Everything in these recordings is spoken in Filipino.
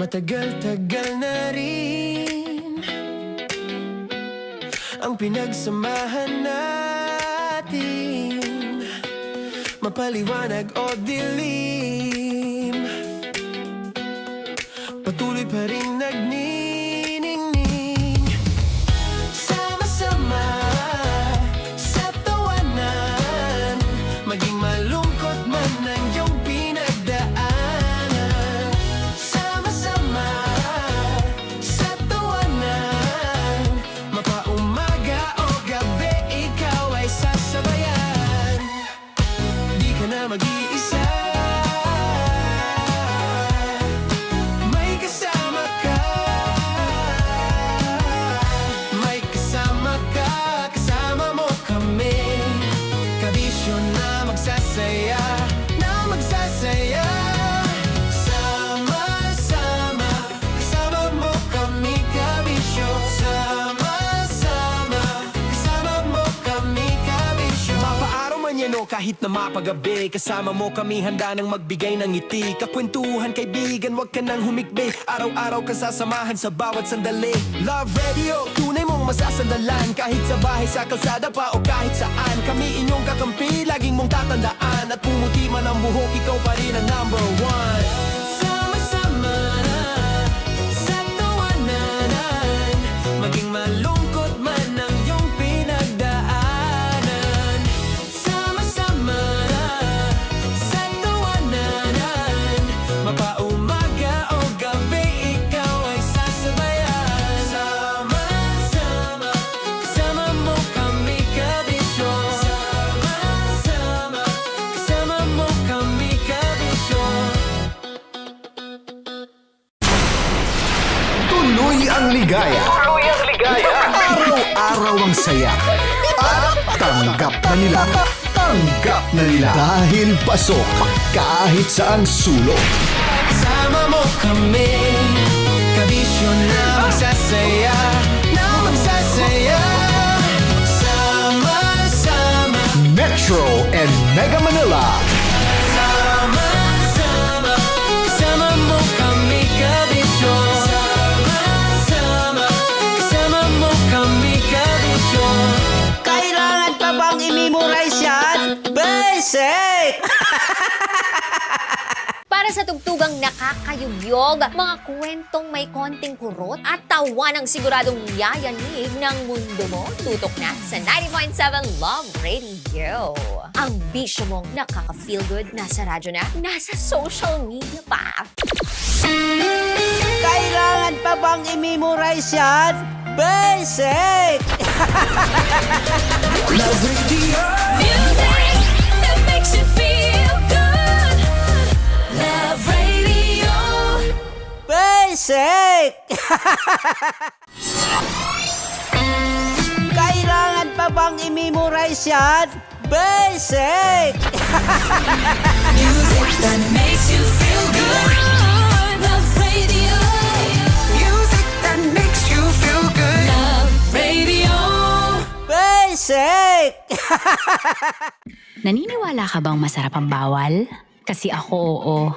Matagal-tagal na rin ang pinagsamahan natin, mapaliwanag o dilim, patuloy pa rin nagniningning. Sama-sama sa tawanan, maging malungkot man ang iyong pinagdaanan. Sama-sama sa tawanan, mapaumaga o gabi, ikaw ay sasabayan. Di ka na mag-iisa, may kasama ka. May kasama ka, kasama mo kami. Kabisyo na magsasaya, na magsasaya. Sama-sama, kasama mo kami, kabisyo. Sama-sama, kasama mo kami, kabisyo. Mapaaraw man yan o kahit na mapagabi, kasama mo kami, handa nang magbigay ng ngiti. Kakwentuhan, kaibigan, wag ka nang humikbi. Araw-araw ka sasamahan sa bawat sandali. Love Radio, tunay mong masasandalan. Kahit sa bahay, sa kalsada pa o kahit saan, kami inyong kakampi, laging mong tatandaan. At pumuti man ang buhok, ikaw pa rin ang number one. Sama-sama sa tawanan, maging malungkot man ang iyong pinagdaanan. Sama-sama sa tawanan, mapaumaga o gabi, ikaw ay sasabayan. Sama-sama, kasama mo kami, kabisyo. Sama-sama, kasama mo kami, kabisyo. Tuloy ang ligaya. Araw-araw ang saya. At tanggap na nila. Tanggap na nila. Dahil pasok kahit saan sulok. Kasama mo kami, kabisyo na magsasaya, na magsasaya. Sama-sama, Metro and Mega Manila. sama-sama, kasama mo kami, kabisyo. Sama-sama, kasama mo kami, kabisyo. Kailangan pa bang i-memorize yan? Basic! Para sa tugtugang nakakayugyog, mga kwentong may konting kurot at tawa ng siguradong yayanig ng mundo mo, tutok na sa 90.7 Love Radio. Ang bisyo mong nakaka-feel good, nasa radyo na, nasa social media pa. Kailangan pa bang i-memorize yan? Basic! Love Radio. Music that makes you feel good. Love Radio. Basic! Kailangan pa bang i-memorize yan? Basic! Music that makes you feel good. Love Radio. Music that makes you feel good. Love Radio. Basic! Naniniwala ka bang masarap ang bawal? Kasi ako oo.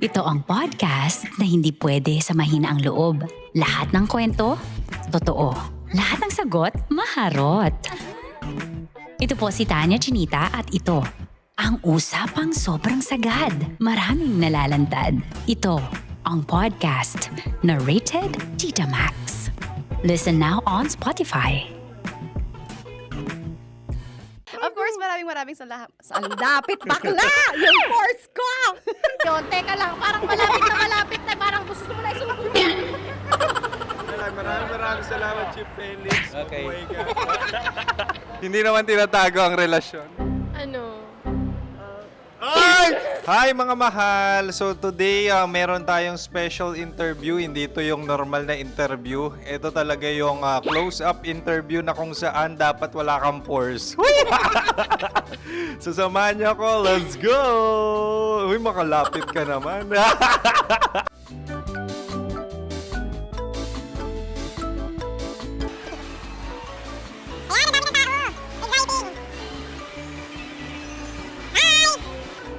Ito ang podcast na hindi pwede sa mahina ang loob. Lahat ng kwento, totoo. Lahat ng sagot, maharot. Ito po si Tanya Chinita at ito, ang usapang sobrang sagad. Maraming nalalantad. Ito, ang podcast na Rated Tita Max. Listen now on Spotify. Of course, maraming salamat. Ang lapit bakla! Yung course ko! Yun, teka lang. Parang malapit na. Parang gusto mo na isubukan. Maraming salamat, Chief Felix. Okay. Oh my God. Hindi naman tinatago ang relasyon. Ano? Ay! Hi mga mahal! So today, meron tayong special interview. Hindi ito yung normal na interview. Ito talaga yung close-up interview na kung saan dapat wala kang pores. So samahan niyo ako. Let's go! Uy, makalapit ka naman.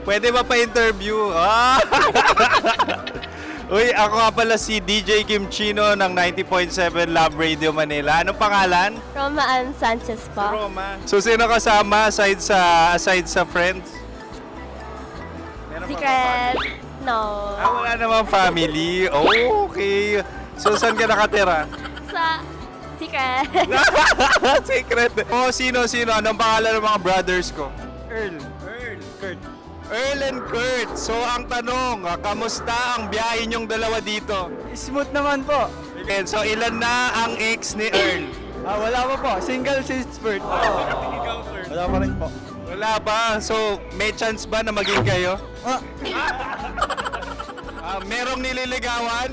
Pwede ba pa-interview? ako nga pala si DJ Kim Chino ng 90.7 Love Radio Manila. Anong pangalan? Roma Ann Sanchez po. Roma. So sino kasama aside sa friends? Meron ba Secret. No. wala namang family. Oh, okay. So saan ka nakatira? Sa Secret. Secret. Oh, sino? Anong pangalan ng mga brothers ko? Earl, Kurt. Earl and Kurt. So ang tanong, kamusta ang biyahe niyong dalawa dito? Smooth naman po. And so ilan na ang ex ni Earl? Wala pa po. Single since birth. Wala pa rin po. Wala pa. So may chance ba na maging kayo? Merong nililigawan?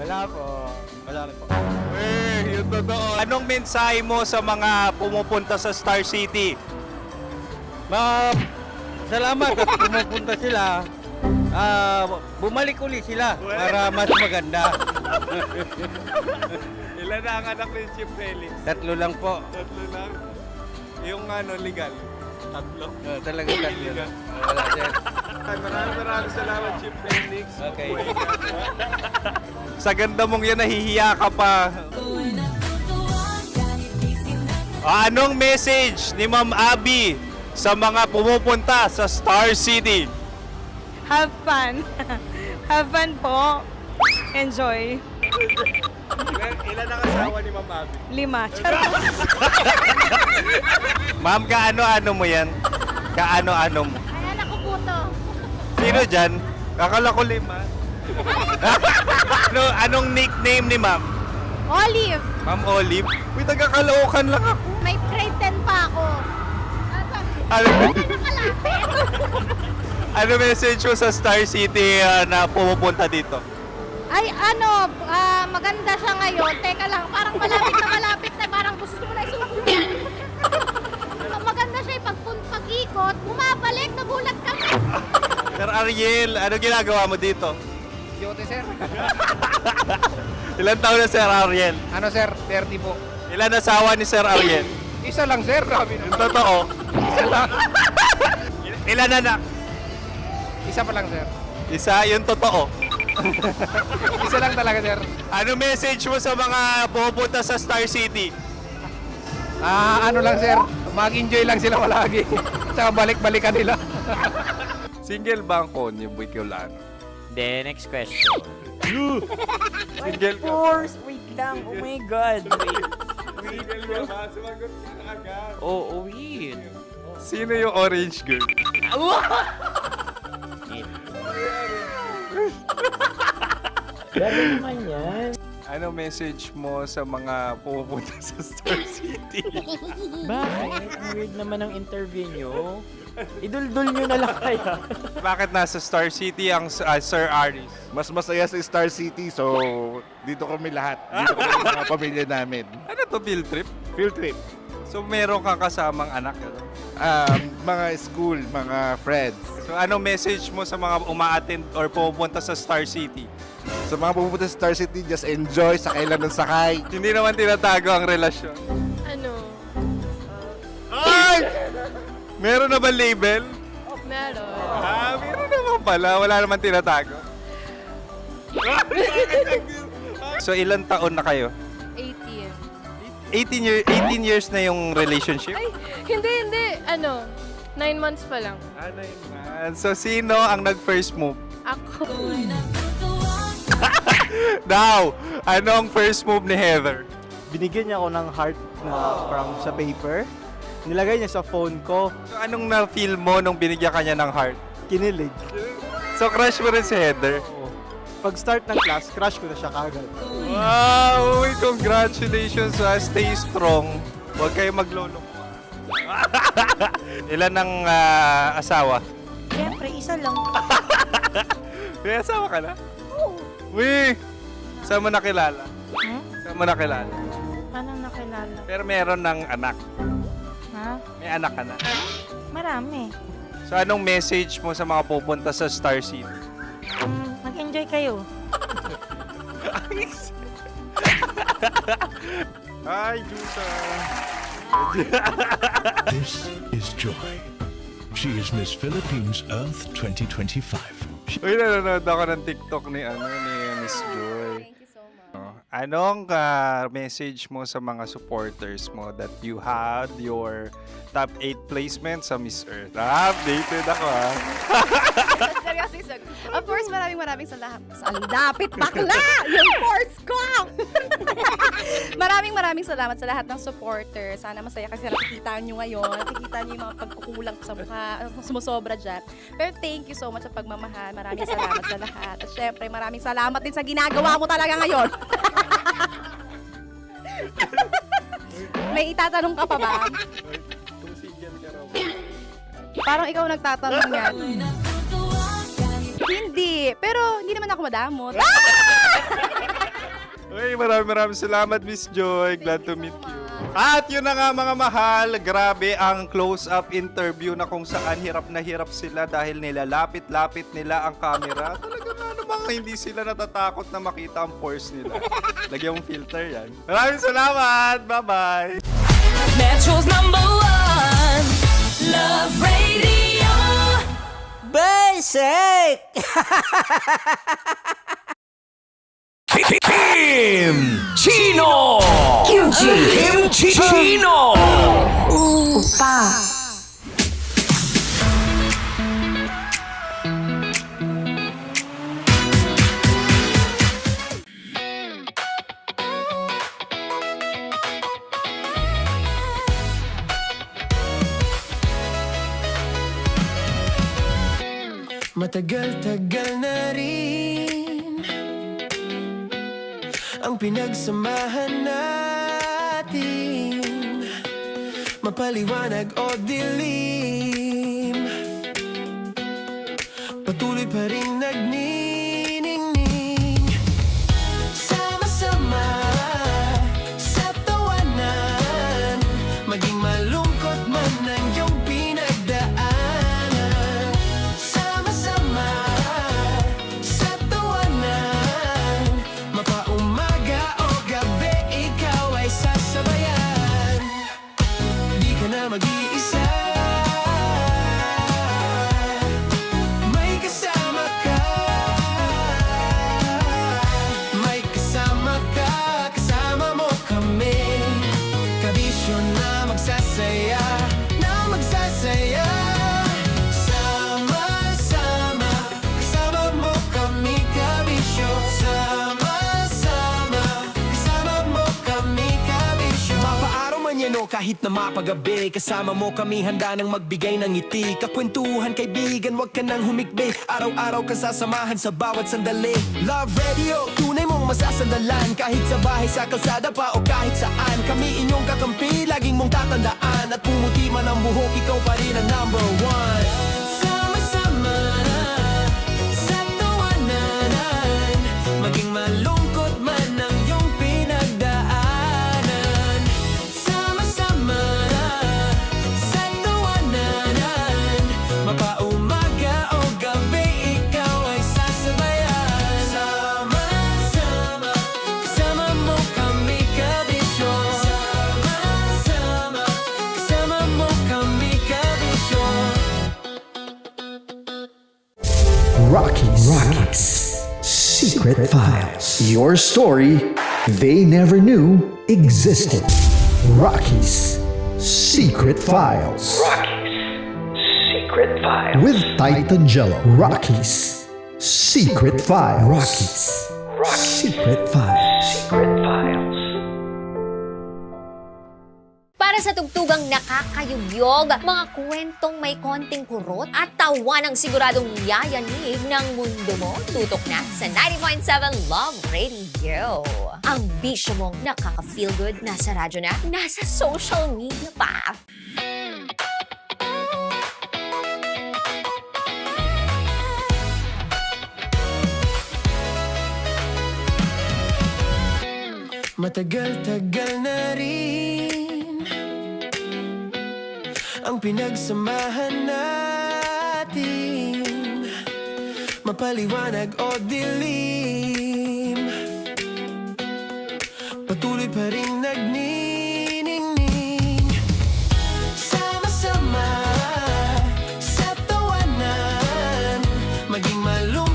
Wala po. Wala rin po. Yung totoo. Anong mensahe mo sa mga pumupunta sa Star City? Salamat at pumupunta sila. Bumalik uli sila para mas maganda. Ilan na ang anak ni Chief Felix? 3 lang po. 3 lang. Yung legal? 3? Talaga 3. Wala sir. Maraming salamat, Chief Felix. Okay. Sa ganda mong yan, nahihiya ka pa. Anong message ni Ma'am Abby sa mga pumupunta sa Star City? Have fun. Have fun po. Enjoy. Ilan ang asawa ni Ma'am Abby? 5. Charot. Ma'am, kaano-ano mo yan? Kaano-ano mo? Ay, anak ko po to. Sino dyan? Kakala ko 5. Anong nickname ni Ma'am? Olive. Ma'am Olive? Uy, taga-Caloocan lang ako. May grade 10 pa ako. Ano, Nakalapit. ano message mo sa Star City na pumupunta dito? Ay, maganda siya ngayon. Teka lang, parang malapit na, parang gusto mo na isusunod. Maganda siya pag-ikot, bumabalik, nagulat kami. Sir Ariel, ano ginagawa mo dito? Yote sir. Ilan taon na Sir Ariel? Ano sir? 30 po. Ilan asawa ni Sir Ariel? Isa lang sir. Grabe Yung totoo. Isa lang. Ilan anak? Isa pa lang sir. Isa, yung totoo. Isa lang talaga sir. Ano message mo sa mga pupunta sa Star City? Ano lang sir. Mag-enjoy lang sila palagi. Tsaka balik-balikan nila. Single ba ang konyo, Boy Kiolano? Then, next question. Single ka? course! Wait lang. Oh my God. Single ka ba? Sumagot ka na agad. Oh, wait. Sino yung orange girl? Grabe naman yan. Ano message mo sa mga pupunta sa Star City? Bakit? Ang weird naman ang interview nyo. Idul-dul nyo na lang kaya. Bakit nasa Star City ang Sir Aris? Mas masaya sa Star City, so dito kami lahat. Dito kami mga pamilya namin. Ano to, field trip? Field trip. So meron kang kasamang anak? Ano? Mga school, mga friends. So ano message mo sa mga uma-attend or pupunta sa Star City? Sa mga pupunta sa Star City, just enjoy, sakay lang ng sakay. Hindi naman tinatago ang relasyon. Ano? Ay! Meron na ba label? Meron. Meron naman pala. Wala naman tinatago. So ilan taon na kayo? 18. 18 years na yung relationship? Ay, hindi. 9 months pa lang. Ano yun, man? So sino ang nag-first move? Ako. Now, anong first move ni Heather? Binigyan niya ako ng heart na from sa paper. Nilagay niya sa phone ko. So anong na-feel mo nung binigyan ka niya ng heart? Kinilig. So crush mo rin si Heather? Pag start ng class, crush ko na siya kagad. Wow! Uy, congratulations! Stay strong. Huwag kayo maglolo. Ilan ang asawa? Siyempre, isa lang. May asawa ka na? Oo. Uy! Saan mo nakilala? Saan mo nakilala? Paano nakilala? Pero meron ng anak. Ha? May anak ka na. Marami. So anong message mo sa mga pupunta sa Star City? Mag-enjoy kayo. Hi, Jusa! This is Joy. She is Miss Philippines Earth 2025. Uy, nanonood ako ng TikTok ni Miss Joy. Thank you so much. Anong message mo sa mga supporters mo that you had your top 8 placement sa Miss Earth? Updated ako Seryoso, of course, maraming salamat. Ang dapit bakla! Yung course ko! maraming salamat sa lahat ng supporter. Sana masaya kasi nakikita nyo ngayon. Nakikita nyo yung mga pagkukulang ko sa mukha, sumusobra dyan. Pero thank you so much sa pagmamahal. Maraming salamat sa lahat. At syempre, maraming salamat din sa ginagawa mo talaga ngayon. May itatanong ka pa ba? Parang ikaw nagtatanong yan. Hindi. Pero hindi naman ako madamot. Uy, maraming salamat, Miss Joy. Glad to meet you. At yun na nga mga mahal, grabe ang close-up interview na kung saan hirap na hirap sila dahil nilalapit-lapit nila ang camera. Talaga nga namang hindi sila natatakot na makita ang pores nila. Lagyan mong filter yan. Maraming salamat! Bye-bye! Metro's #1 Love Radio. Basic! Kim Chino! Kim Chino! Matagal-tagal na rin ang pinagsamahan natin, mapaliwanag o dilim, patuloy pa rin nagniningning, sama-sama sa tawanan, maging malungkot man ang iyong pinagdaanan, sama-sama sa tawanan, mapaumaga o gabi ikaw ay sasabayan, di ka na mag-iisa, may kasama ka, may kasama ka, kasama mo kami, kabisyo na magsasaya, sama-sama, kasama mo kami, kabisyo, sama-sama, kasama mo kami, kabisyo. Mapaaraw man yan o kahit na mapagabi, kasama mo kami handa nang magbigay ng ngiti, kakwentuhan kaibigan, wag ka nang humikbi, araw-araw ka sasamahan sa bawat sandali. Love Radio, tunay mong masasandalan, kahit sa bahay, sa kalsada pa o kahit saan, kami inyong kakampi, laging mong tatandaan, at pumuti man ang buhok, ikaw pa rin ang #1. Sama-sama sa tawanan, maging malungkot man ang iyong pinagdaanan, sama-sama sa tawanan, mapaumaga o gabi ikaw ay sasabayan, sama-sama, kasama mo kami, kabisyo, sama-sama, kasama mo kami, kabisyo. Rockies. Secret Files. Your story they never knew existed. Rockies. Secret Files. With Titan Jello. Rockies. Secret Files. Rockies. Secret Files. Para sa tugtugang nakakayugyog, mga kwentong may konting kurot at tawa ng siguradong yayanig ng mundo mo, tutok na sa 90.7 Love Radio. Ang bisyo mong nakaka-feel good, nasa radyo na, nasa social media pa. Matagal-tagal na rin ang pinagsamahan natin, mapaliwanag o dilim, patuloy pa rin nagniningning, sama-sama sa tawanan, maging malungkot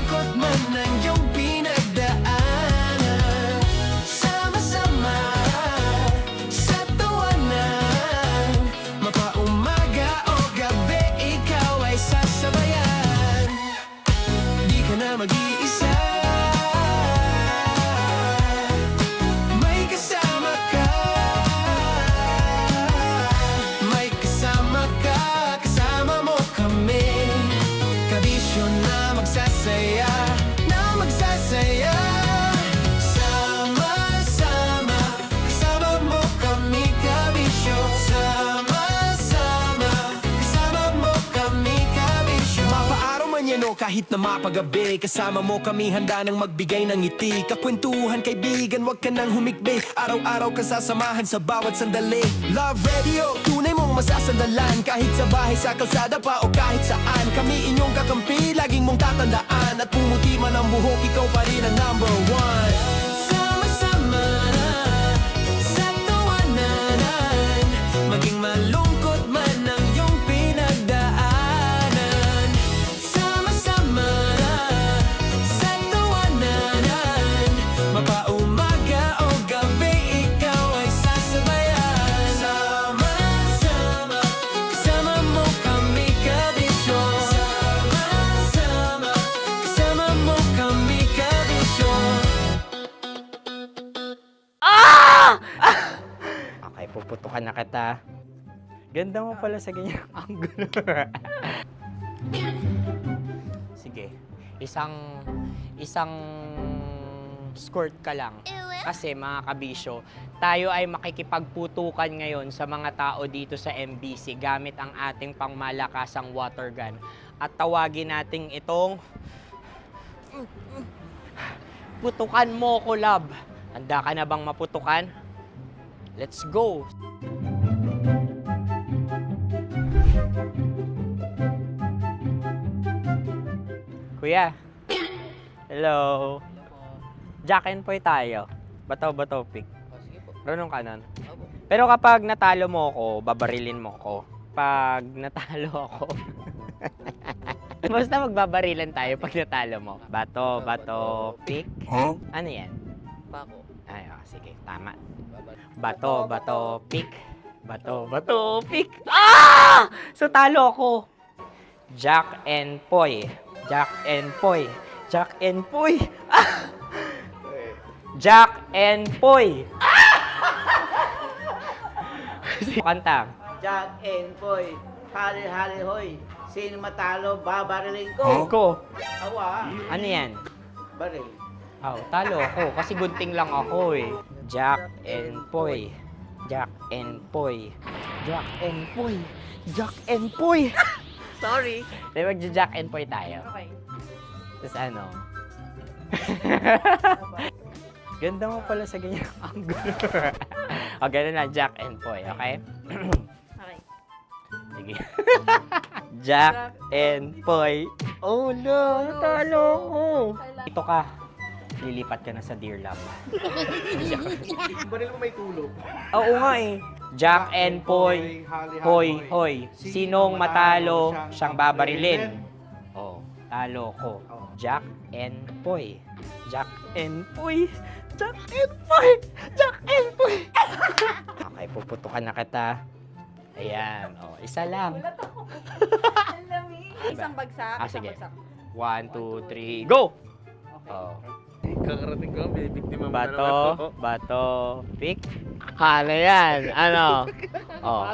kahit na mapagabi. Kasama mo kami handa nang magbigay ng ngiti. Kakwentuhan kaibigan, wag ka nang humikbi. Araw-araw kasasamahan sa bawat sandali. Love Radio, tunay mong masasandalan. Kahit sa bahay, sa kalsada pa o kahit saan. Kami inyong kakampi, laging mong tatandaan. At pumuti man ang buhok, ikaw pa rin ang number one. Sama-sama sa tawanan, maging malungkot man ang iyong pinagdaanan. Sama-sama sa tawanan, mapaumaga o gabi, ikaw ay sasabayan. Sama-sama, kasama mo kami kabisyo. Sama-sama, kasama mo kami kabisyo. Okay, puputukan na kita. Ganda mo pala sa ganyang angulo. Sige, isang skirt ka lang. Kasi mga kabisyo, tayo ay makikipagputukan ngayon sa mga tao dito sa MBC gamit ang ating pangmalakasang water gun. At tawagin natin itong putukan mo ko, love. Handa ka na bang maputukan? Let's go! Kuya. Hello. Jack and Poy tayo. Bato-bato pick. Runong kanan. Pero kapag natalo mo ako, babarilin mo ako. Pag natalo ako, basta magbabarilan tayo pag natalo mo. Bato, pick. Ano yan? Pako. Ay, sige, tama. Bato, pick. Bato, pick. Ah! So, talo ako. Jack and Poy. Jack and Poy. Jack and Poy. Ah! Jack and Poy. Kanta. Jack and Poy, hali-hali hoy. Sino matalo, babariling ko. Ko. Awa, Ano yan? baril. Oh, talo ako kasi gunting lang ako eh. Jack and Poy. Jack and Poy. Jack and Poy. Jack and Poy. Sorry. Di ba Jack and Poy tayo? Okay. Tapos ano? Ganda mo pala sa ganyang angulo. O, ganun lang, Jack and Poy, okay? Okay. Sige. Jack and Poy. Oh no, natalo ko. Ito ka. Lilipat ka na sa Dear Love. Baril mo may tulog. Oo nga eh. Jack and Poy. Hoy, hoy. Sinong matalo, siyang babarilin. Oh, talo ko. Jack and Poy. Jack and Poy. Jack and Poy. Jack and Poy. Okay, puputukan na kita. Ayan. Oh, isa lang. Isang bagsak. Ah, sige. 1, 2, 3, go! Oh. Kakarating ko, binibiktima mo na naman Bato, to. bato, pick. Ano yan? Ano? Oh.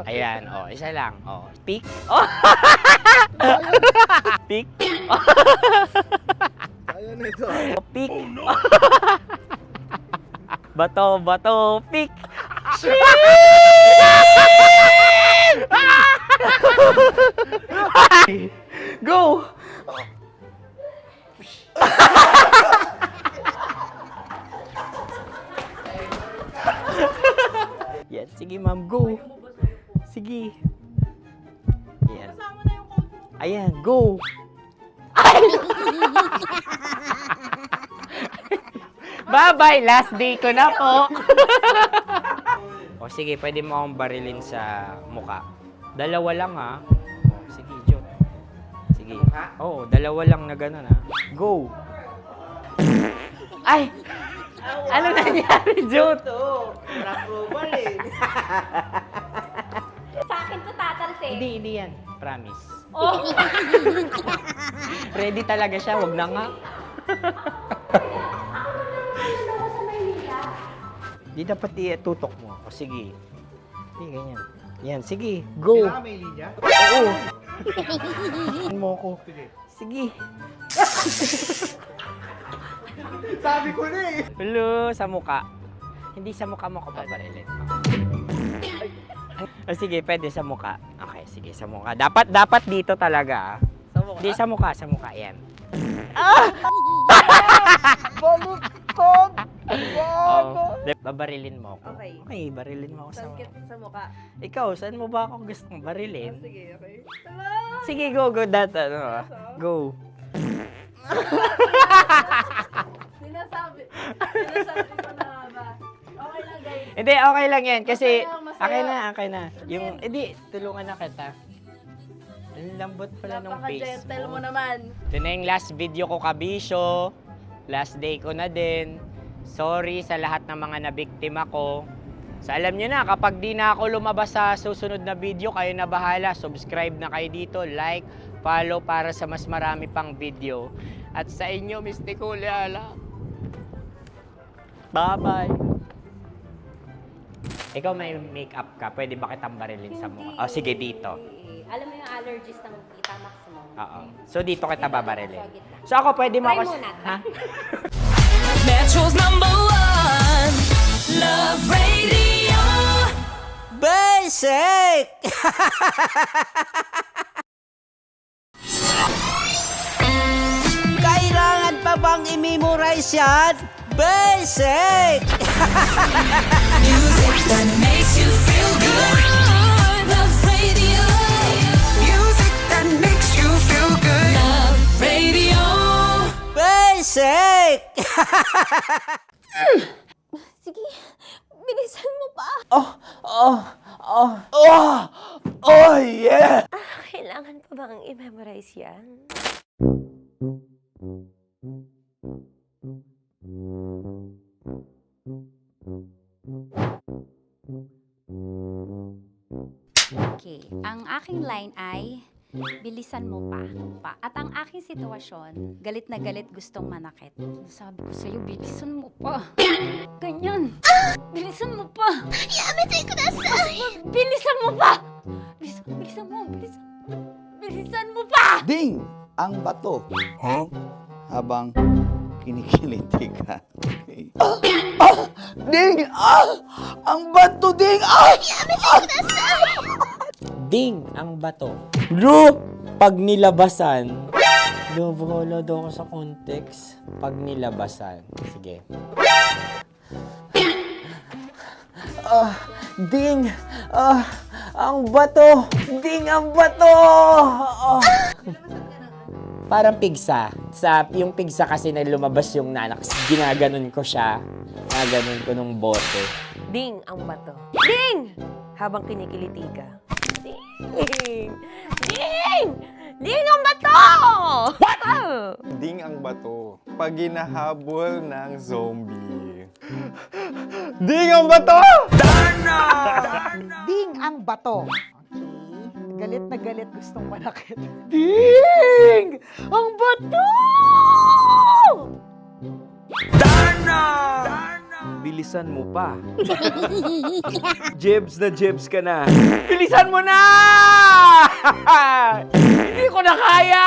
Ayan, oh, isa lang. Oh, pick. Oh. Pick. Ayaw na ito. Oh, pick. Bato, bato, pick. Go! Yan, sige ma'am, go. Sige. Yan. Ayan, go. Bye-bye, last day ko na po. O sige, pwede mo akong barilin sa muka. Dalawa lang ha. O, sige, Jot. Sige. Oo, dalawa lang na gano'n ha. Go. Ay! Ano nangyari, Jot? Approval eh. Sa akin to tatalsik. Hindi yan. Promise. Oh. Ready talaga siya, wag na nga. Di dapat itutok mo. O sige. Hindi, ganyan. Yan, sige. Go. May linya? Oo. mo ko. Sige. Sabi ko na eh. Hello, sa muka. Hindi sa muka mo ko paparilin. O sige, pwede sa muka. Okay, sige, sa muka. Dapat dito talaga. Sa mukha Di, sa mukha, yan. Baluktot! Babarilin mo ako. Okay. Okay, barilin mo ako sa mukha. Sa mukha. Ikaw, saan mo ba ako gustong barilin? Sige, okay. Sige, go, go. Sinasabi ko na nga ba? Okay lang guys. Hindi, okay lang yan. Kasi, Masaya. okay na. Yung, hindi, tulungan na kita. Ang lambot pala ng face Napaka-gentle mo. mo naman. Ito na yung last video ko, kabisyo. Last day ko na din. Sorry sa lahat ng mga nabiktima ko. So alam nyo na, kapag di na ako lumabas sa susunod na video, kayo na bahala. Subscribe na kayo dito, like, follow para sa mas marami pang video. At sa inyo, Mistiko Leala. Bye-bye. Ikaw may makeup ka, pwede ba kitang barilin sa mukha? Oh, sige, dito. Alam mo yung allergies ng Tita Max mo? Oo. So dito kita babarilin. So ako pwede mo Try ako... muna. Ha? Metro's #1 Love Radio. Basic! Kailangan pa bang i-memorize yan? Basic! Music that makes you feel good. Love Radio. Music that makes you feel good. Love Radio. Basic! Sige, bilisan mo pa. Oh yeah! Kailangan pa bang i-memorize yan? Okay, ang aking line ay, bilisan mo pa. At ang aking sitwasyon, galit na galit gustong manakit. Sabi ko sa'yo, bilisan mo pa. Ganyan. Bilisan mo pa. Yamitay ko na sa... Bilisan mo pa. Bilisan mo pa. Ding! Ang bato. Habang kinikiliti ka. Okay. Ding! Ang bato, Ding! Ding ang bato. Bro! Pag nilabasan. Wala daw ako sa context. Pag nilabasan. Sige. Ding! Ang bato! Ding ang bato! Parang pigsa. Yung pigsa kasi na lumabas yung nanak. Ginaganon ko siya. Ginaganon ko nung bote. Ding ang bato. Ding! Habang kinikiliti ka. Ding! Ding! Ding ang bato! What? Ding ang bato. Pag hinahabol ng zombie. Ding ang bato! Ding ang bato. Okay. Galit na galit gustong manakit. Ding! Ang bato! Bilisan mo pa. Jebs ka na. Bilisan mo na! Hindi ko na kaya!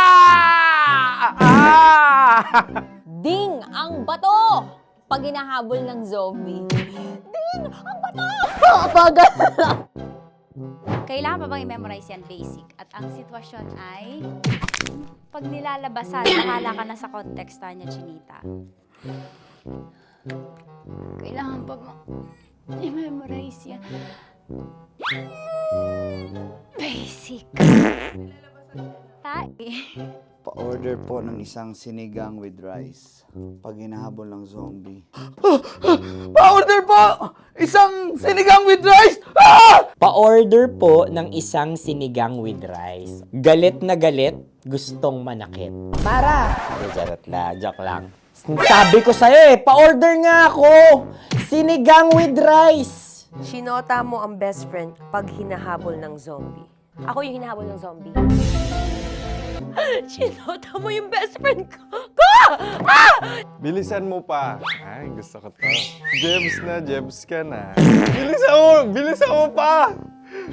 Ding ang bato! Pag hinahabol ng zombie. Ding ang bato! Bagal! Kailangan pa bang i-memorize yan basic? At ang sitwasyon ay, pag nilalabasan, bahala ka na sa konteksta niya, Chinita. Kailangan pa bang i-memorize yan? Basic. Pa-order po ng isang sinigang with rice. Pag hinahabol ng zombie. Pa-order po! Isang sinigang with rice! Pa-order po ng isang sinigang with rice. Galit na galit, gustong manakit. Para! Charot na, joke lang. Sabi ko sa'yo pa-order nga ako! Sinigang with rice! Sinota mo ang best friend pag hinahabol ng zombie. Ako yung hinahabol ng zombie. Sinota mo yung best friend ko! Bilisan mo pa. Ay, gusto ko to. Jebs ka na. Bilisan mo pa!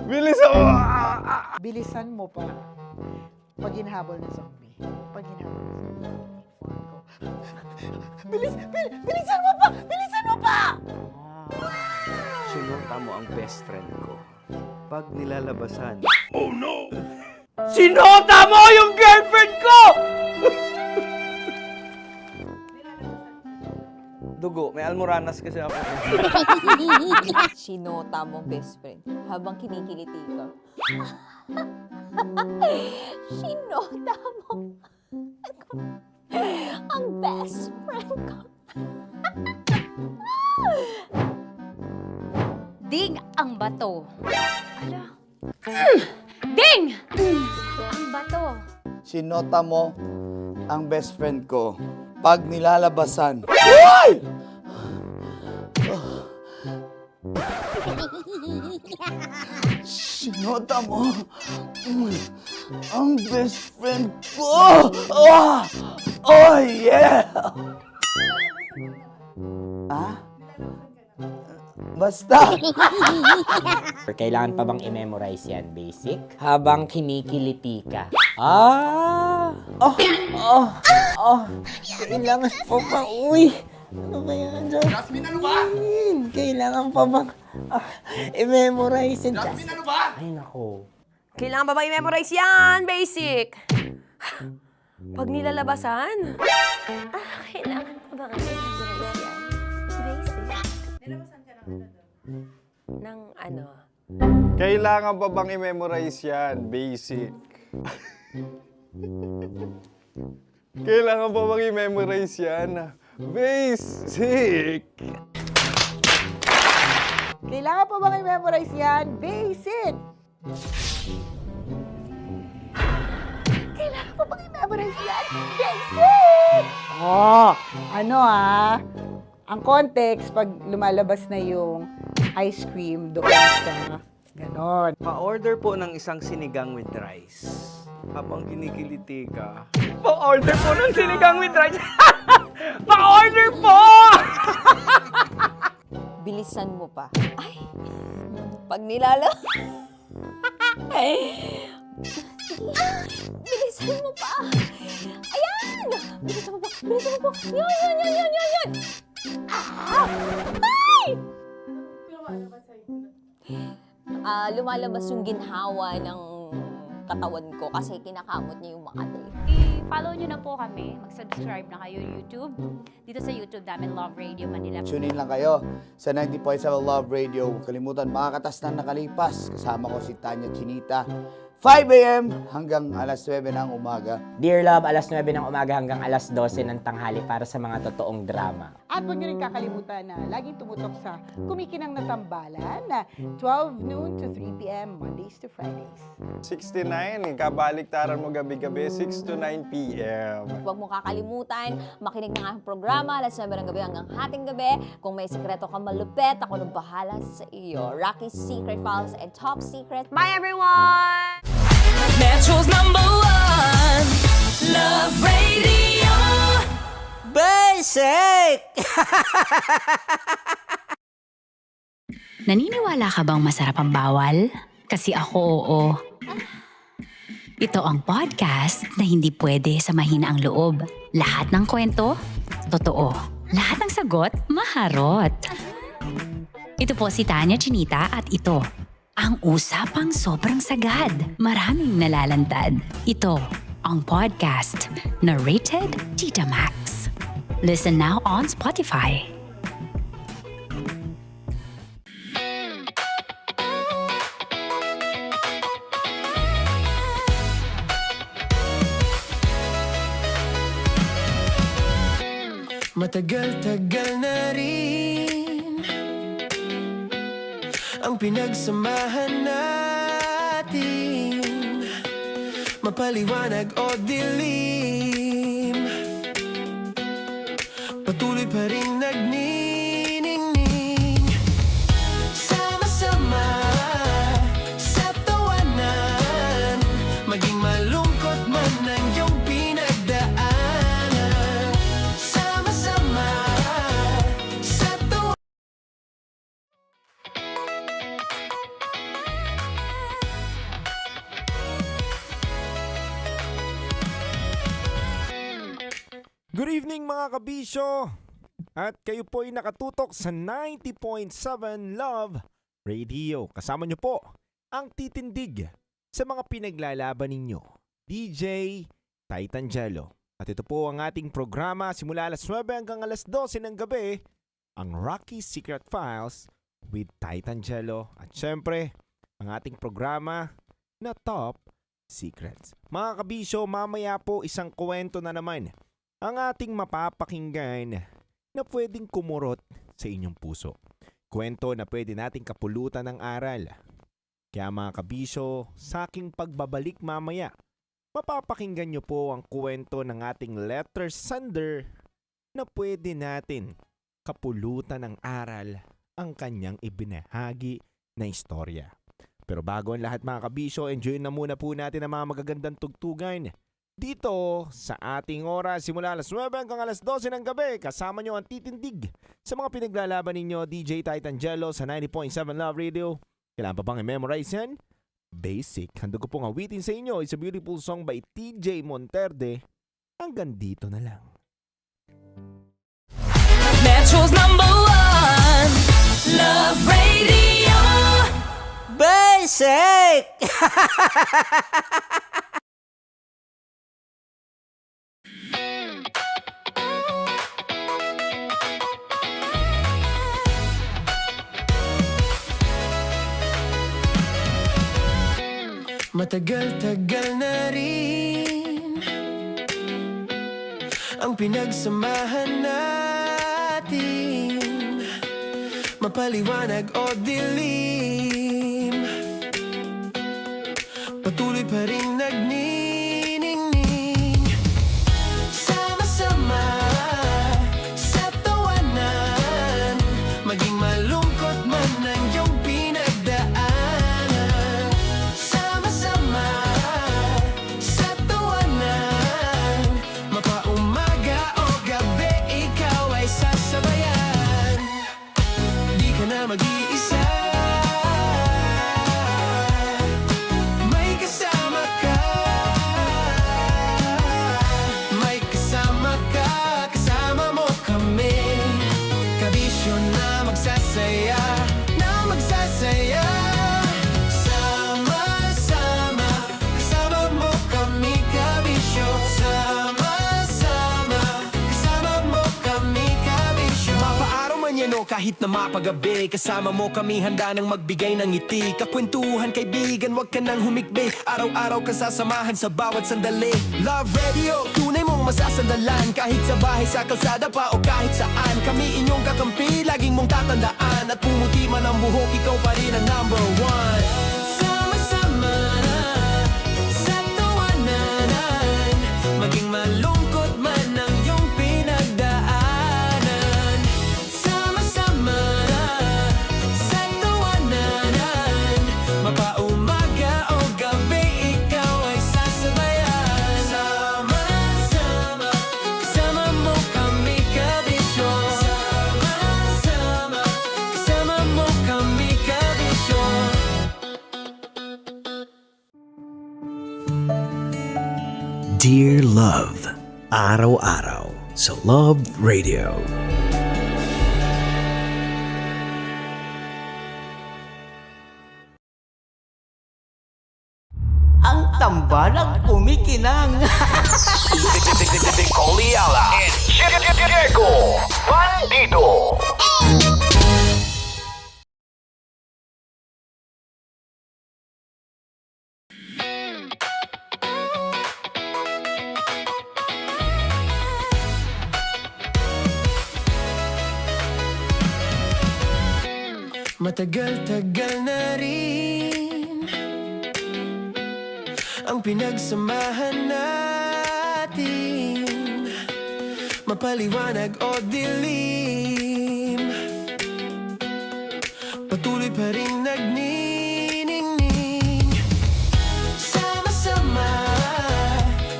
Bilisan mo! Bilisan mo pa. Pag hinahabol ng zombie. Pag hinahabol ng zombie. Bilisan mo pa! Bilisan mo pa! Sinunta mo ang best friend ko. Pag nilalabasan. Sinota mo yung girlfriend ko! Dugo, may almoranas kasi ako. Sinota mo, best friend, habang kinikiliti ka. Sinota mo ang best friend ko. Ding ang bato. Ala. Ding! Ang bato. Sinota mo ang best friend ko pag nilalabasan. Uy! Sinota mo ang best friend ko. Oh yeah! Ah? Basta. Kailangan pa bang i-memorize yan, basic? Habang kinikiliti ka. Kailangan pa bang, uy! Ano ba yan, Jasmine? Jasmine, ano ba? Kailangan pa bang i-memorize yan, Jasmine, ano ba? Ay, nako. Kailangan ba bang i-memorize yan? Basic. Pag nilalabasan? Kailangan pa bang i-memorize yan? Basic. Nilabasan ka ng ano? Kailangan pa bang i-memorize yan? Basic. Kailangan pa bang i-memorize yan? Basic. Kailangan pa bang i-memorize yan? Basic! Kailangan pa bang i-memorize yan? Basic! Oh, ano ang context pag lumalabas na yung ice cream doon sa ganon. Pa-order po ng isang sinigang with rice. Habang kinikiliti ka. Pa-order po ng sinigang with rice! Pa-order po! Bilisan mo pa. Ay! Pag nilala... Bilisan mo pa! Ayan! Bilisan mo pa! Bilisan mo pa! Yan! Ay! Lumalabas yung ginhawa ng katawan ko kasi kinakamot niya yung Makati. I-follow nyo na po kami. Mag-subscribe na kayo YouTube. Dito sa YouTube namin, Love Radio Manila. Tune in lang kayo sa 90.7 Love Radio. Huwag kalimutan, makakatas na nakalipas. Kasama ko si Tanya Chinita. 5 a.m. hanggang alas 9 ng umaga. Dear Love, alas 9 ng umaga hanggang alas 12 ng tanghali para sa mga totoong drama. At huwag niyo rin kakalimutan na laging tumutok sa Kumikinang na Tambalan na 12 noon to 3 p.m. Mondays to Fridays. 69, kabaliktaran mo gabi-gabi, 6 to 9 p.m. Huwag mo kakalimutan, makinig ng aking programa, alas 9 ng gabi hanggang hating gabi. Kung may sikreto kang malupet, ako nang bahala sa iyo. Rocky's Secret Files and Top Secret. Bye, everyone! Metro's #1 Love Radio. Basic! Naniniwala ka bang masarap ang bawal? Kasi ako, oo. Ito ang podcast na hindi pwede sa mahina ang loob. Lahat ng kwento, totoo. Lahat ng sagot, maharot. Ito po si Tanya Chinita at ito, ang usapang sobrang sagad. Maraming nalalantad. Ito, ang podcast na Rated Tita Max. Listen now on Spotify. Matagal-tagal na rin ang pinagsamahan natin, mapaliwanag o dilim, patuloy pa rin nagniningning. Sama-sama sa tawanan, maging malungkot man ang iyong pinagdaanan. Sama-sama sa tawanan. Good evening mga kabisyo! At kayo po ay nakatutok sa 90.7 Love Radio. Kasama nyo po ang titindig sa mga pinaglalaban ninyo. DJ Titan Jello. At ito po ang ating programa simula alas 9 hanggang alas 12 ng gabi, ang Rocky Secret Files with Titan Jello. At syempre, ang ating programa na Top Secrets. Mga kabisyo, mamaya po isang kwento na naman ang ating mapapakinggan na pwedeng kumurot sa inyong puso. Kwento na pwede nating kapulutan ng aral. Kaya mga kabisyo, sa aking pagbabalik mamaya, mapapakinggan nyo po ang kwento ng ating letter sender na pwede natin kapulutan ng aral ang kanyang ibinahagi na istorya. Pero bago ang lahat mga kabisyo, enjoy na muna po natin ang mga magagandang tugtugan dito sa ating oras simula alas 9 hanggang alas 12 ng gabi. Kasama nyo ang titindig sa mga pinaglalaban ninyo, DJ Titan Jello sa 90.7 Love Radio. Kailangan pa bang i-memorize yan? Basic. Handog ko pong awitin sa inyo. It's a beautiful song by TJ Monterde. Hanggang dito na lang. Metro's #1 Love Radio. Basic! Matagal-tagal na rin ang pinagsamahan natin, mapaliwanag o dilim, patuloy pa rin nagniningning. Sama-sama sa tawanan, maging malungkot man ang iyong pinagdaanan. Sama-sama sa tawanan, mapaumaga o gabi, ikaw ay sasabayan. Di ka na mag-iisa, may kasama ka. May kasama ka, kasama mo kami. Kabisyo na magsasaya, na magsasaya. Sama-sama, kasama mo kami, kabisyo. Sama-sama, kasama mo kami, kabisyo. Mapaaraw man yan o kahit na mapagabi, kasama mo kami, handa nang magbigay ng ngiti. Kakwentuhan, kaibigan, wag ka nang humikbi. Araw-araw ka sasamahan sa bawat sandali. Love Radio, tunay mong masasandalan. Kahit sa bahay, sa kalsada pa o kahit saan, kami inyong kakampi, laging mong tatandaan. At pumuti man ang buhok, ikaw pa rin ang #1. Sama-sama sa tawanan, maging malungkot man ang iyong pinagdaanan. Sama-sama sa tawanan, mapaumaga o gabi, ikaw ay sasabayan. Sama-sama, kasama mo kami, kabisyo. Sama-sama, kasama mo kami, kabisyo. Dear Love, araw-araw sa Love Radio. Ang tambalang kumikinang. Coliala and Diego Bandido. Matagal-tagal na rin ang pinagsamahan natin, mapaliwanag o dilim, patuloy pa rin nagniningning. Sama-sama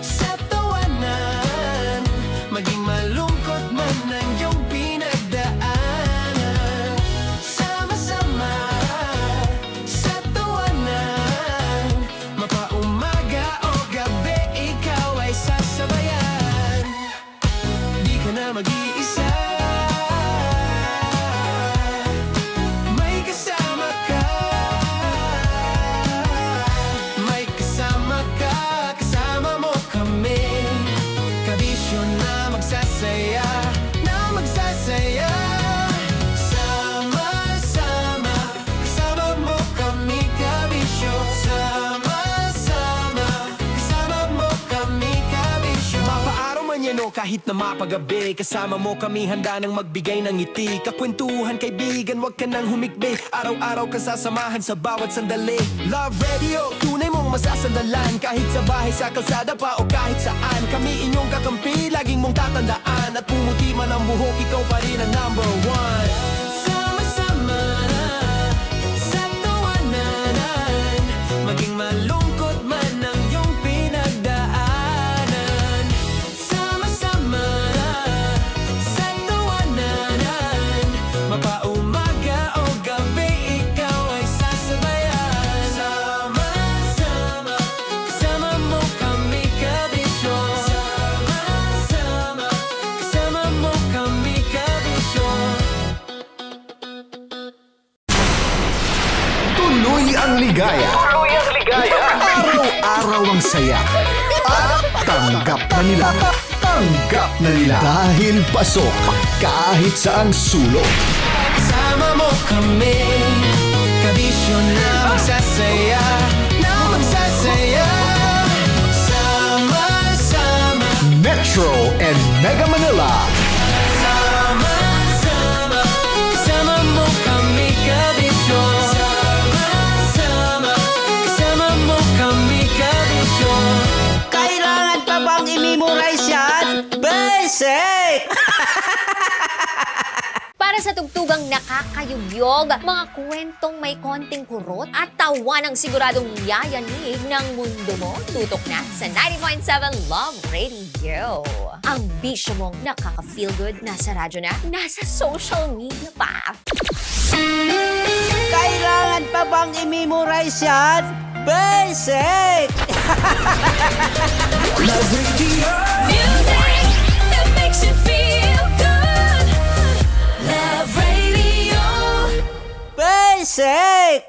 sa tawanan, maging malungkot man ang iyong pinagdaanan. Sama-sama sa tawanan, mapaumaga o gabi, ikaw ay sasabayan. Di ka na mag-iisa, may kasama ka. kahit na mapagabi. Kasama mo kami handa nang magbigay ng ngiti. Kakwentuhan kaibigan, wag ka nang humikbi. Araw-araw kasasamahan sa bawat sandali. Love Radio, tunay mong masasandalan. Kahit sa bahay, sa kalsada pa o kahit saan. Kami inyong kakampi, laging mong tatandaan. At pumuti man ang buhok, ikaw pa rin ang number one. Sama-sama na sa tawanan, maging malungkot man ang iyong pinagdaanan. Sama-sama na sa tawanan, mapaumaga o gabi, ikaw ay sasabayan. Sama-sama, kasama mo kami kabisyo. Sama-sama, kasama mo kami kabisyo. Tuloy ang ligaya. Araw-araw ang saya. At tanggap na nila. Tanggap na nila. Dahil pasok kahit saang sulok. Kasama mo kami, kabisyo na magsasaya, na magsasaya. Sama-sama, Metro and Mega Manila. sama-sama, kasama mo kami kabisyo. Sama-sama, kasama mo kami kabisyo. Kailangan pa bang i-memorize yan? Basic! Para sa tugtugang nakakayugyog, mga kwentong may konting kurot at tawa ng siguradong yayanig ng mundo mo, tutok na sa 90.7 Love Radio. Ang bisyo mong nakaka-feel good, nasa radyo na, nasa social media pa. Kailangan pa bang i-memorize yan? Basic! Love Radio. Music that makes you feel good. Love Radio. Basic!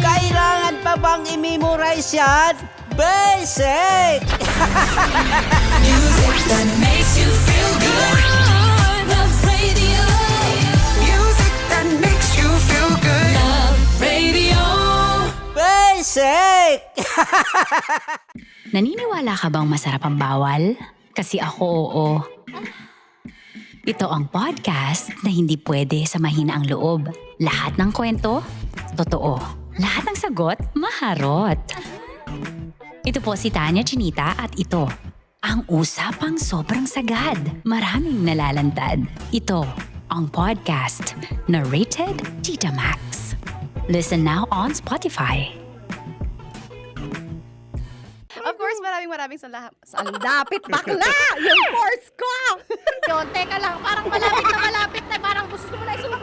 Kailangan pa bang i-memorize yan? Basic! Music that makes you feel good. Love Radio. Music that makes you feel good. Love Radio. Basic! Naniniwala ka bang masarap ang bawal? Kasi ako oo. Ito ang podcast na hindi pwede sa mahina ang loob. Lahat ng kwento, totoo. Lahat ng sagot, maharot. Ito po si Tanya Chinita at ito, ang usapang sobrang sagad. Maraming nalalantad. Ito, ang podcast na rated Tita Max. Listen now on Spotify. Of course, maraming salamat. Ang lapit bakla! Yung course ko! Yun, teka lang, parang malapit na, parang gusto mo na isulat.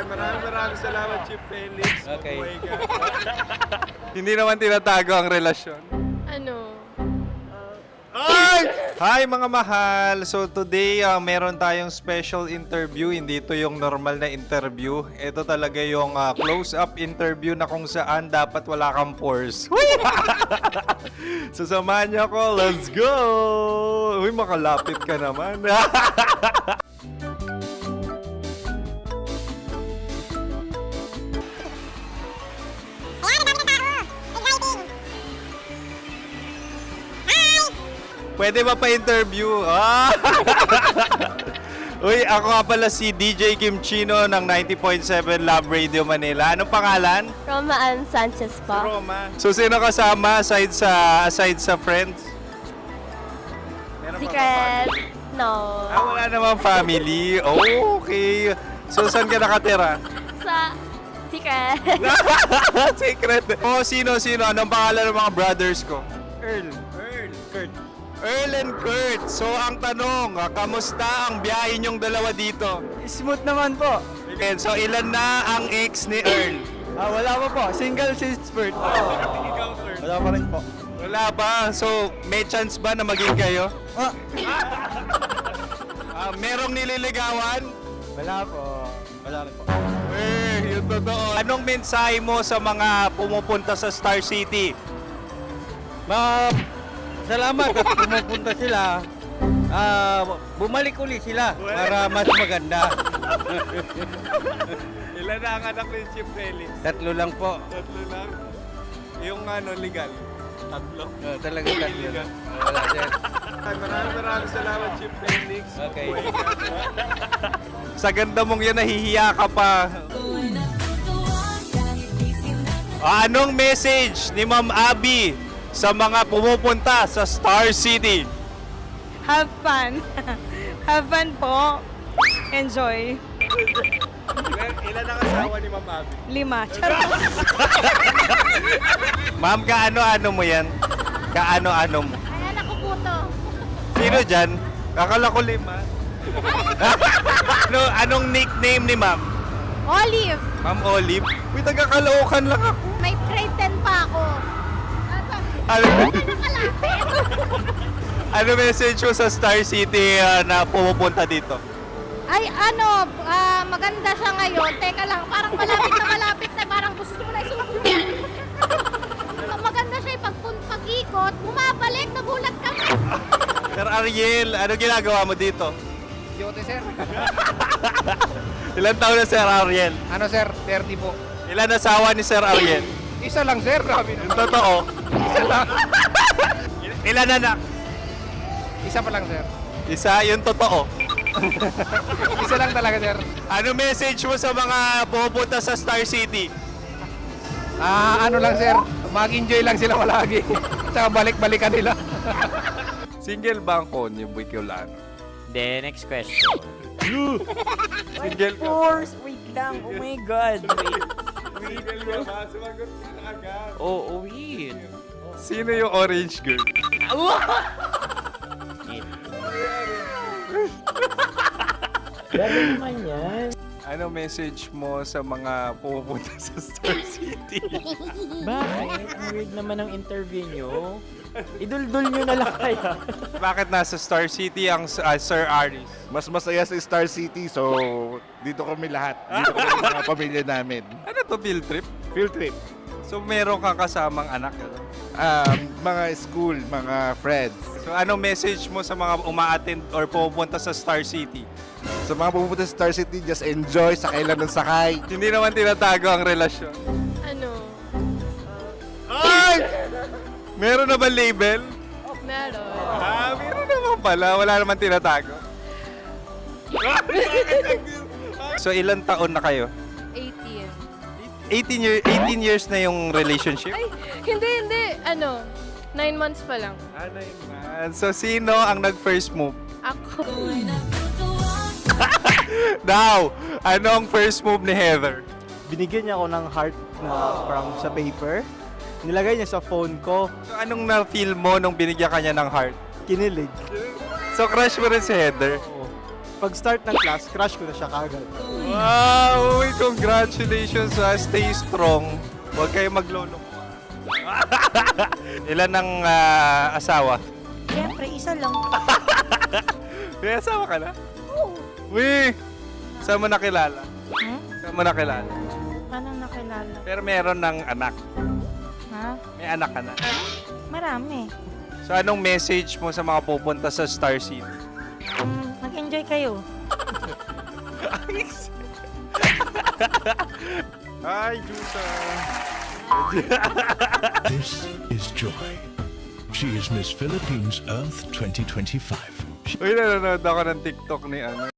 Maraming salamat, Chief Felix. Okay. Hindi naman tinatago ang relasyon. Ano? Ay! Hi mga mahal! So today, meron tayong special interview. Hindi ito yung normal na interview. Ito talaga yung close-up interview na kung saan dapat wala kang pores. So samahan niyo ako. Let's go! Uy, makalapit ka naman. Pwede ba pa-interview? Ah! Uy, ako nga pala si DJ Kim Chino ng 90.7 Love Radio Manila. Anong pangalan? Roma Ann Sanchez po. Roma. So, sino kasama aside sa friends? Meron ba Secret. No. wala namang family. Oh, okay. So, saan ka nakatira? Sa Secret. Secret. Oh, sino? Anong pangalan ng mga brothers ko? Earl, Kurt. Earl and Kurt. So, ang tanong, kamusta ang biyahe niyong dalawa dito? Smooth naman po. Okay, so, ilan na ang ex ni Earl? Wala pa po. Single since birth. Ikaw, Kurt? Wala pa rin po. Wala pa. So, may chance ba na maging kayo? Merong nililigawan? Wala po. Wala rin po. Yung totoo. Anong mensahe mo sa mga pumupunta sa Star City? Salamat at pumupunta sila. Bumalik uli sila para mas maganda. Ilan na ang anak ni Chief Felix? 3 lang po. 3 lang? Yung legal? Tatlo. Talaga tatlo. Wala, sir. Maraming salamat, Chief Felix. Okay. Sa ganda mong yan, nahihiya ka pa. Anong message ni Ma'am Abby sa mga pumupunta sa Star City? Have fun. Have fun po. Enjoy. Ilan ang asawa ni Ma'am Abby? 5. Charot. Ma'am, kaano-ano mo yan? Kaano-ano mo? Ayan ako po to. Sino dyan? Akala ko 5. Anong nickname ni Ma'am? Olive. Ma'am Olive? Uy, taga-Caloocan lang ako. May grade 10 pa ako. Ano, Nakalapit. ano message mo sa Star City na pumupunta dito? Ay, maganda siya ngayon. Teka lang, parang malapit na, parang gusto mo na isuot. Maganda siya, pag-ikot, bumabalik, nagulat kami. Sir Ariel, ano ginagawa mo dito? Yote, sir. Ilan taon na Sir Ariel? Ano, sir? 30 po. Ilan asawa ni Sir Ariel? Isa lang, sir. Grabe Yung totoo. Isa lang. Ilan anak? Isa pa lang, sir. Isa, yung totoo. Isa lang talaga, sir. Ano message mo sa mga pupunta sa Star City? Ano lang, sir. Mag-enjoy lang sila palagi. Tsaka balik-balikan nila. Single ba ang konyo, Bicolano? Then, next question. Single ka? Wait lang. Oh my God. Single ka ba? Sumagot ka na agad. Oh, wait. Sino yung orange girl? Grabe naman yan. Ano message mo sa mga pupunta sa Star City? Bakit? Ang weird naman ang interview nyo. Idul-dul nyo na lang kaya. Bakit nasa Star City ang Sir Aris? Mas masaya sa Star City, so dito kami lahat. Dito kami mga pamilya namin. Ano to, field trip? Field trip. So meron kang kasamang anak? Ano? Mga school, mga friends. So ano message mo sa mga uma-attend or pupunta sa Star City? Sa mga pupunta sa Star City, just enjoy, sakay lang ng sakay. Hindi naman tinatago ang relasyon. Ano? Ay! Meron na ba label? Meron. Meron naman pala. Wala naman tinatago. So ilan taon na kayo? 18. 18 years na yung relationship? Ay, hindi. 9 months pa lang. Ano yun, man? So sino ang nag-first move? Ako. Now, ano ang first move ni Heather? Binigyan niya ako ng heart na from sa paper. Nilagay niya sa phone ko. So anong na-feel mo nung binigyan ka niya ng heart? Kinilig. So crush mo rin si Heather? Pag start ng class, crush ko na siya kagad. Wow! Uy, congratulations ha. Stay strong. Huwag kayo maglolo. Ilan ang asawa? Siyempre, isa lang. May asawa ka na? Oo. Uy! Saan mo nakilala? Saan mo nakilala? Paano nakilala? Pero meron ng anak. Ha? May anak ka na. Marami. So anong message mo sa mga pupunta sa Star City? Mag-enjoy kayo. Hi, Jusa! This is Joy. She is Miss Philippines Earth 2025. Uy, nanonood ako ng TikTok ni ano.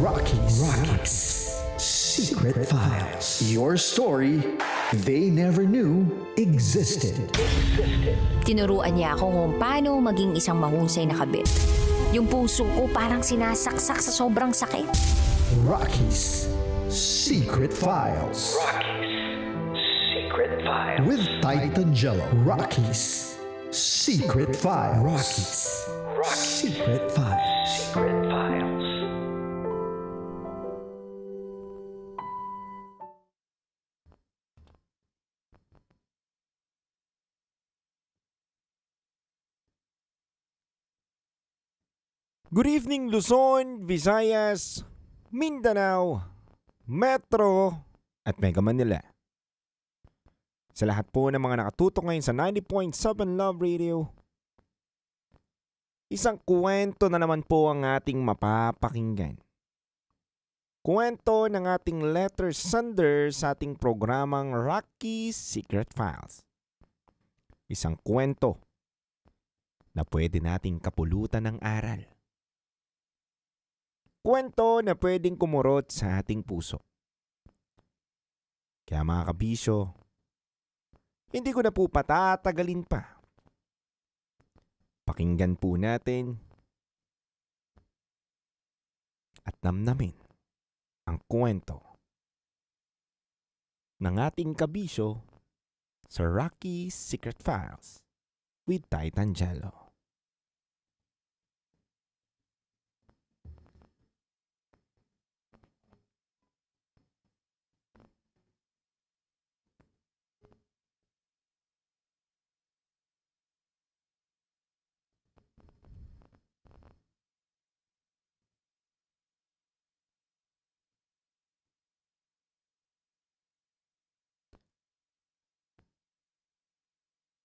Rocky's Secret Files. Your story they never knew existed. Tinuruan niya ako kung paano maging isang mahusay na kabit. Yung puso ko parang sinasaksak sa sobrang sakit. Rocky's Secret Files. With Titan Jello. Rocky's Secret Files. Secret Files. Good evening Luzon, Visayas, Mindanao, Metro, at Mega Manila. Sa lahat po ng mga nakatutok ngayon sa 90.7 Love Radio, isang kwento na naman po ang ating mapapakinggan. Kwento ng ating letter sender sa ating programang Rocky's Secret Files. Isang kwento na pwede nating kapulutan ng aral. Kwento na pwedeng kumurot sa ating puso. Kaya mga kabisyo, hindi ko na po patatagalin pa. Pakinggan po natin at namnamin ang kwento ng ating kabisyo sa Rocky's Secret Files with Titan Jello.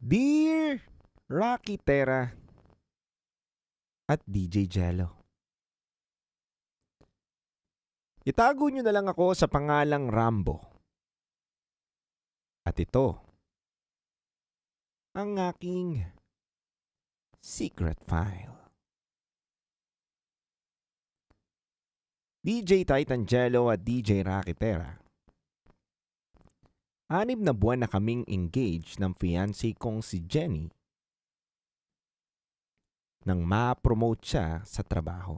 Dear Rocky Terra at DJ Jello, itago nyo na lang ako sa pangalang Rambo. At ito ang aking secret file. DJ Titan Jello at DJ Rocky Terra, 6 na buwan na kaming engaged ng fiancé kong si Jenny nang ma-promote siya sa trabaho.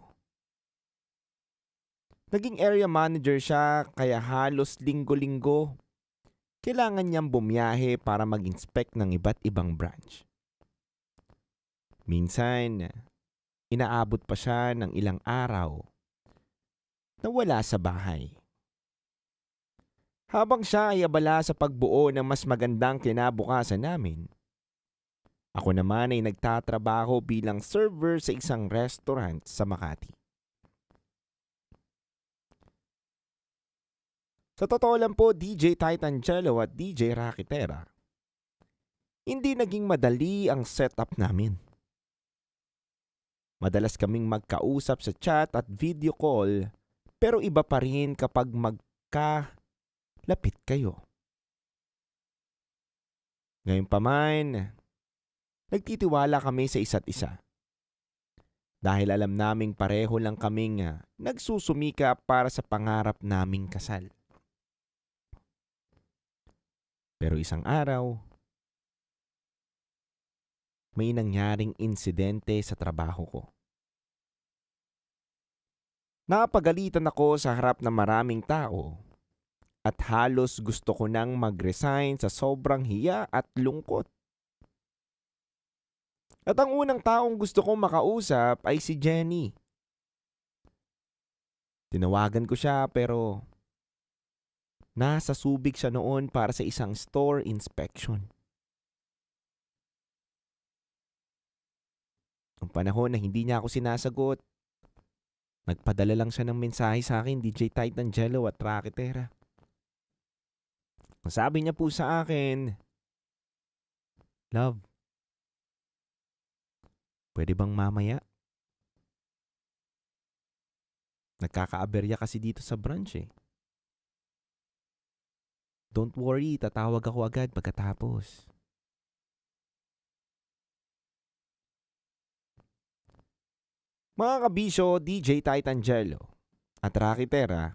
Naging area manager siya kaya halos linggo-linggo kailangan niyang bumiyahe para mag-inspect ng iba't ibang branch. Minsan, inaabot pa siya ng ilang araw na wala sa bahay. Habang siya ay abala sa pagbuo ng mas magandang kinabukasan namin, ako naman ay nagtatrabaho bilang server sa isang restaurant sa Makati. Sa totoo lang po, DJ Titan Jello at DJ Rocky Terra, hindi naging madali ang setup namin. Madalas kaming magkausap sa chat at video call, pero iba pa rin kapag lapit kayo. Ngayon pa man, nagtitiwala kami sa isa't isa. Dahil alam naming pareho lang kaming nagsusumika para sa pangarap naming kasal. Pero isang araw, may nangyaring insidente sa trabaho ko. Napagalitan ako sa harap ng maraming tao at halos gusto ko nang mag-resign sa sobrang hiya at lungkot. At ang unang taong gusto kong makausap ay si Jenny. Tinawagan ko siya pero nasa Subic siya noon para sa isang store inspection. Ang panahon na hindi niya ako sinasagot, nagpadala lang siya ng mensahe sa akin, DJ Titan Jello at Rocky Terra. Sabi niya po sa akin, "Love, pwede bang mamaya? Nagkakaaberya kasi dito sa branch eh. Don't worry, tatawag ako agad pagkatapos." Mga kabisyo, DJ Titangelo at Rocky Terra,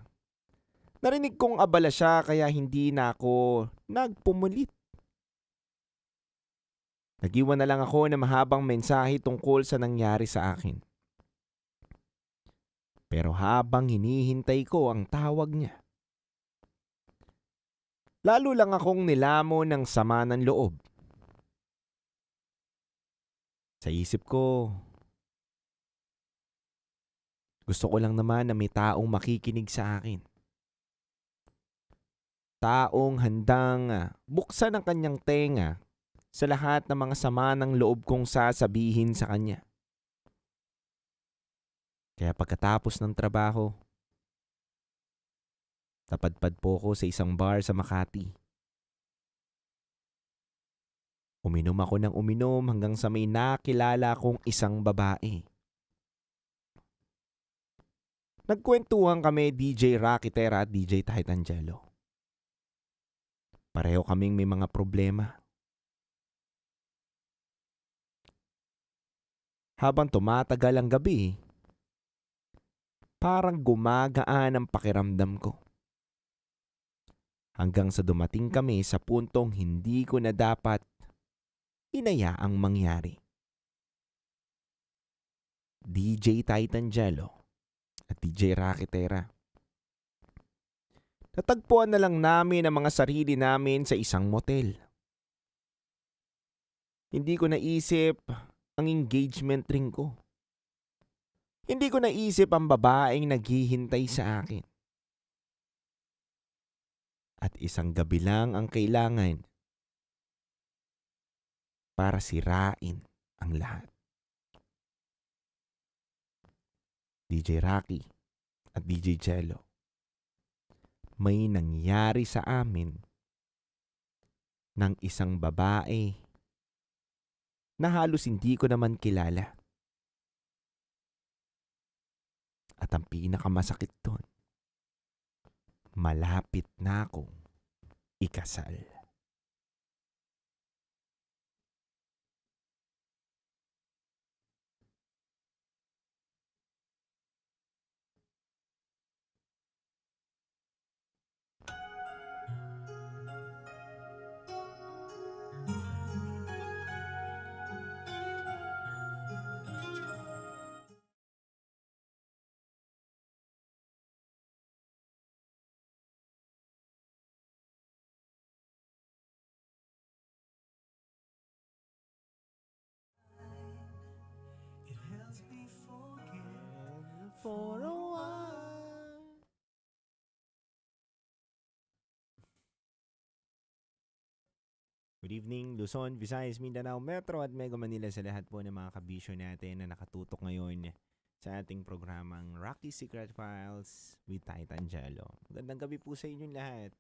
narinig kong abala siya kaya hindi na ako nagpumulit. Nag-iwan na lang ako ng mahabang mensahe tungkol sa nangyari sa akin. Pero habang hinihintay ko ang tawag niya, lalo lang akong nilamon ng sama ng loob. Sa isip ko, gusto ko lang naman na may taong makikinig sa akin. Taong handang buksan ang kanyang tenga sa lahat ng mga sama ng loob kong sasabihin sa kanya. Kaya pagkatapos ng trabaho, napadpad po ko sa isang bar sa Makati. Uminom ako ng uminom hanggang sa may nakilala kong isang babae. Nagkwentuhan kami DJ Rocky Terra at DJ Titangelo. Pareho kaming may mga problema. Habang tumatagal ang gabi, parang gumagaan ang pakiramdam ko. Hanggang sa dumating kami sa puntong hindi ko na dapat inayaang mangyari. DJ Titangelo at DJ Rocky Terra. Natagpuan na lang namin ang mga sarili namin sa isang motel. Hindi ko naisip ang engagement ring ko. Hindi ko naisip ang babaeng naghihintay sa akin. At isang gabi lang ang kailangan para sirain ang lahat. DJ Rocky at DJ Jello, may nangyari sa amin ng isang babae na halos hindi ko naman kilala. At ang pinakamasakit doon, malapit na akong ikasal. For a while. Good evening, Luzon, Visayas, Mindanao, Metro at Mega Manila sa lahat po ng mga kabisyo natin na nakatutok ngayon sa ating programang Rocky Secret Files with Titangelo. Magandang gabi po sa inyong lahat.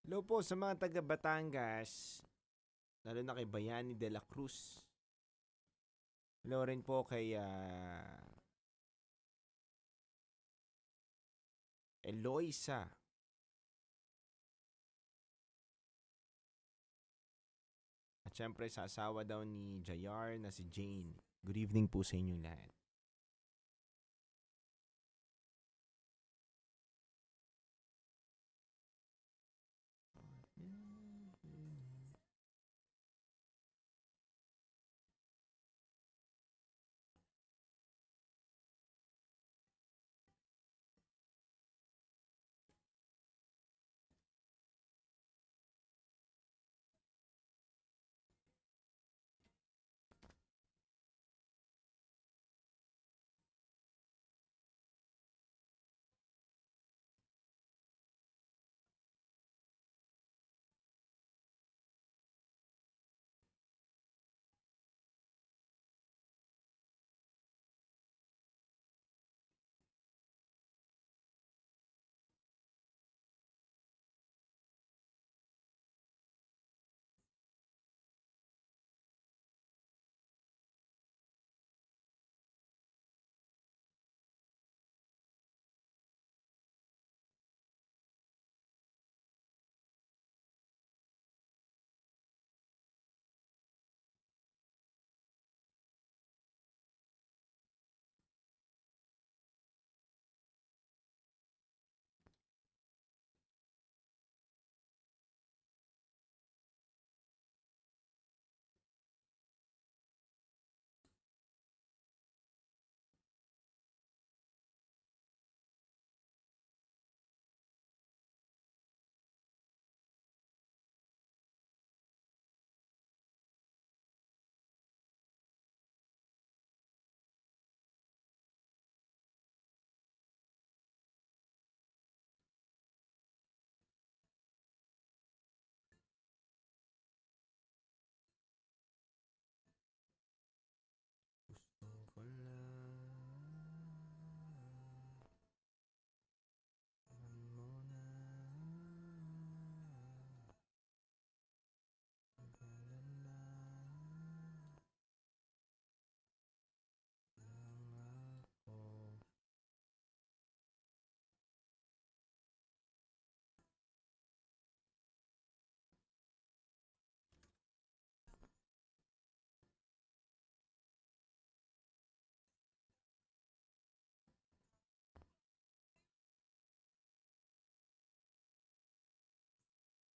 Hello po sa mga taga Batangas, lalo na kay Bayani de la Cruz. Hello rin po kay Eloisa. At syempre sa asawa daw ni Jayar na si Jane. Good evening po sa inyong lahat.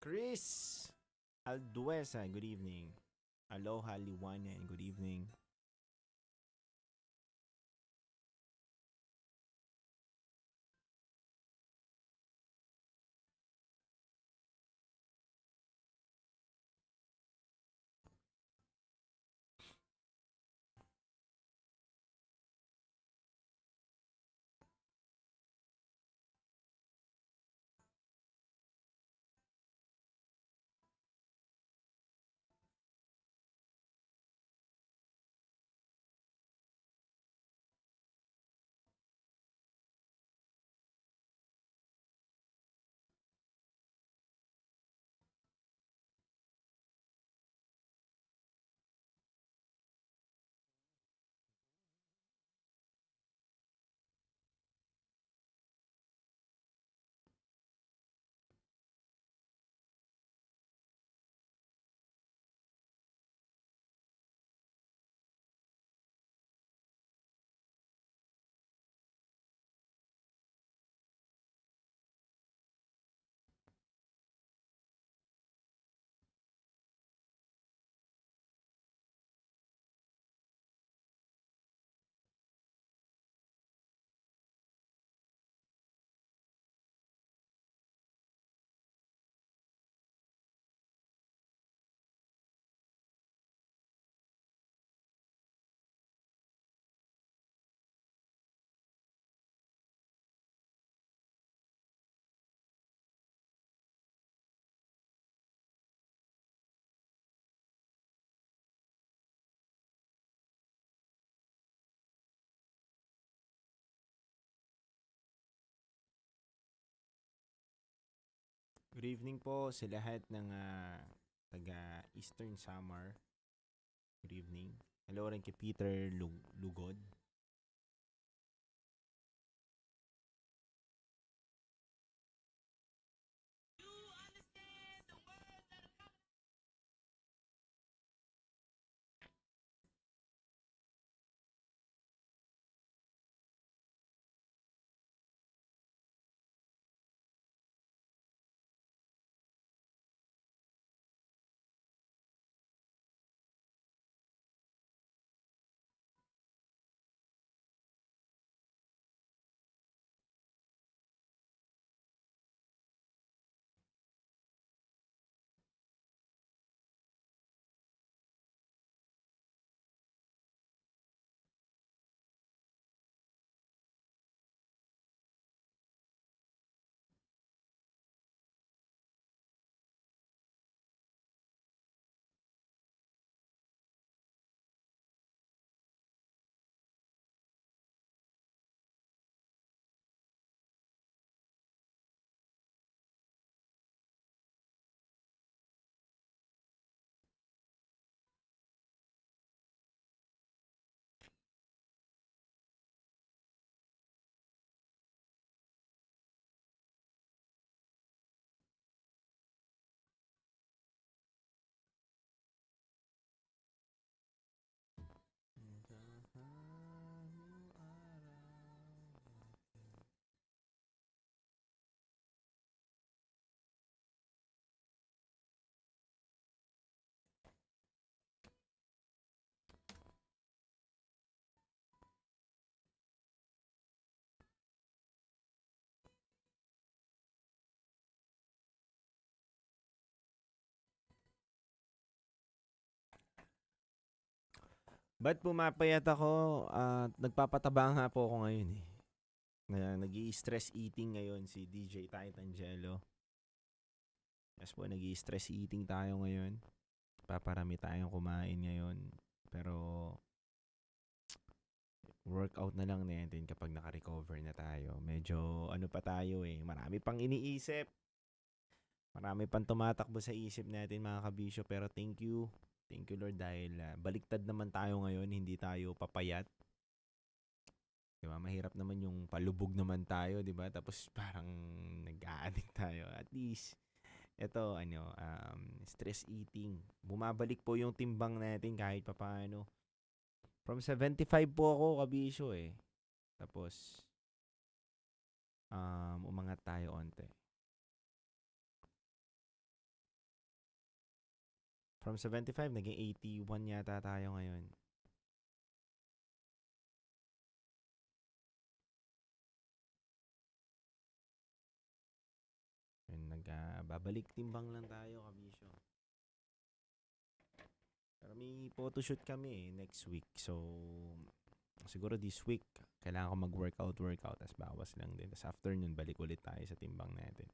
Chris Alduesa, good evening. Aloha Liwana, and good evening. Good evening po sa lahat ng taga Eastern Samar. Good evening. Hello rin kay Peter Lugod. Ba't pumapayat ako? Nagpapataba nga po ako ngayon eh. Nag-i-stress eating ngayon si DJ Titangelo. Yes po, nag-i-stress eating tayo ngayon. Paparami tayong kumain ngayon. Pero workout na lang natin kapag naka-recover na tayo. Medyo ano pa tayo eh. Marami pang iniisip. Marami pang tumatakbo sa isip natin mga kabisyo. Pero thank you. Thank you Lord dahil baliktad naman tayo ngayon, hindi tayo papayat. Diba? Mahirap naman yung palubog naman tayo, diba? Tapos parang nag-a-addict tayo. At least, ito, stress eating. Bumabalik po yung timbang natin kahit papaano. From 75 po ako, kabisyo eh. Tapos, umangat tayo onte. From 75, naging 81 yata tayo ngayon. Babalik timbang lang tayo, kabisyo. Pero may photoshoot kami next week. So, siguro this week, kailangan ko mag-workout. Tapos bawas lang din. Tapos after nun, balik ulit tayo sa timbang natin.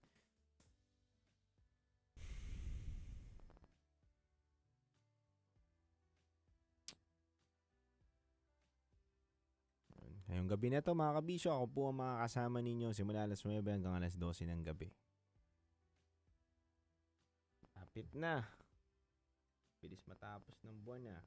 Ngayong gabi na to mga kabisyo, ako po ang mga kasama ninyo simula alas 9 hanggang alas 12 ng gabi. Lapit na. Bilis matapos ng buwan na.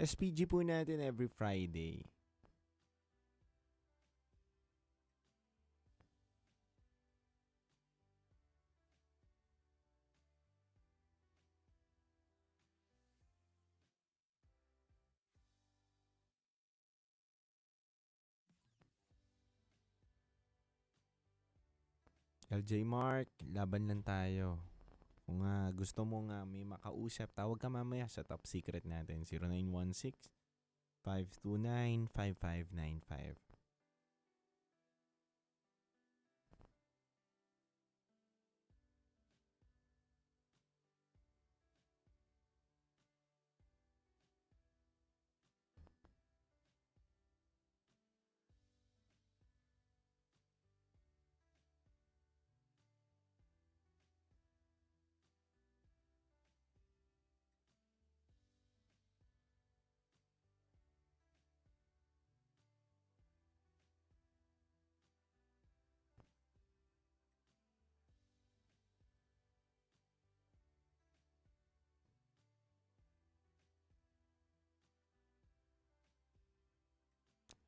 SPG po natin every Friday. LJ Mark, laban lang tayo. Kung gusto mo nga may makausap, tawag ka mamaya sa top secret natin. 0916-529-5595.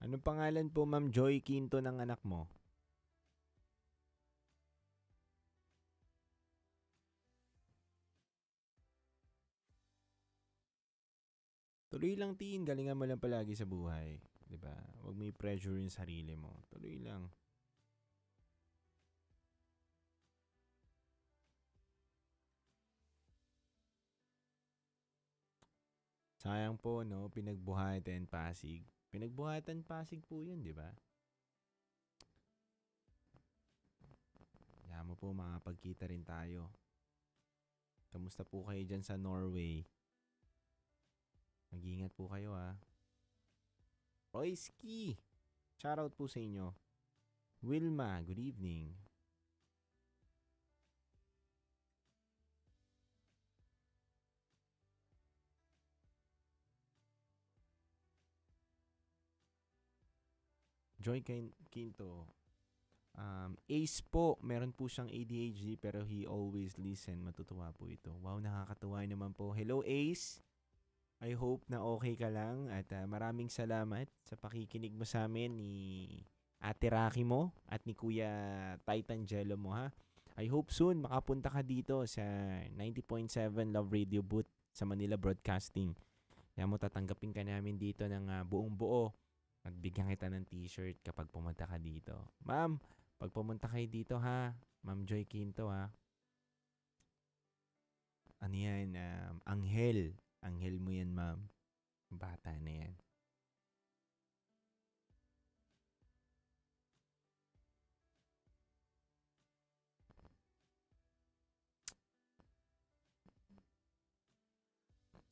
Anong pangalan po, Ma'am Joy Quinto, ng anak mo? Tuloy lang, Tin. Galingan mo lang palagi sa buhay. 'Di ba? Huwag mo i-pressure yung sarili mo. Tuloy lang. Sayang po, no? Pinagbuhatan Pasig. Pinagbuhatan Pasig po yun, di ba? Kaya mo po, makapagkita rin tayo. Kamusta po kayo dyan sa Norway? Mag-iingat po kayo, ha? Royski! Shoutout po sa inyo. Wilma, good evening. Joy Quinto. Ace po, meron po siyang ADHD pero he always listen. Matutuwa po ito. Wow, nakakatuwa naman po. Hello Ace. I hope na okay ka lang at maraming salamat sa pakikinig mo sa amin ni Ate Rocky mo at ni Kuya Titan Jello mo, ha. I hope soon makapunta ka dito sa 90.7 Love Radio booth sa Manila Broadcasting. Kaya mo tatanggapin ka namin dito ng buong buo. Magbigyan kita ng t-shirt kapag pumunta ka dito. Ma'am, pag pumunta kayo dito, ha, Ma'am Joy Quinto, ha. Ano yan? Anghel. Anghel mo yan, ma'am. Bata na yan.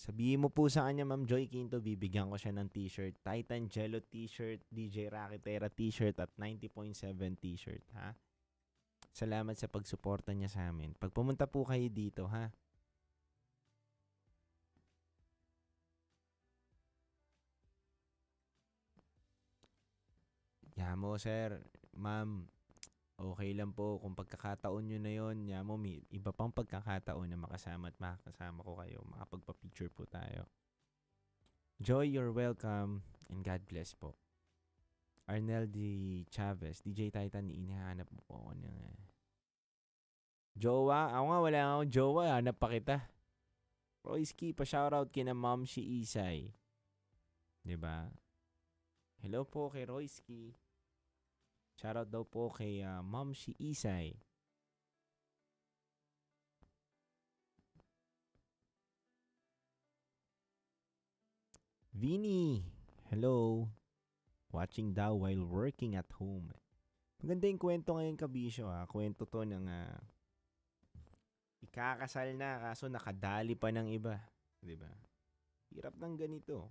Sabihin mo po sa kanya, Ma'am Joy Quinto, bibigyan ko siya ng t-shirt. Titan Jello t-shirt, DJ Rakitera t-shirt at 90.7 t-shirt, ha? Salamat sa pagsuporta niya sa amin. Pag pumunta po kayo dito, ha? Yamo, sir. Ma'am, okay lang po kung pagkakataon nyo na yon. Yamo, may iba pang pagkakataon na makasama at makakasama ko kayo. Makapagpa-picture po tayo. Joy, you're welcome and God bless po. Arnel D. Chavez, DJ Titan, inihanap mo po ako ng jowa. Ako nga, wala akong jowa. Hanap pa kita. Royski, pa-shoutout kina Ma'am si Isay. Diba? Hello po kay Royski. Shoutout daw po kay Ma'am si Isay. Vinny, hello. Watching daw while working at home. Maganda yung kwento ngayon, kabisyo, ha. Kwento to ng ikakasal na kaso nakadali pa ng iba. Diba? Hirap ng ganito.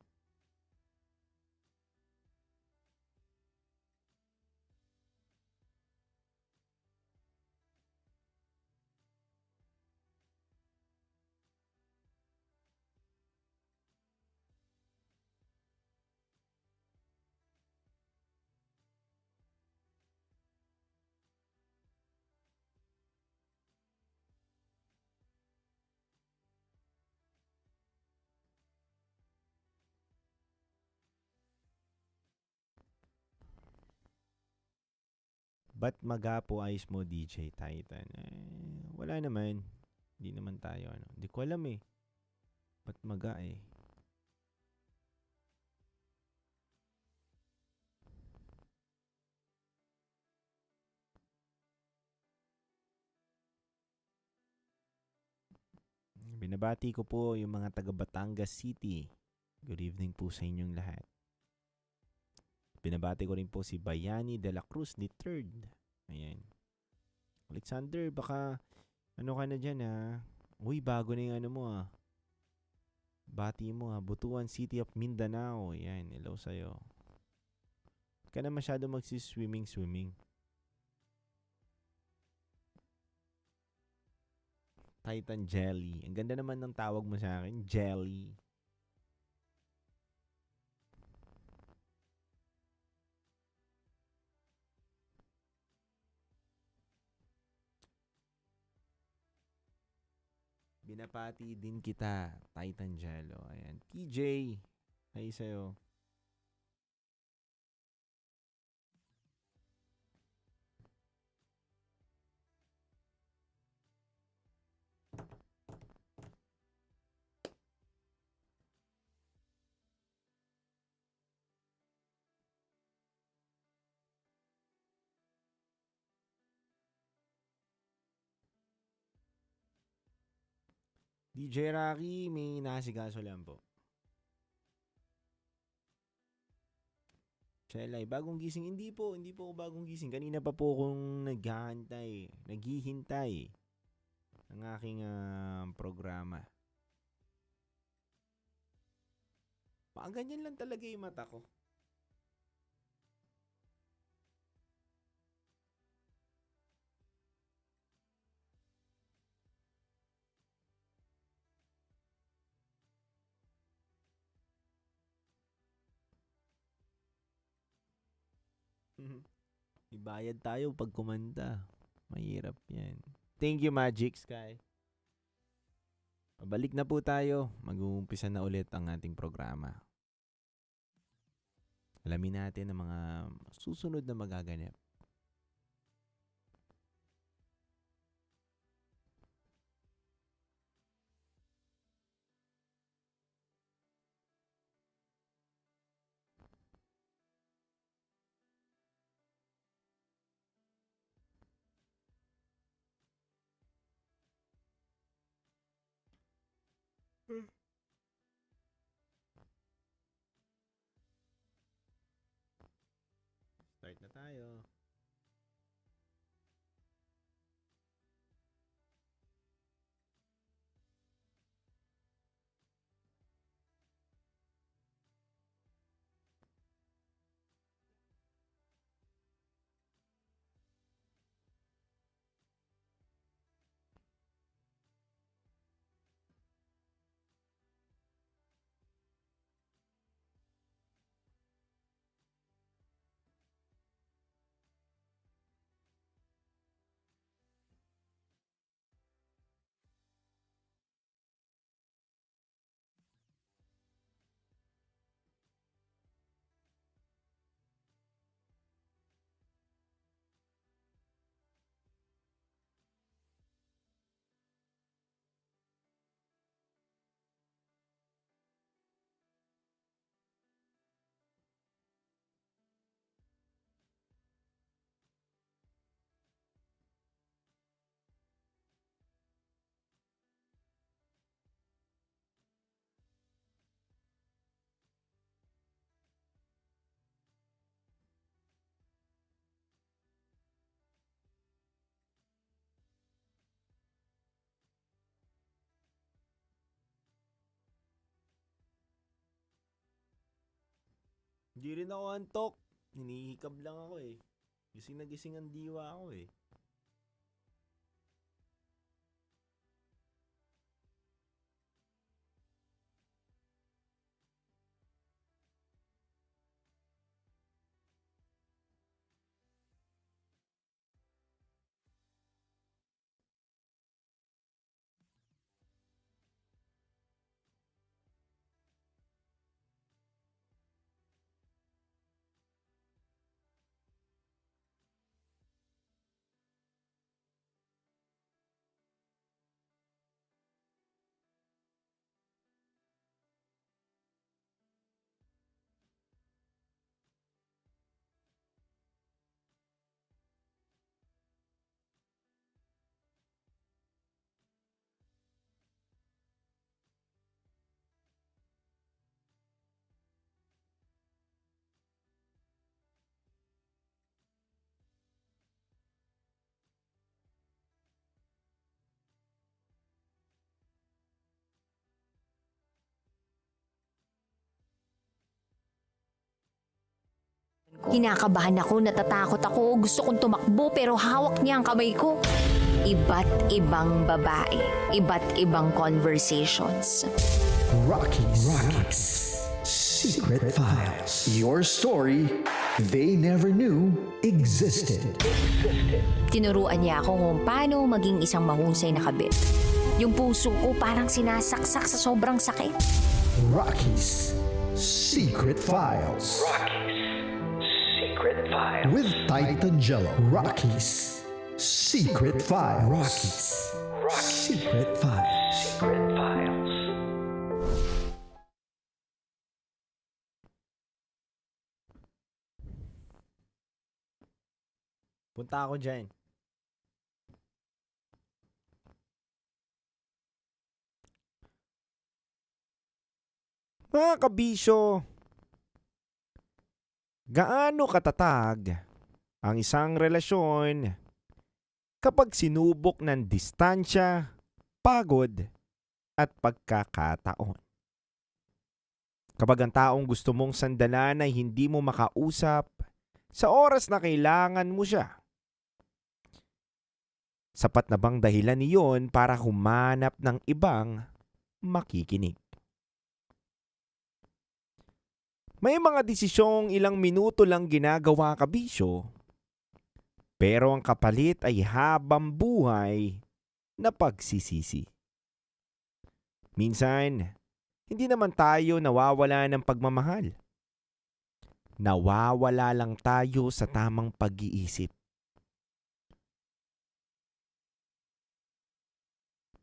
Ba't magapo ayos mo, DJ Titan? Wala naman. Hindi naman tayo, ano. Hindi ko alam eh. Ba't maga eh? Binabati ko po yung mga taga Batangas City. Good evening po sa inyong lahat. Binabati ko rin po si Bayani de la Cruz III. Ayan. Alexander, baka ano ka na dyan ha? Uy, bago na yung ano mo ah. Bati mo ha. Butuan City of Mindanao. Ayan, hello sa'yo. Huwag ka na masyado magsiswimming. Titan Jelly. Ang ganda naman ng tawag mo sa akin. Jelly. Binapati din kita, Titan Jello. Ayan. PJ. Hi sa'yo. DJ Rocky, may nasigaso lang po. Chelay, bagong gising. Hindi po ako bagong gising. Kanina pa po akong naghihintay ng aking programa. Ganyan lang talaga yung mata ko. Ibayad tayo pag kumanta. Mahirap yan. Thank you, Magic Sky. Pabalik na po tayo. Mag-uumpisa na ulit ang ating programa. Alamin natin ang mga susunod na magaganap. Start na tayo. Hindi rin ako antok. Hinihikab lang ako eh. Gising na gising ang diwa ako eh. Kinakabahan ako, natatakot ako, gusto kong tumakbo pero hawak niya ang kamay ko. Iba't ibang babae, iba't ibang conversations. Rockies Secret Files. Your story they never knew existed. Tinuruan niya ako kung paano maging isang mahusay na kabit. Yung puso ko parang sinasaksak sa sobrang sakit. Rockies Secret Files. Secret Files. With Titan Jello. Rockies Secret Files. Secret Files. Secret Files. Punta ako dyan. Mga kabisyo, gaano katatag ang isang relasyon kapag sinubok ng distansya, pagod, at pagkakataon? Kapag ang taong gusto mong sandalan ay hindi mo makausap sa oras na kailangan mo siya, sapat na bang dahilan niyon para humanap ng ibang makikinig? May mga desisyong ilang minuto lang ginagawa kabisyo, pero ang kapalit ay habang buhay na pagsisisi. Minsan, hindi naman tayo nawawala ng pagmamahal. Nawawala lang tayo sa tamang pag-iisip.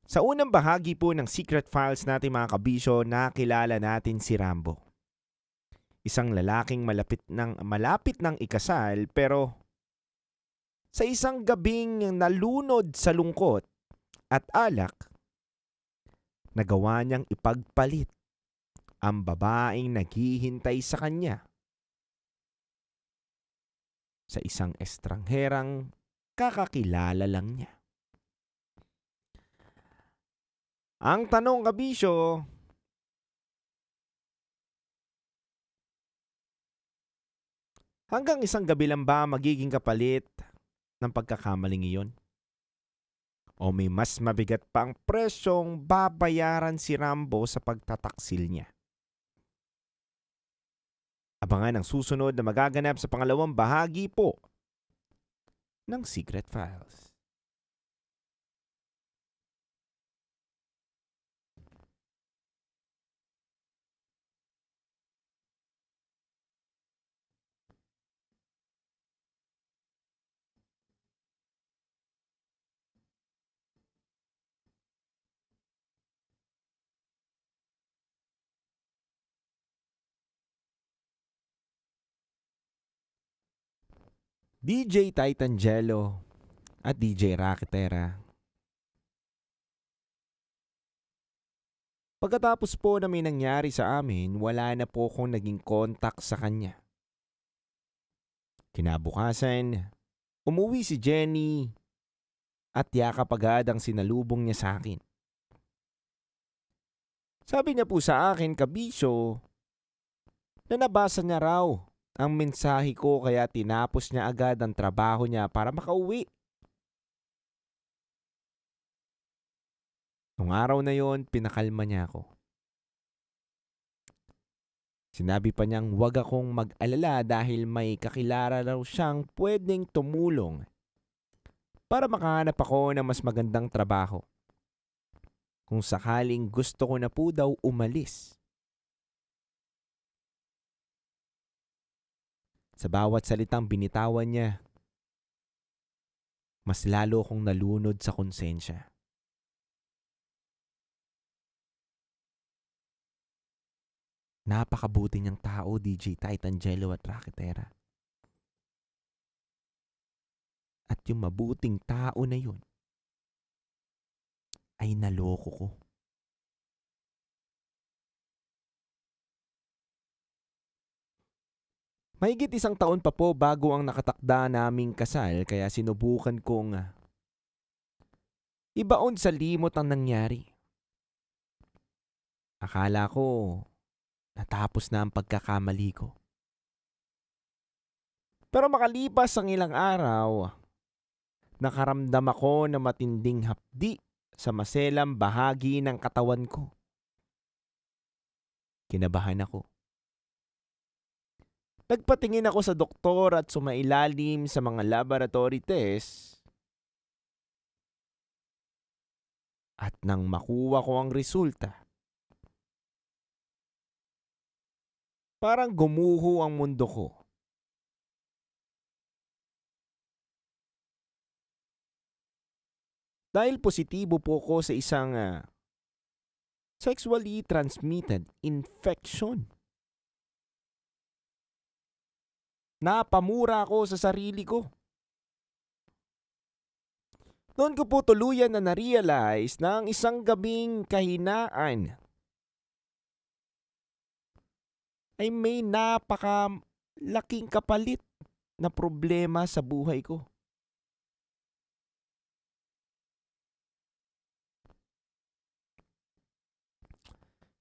Sa unang bahagi po ng Secret Files natin mga kabisyo, nakilala natin si Rambo. Isang lalaking malapit ng ikasal pero sa isang gabing nalunod sa lungkot at alak, nagawa niyang ipagpalit ang babaeng naghihintay sa kanya sa isang estrangherang kakakilala lang niya. Ang tanong kabisyo, hanggang isang gabi lang ba magiging kapalit ng pagkakamaling iyon? O may mas mabigat pa ang presyong babayaran si Rambo sa pagtataksil niya? Abangan ang susunod na magaganap sa pangalawang bahagi po ng Secret Files. DJ Titan Jello at DJ Rakitera. Pagkatapos po na may nangyari sa amin, wala na po akong naging contact sa kanya. Kinabukasan, umuwi si Jenny at yakap agad ang sinalubong niya sa akin. Sabi niya po sa akin, kabisyo, na nabasa niya raw ang mensahe ko kaya tinapos niya agad ang trabaho niya para makauwi. Nung araw na yon, pinakalma niya ako. Sinabi pa niyang huwag akong mag-alala dahil may kakilala raw siyang pwedeng tumulong para makahanap ako ng mas magandang trabaho. Kung sakaling gusto ko na po daw umalis. Sa bawat salitang binitawan niya, mas lalo akong nalunod sa konsensya. Napakabuti niyang tao, DJ Titan Jello at Rakitera. At yung mabuting tao na yun, ay naloko ko. Mahigit 1 taon pa po bago ang nakatakda naming kasal kaya sinubukan kong ibaon sa limot ang nangyari. Akala ko natapos na ang pagkakamali ko. Pero makalipas ang ilang araw, nakaramdam ako ng matinding hapdi sa maselang bahagi ng katawan ko. Kinabahan ako. Nagpatingin ako sa doktor at sumailalim sa mga laboratory tests. At nang makuha ko ang resulta, parang gumuho ang mundo ko. Dahil positibo po ko sa isang sexually transmitted infection. Napamura ako sa sarili ko. Doon ko po tuluyan na na-realize na ang isang gabing kahinaan ay may napakalaking kapalit na problema sa buhay ko.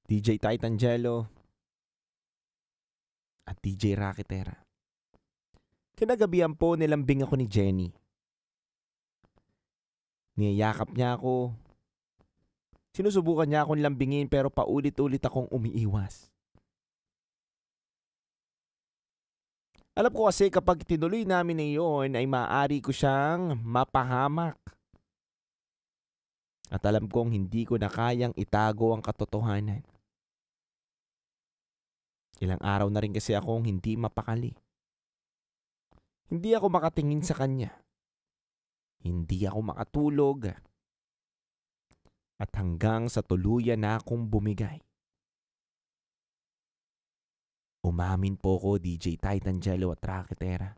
DJ Titangelo at DJ Rakitera. Kinagabihan po nilambing ako ni Jenny. Niyayakap niya ako. Sinusubukan niya akong lambingin pero paulit-ulit akong umiiwas. Alam ko kasi kapag tinuloy namin na iyon ay maaari ko siyang mapahamak. At alam kong hindi ko na kayang itago ang katotohanan. Ilang araw na rin kasi akong hindi mapakali. Hindi ako makatingin sa kanya. Hindi ako makatulog. At hanggang sa tuluyan na akong bumigay. Umamin po ko, DJ Titangelo at Rakitera.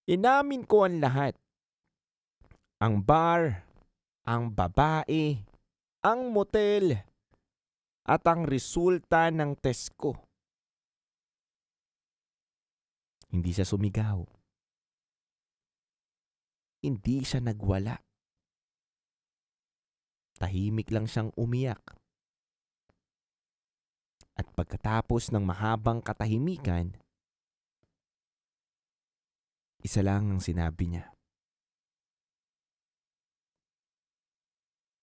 Inamin ko ang lahat. Ang bar, ang babae, ang motel, at ang resulta ng test ko. Hindi siya sumigaw. Hindi siya nagwala. Tahimik lang siyang umiyak. At pagkatapos ng mahabang katahimikan, isa lang ang sinabi niya.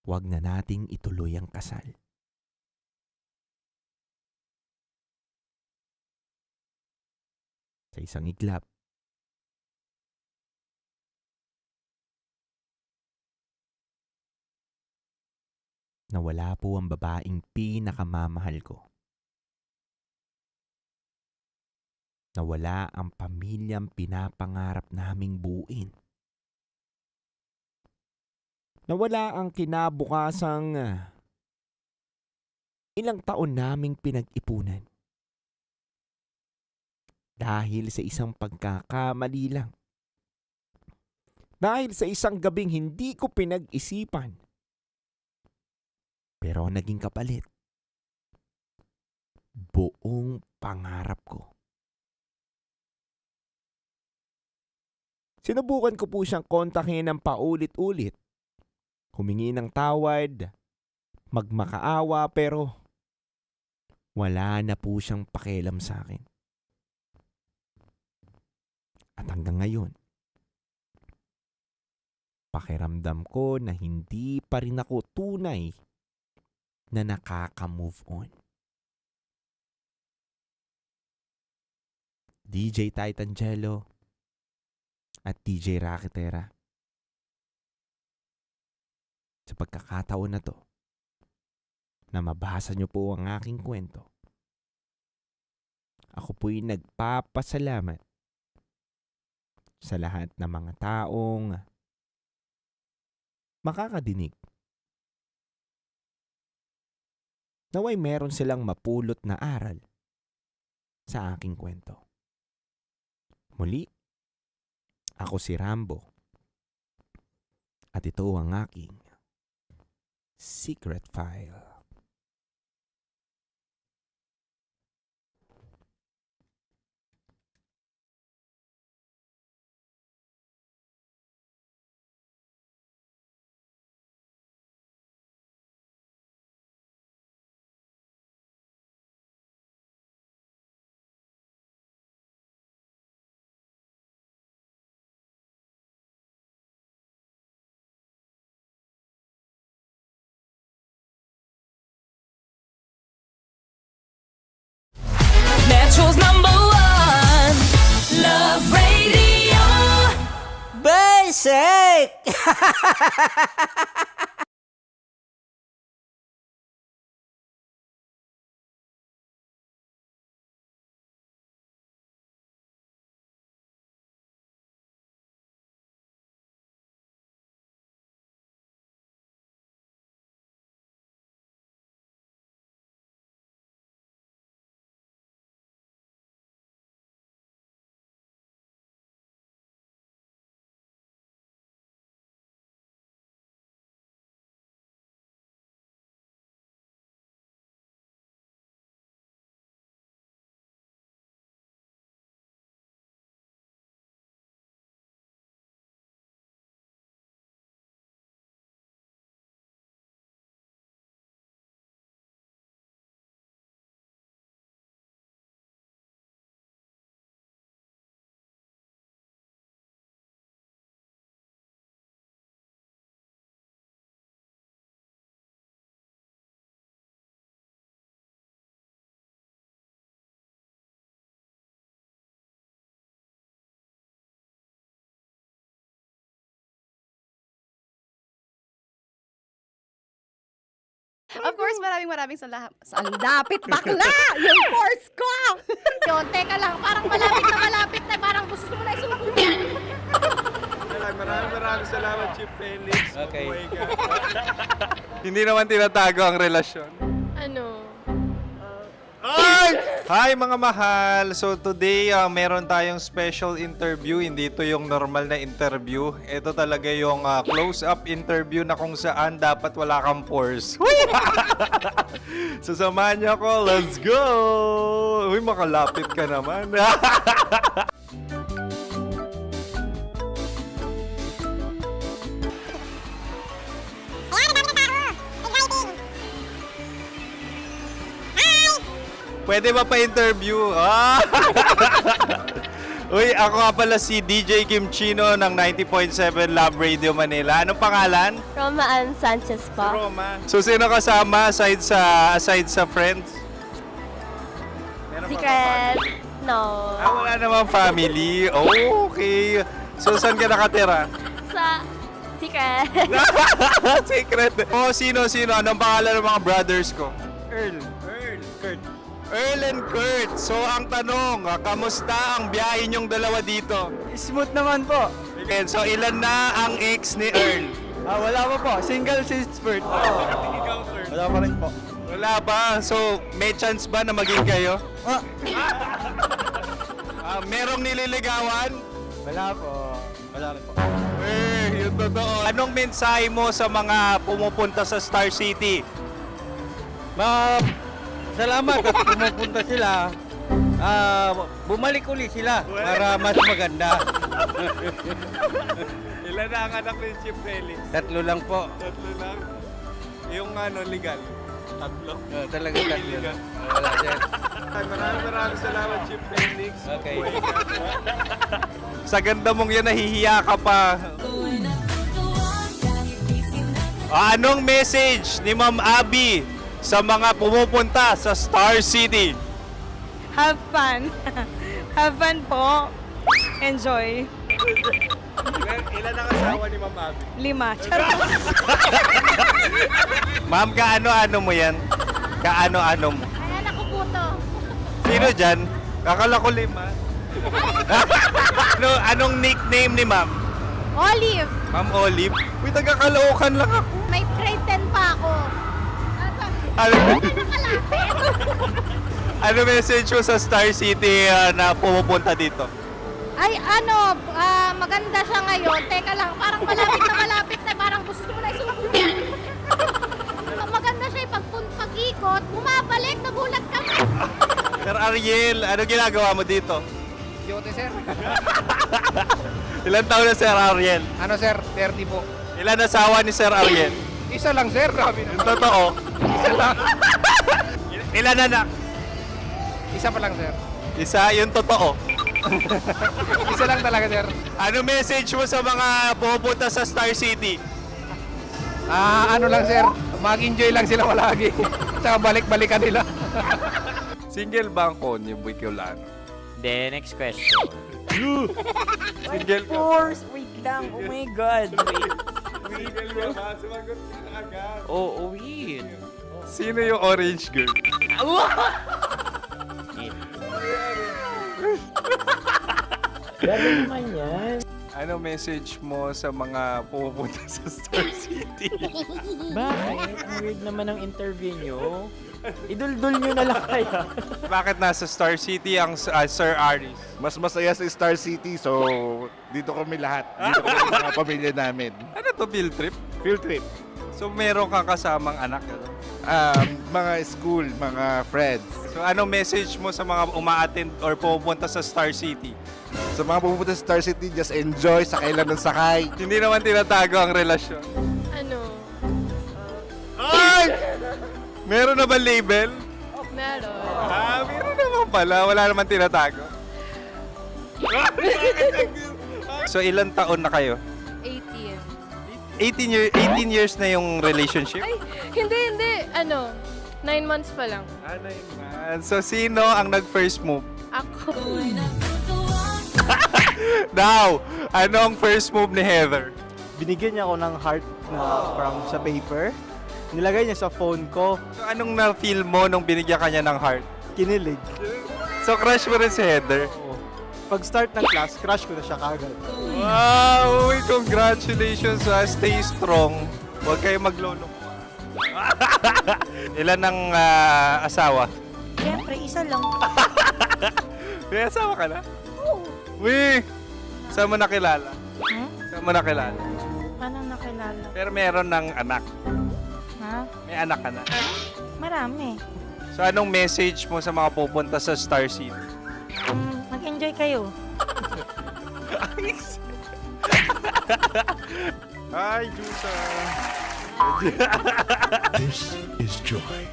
Huwag na nating ituloy ang kasal. Sa isang iglap, nawala po ang babaeng pinakamamahal ko. Nawala ang pamilyang pinapangarap naming buuin. Nawala ang kinabukasang ilang taon naming pinag-ipunan. Dahil sa isang pagkakamali lang. Dahil sa isang gabing hindi ko pinag-isipan. Pero naging kapalit. Buong pangarap ko. Sinubukan ko po siyang kontakin ng paulit-ulit. Humingi ng tawad, magmakaawa pero wala na po siyang pakialam sa akin. At hanggang ngayon, pakiramdam ko na hindi pa rin ako tunay na nakaka-move on. DJ Titangelo at DJ Rakitera. Sa pagkakataon na to, na mabasa niyo po ang aking kwento, ako po'y nagpapasalamat sa lahat ng mga taong makakadinig. Naway meron silang mapulot na aral sa aking kwento. Muli, ako si Rambo. At ito ang aking secret file. sake! Of course, maraming salamat. Ang lapit bakla! Yung course ko! Yun, teka lang, parang malapit na, parang gusto mo na isulat. Maraming salamat, Chief Felix. Okay. Hindi naman tinatago ang relasyon. Ano? Hi mga mahal! So today, meron tayong special interview. Hindi ito yung normal na interview. Ito talaga yung close-up interview na kung saan dapat wala kang pores. So samahan niyo ako. Let's go! Uy, makalapit ka naman. Pwede ba pa-interview? Uy, ako nga pala si DJ Kim Chino ng 90.7 Love Radio Manila. Anong pangalan? Roma Ann Sanchez po. Roma. So, sino kasama aside sa friends? Meron ba Secret. No. wala namang family. Oh, okay. So, saan ka nakatira? Sa Secret. Secret. Oh, sino? Anong pangalan ng mga brothers ko? Earl, Kurt. Earl and Kurt. So, ang tanong, kamusta ang biyahe niyong dalawa dito? Smooth naman po. Okay, so, ilan na ang ex ni Earl? Wala pa po. Single since birth. Wala pa rin po. Wala pa. So, may chance ba na maging kayo? Merong nililigawan? Wala po. Wala rin po. Yung totoo. Anong mensahe mo sa mga pumupunta sa Star City? Salamat at pumupunta sila. Bumalik uli sila para mas maganda. Ilan na ang anak ni Chief Felix? 3 lang po. 3 lang. Yung legal? 3? Talaga 3 lang. Wala sir. Maraming salamat, Chief Felix. Okay. Sa ganda mong yan, nahihiya ka pa. Anong message ni Ma'am Abby sa mga pumupunta sa Star City? Have fun. Have fun po. Enjoy. Ilan ang asawa ni Ma'am Abby? 5. Charot. Ma'am, kaano-ano mo yan? Kaano-ano mo? Ayan ako po to. Sino dyan? Kakala ko 5. Anong nickname ni Ma'am? Olive. Ma'am Olive? Uy, taga-Caloocan lang ako. May grade 10 pa ako. Ano message mo sa Star City na pumupunta dito? Ay, maganda siya ngayon. Teka lang, parang malapit na, parang gusto mo na isulat. Maganda siya pag-ikot, bumabalik, nagulat kami. Sir Ariel, ano ginagawa mo dito? Yote sir. Ilan taon na Sir Ariel? Ano sir? 30 po. Ilan asawa ni Sir Ariel? Isa lang sir. Grabe Yung totoo. Isa lang. Ilan anak? Isa pa lang sir. Isa, yung totoo. Isa lang talaga sir. Ano message mo sa mga pupunta sa Star City? Ano lang sir. Mag-enjoy lang sila palagi. Tsaka balik-balikan nila. Single ba ang Connie Bicolano? Then, next question. Single ka? Course, wait lang. Oh my God. Wait. Sumagot ka na agad. Oh, wait. Sino yung orange girl? Gano'n naman yan. Ano message mo sa mga pupunta sa Star City? Bakit? Ang weird naman ng interview nyo. Iduldul nyo na lang kaya. Bakit nasa Star City ang Sir Aris? Mas masaya sa Star City, so dito kami lahat. Dito kami mga pamilya namin. Ano to, field trip? Field trip. So meron kang kasamang anak? Ano? Mga school, mga friends. So ano message mo sa mga uma-attend or pupunta sa Star City? Sa mga pupunta sa Star City, just enjoy, sakay lang ng sakay. Hindi naman tinatago ang relasyon. Ano? Ay! Meron na ba label? Meron. Meron naman pala. Wala naman tinatago. So ilang taon na kayo? 18. 18 years na yung relationship? Ay, hindi. 9 months pa lang. 9 months. So sino ang nag-first move? Ako. Now, ano ang first move ni Heather? Binigyan niya ako ng heart na from sa paper. Nilagay niya sa phone ko. So anong na-feel mo nung binigyan kanya ng heart? Kinilig. So crush mo rin si Heather? Pag start ng class, crush ko na siya kagad. Wow! Uy, congratulations! Stay strong. Huwag kayo maglolo. Ilan ang asawa? Siyempre, isa lang. May asawa ka na? Oo. Uy! Saan mo nakilala? Saan mo nakilala? Paano nakilala? Pero meron ng anak. Ha? May anak ka na. Marami. So anong message mo sa mga pupunta sa Star City? Mag-enjoy kayo. Hi, Jusa! This is Joy.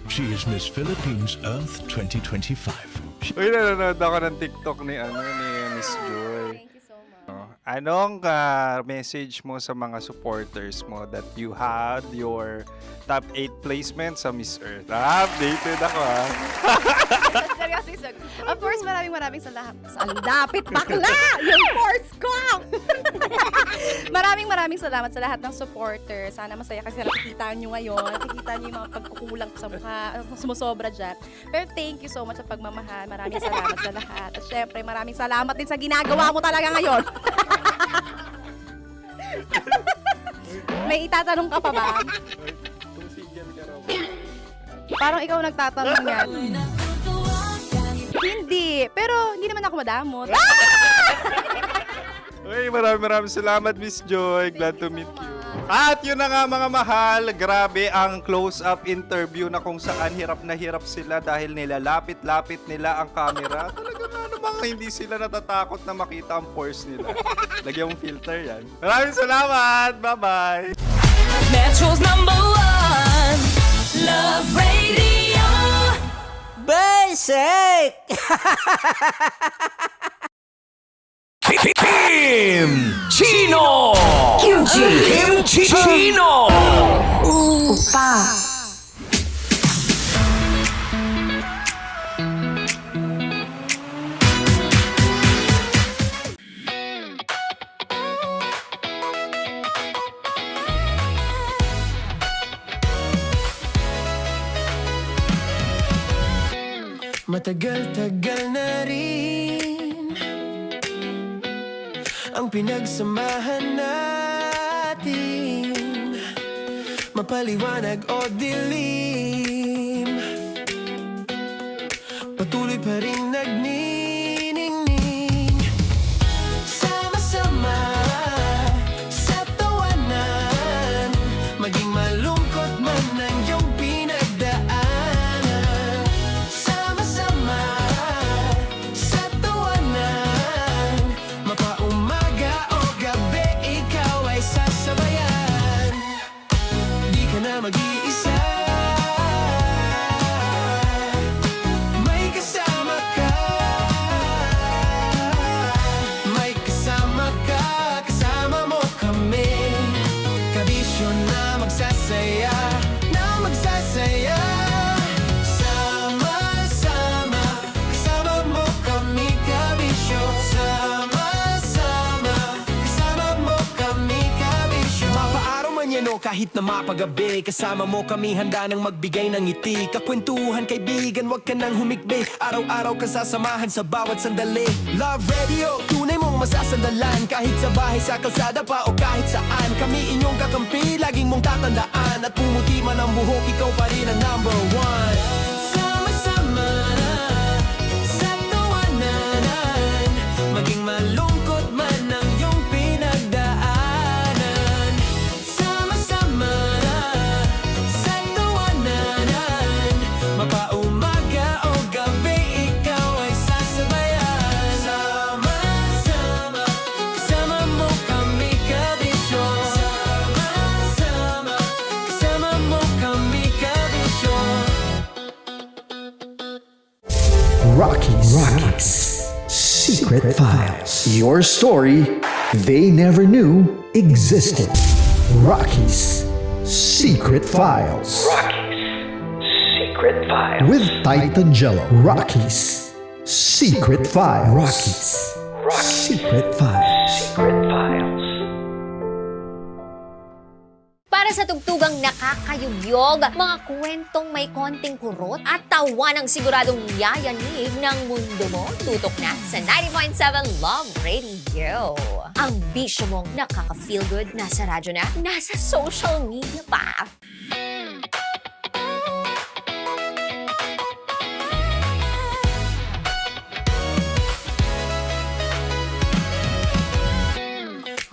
She is Miss Philippines Earth 2025. Uy, nanonood ako ng TikTok ni Miss Joy. Thank you so much. Anong message mo sa mga supporters mo that you had your top 8 placement sa Miss Earth? Updated ako Seryoso. Of course, maraming salamat. Ang lapit bakla! Yung course ko! maraming salamat sa lahat ng supporters. Sana masaya kasi nakikita nyo ngayon. Nakikita nyo yung mga pagkukulang ko sa mukha. Sumusobra dyan. Pero thank you so much sa pagmamahal. Maraming salamat sa lahat. At syempre, maraming salamat din sa ginagawa mo talaga ngayon. May itatanong ka pa ba? Parang ikaw nagtatanong yan. Hindi. Pero hindi naman ako madamot. Uy, maraming salamat, Miss Joy. Glad to meet you. At yun na nga mga mahal, grabe ang close-up interview na kung saan hirap na hirap sila dahil nilalapit-lapit nila ang camera. Talaga nga namang hindi sila natatakot na makita ang pores nila. Lagyan mong filter yan. Maraming salamat! Bye-bye! Metro's #1 Love Radio. Basic! Kim Chino! Kim Chino! Upa. Matagal-tagal na rin ang pinagsamahan natin, mapaliwanag o dilim, patuloy pa rin nagniningning, sama-sama sa tawanan, maging malungkot man ang iyong pinagdaanan. Sama-sama sa tawanan, mapaumaga o gabi, ikaw ay sasabayan. Di ka na mag-iisa, may kasama ka. nyo kahit na mapagabi. Kasama mo kami handa nang magbigay ng ngiti. Kakwentuhan kaibigan, wag ka nang humikbi. Araw-araw ka sasamahan sa bawat sandali. Love Radio, tunay mong masasandalan. Kahit sa bahay, sa kalsada pa o kahit saan. Kami inyong kakampi, laging mong tatandaan. At pumuti man ang buhok, ikaw pa rin ang number one. Sama-sama na sa tawanan, maging malungkot man ang iyong pinagdaanan. Sama-sama na sa tawanan, mapaumaga o gabi, ikaw ay sasabayan. Sama-sama, kasama mo kami kabisyo. Sama-sama, kasama mo kami kabisyo. Rocky's Secret Files. Your story they never knew existed. Rocky's Secret Files. Secret Files. With Titan Jello. Rocky's Secret Files. Rocky's Secret Files. Secret Files. Para sa tugtugang nakakayugyog, mga kwentong may konting kurot at tawa ng siguradong yayanig ng mundo mo, tutok na sa 90.7 Love Radio. Ang bisyo mong nakaka-feel good, nasa radyo na, nasa social media pa.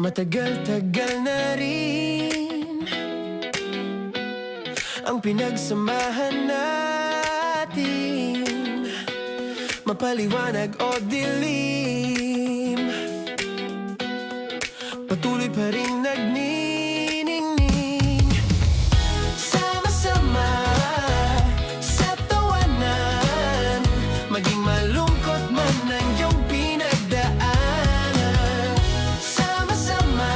Matagal-tagal na rin ang pinagsamahan natin, mapaliwanag o dilim, patuloy pa rin nagniningning. Sama-sama sa tawanan, maging malungkot man ang iyong pinagdaanan. Sama-sama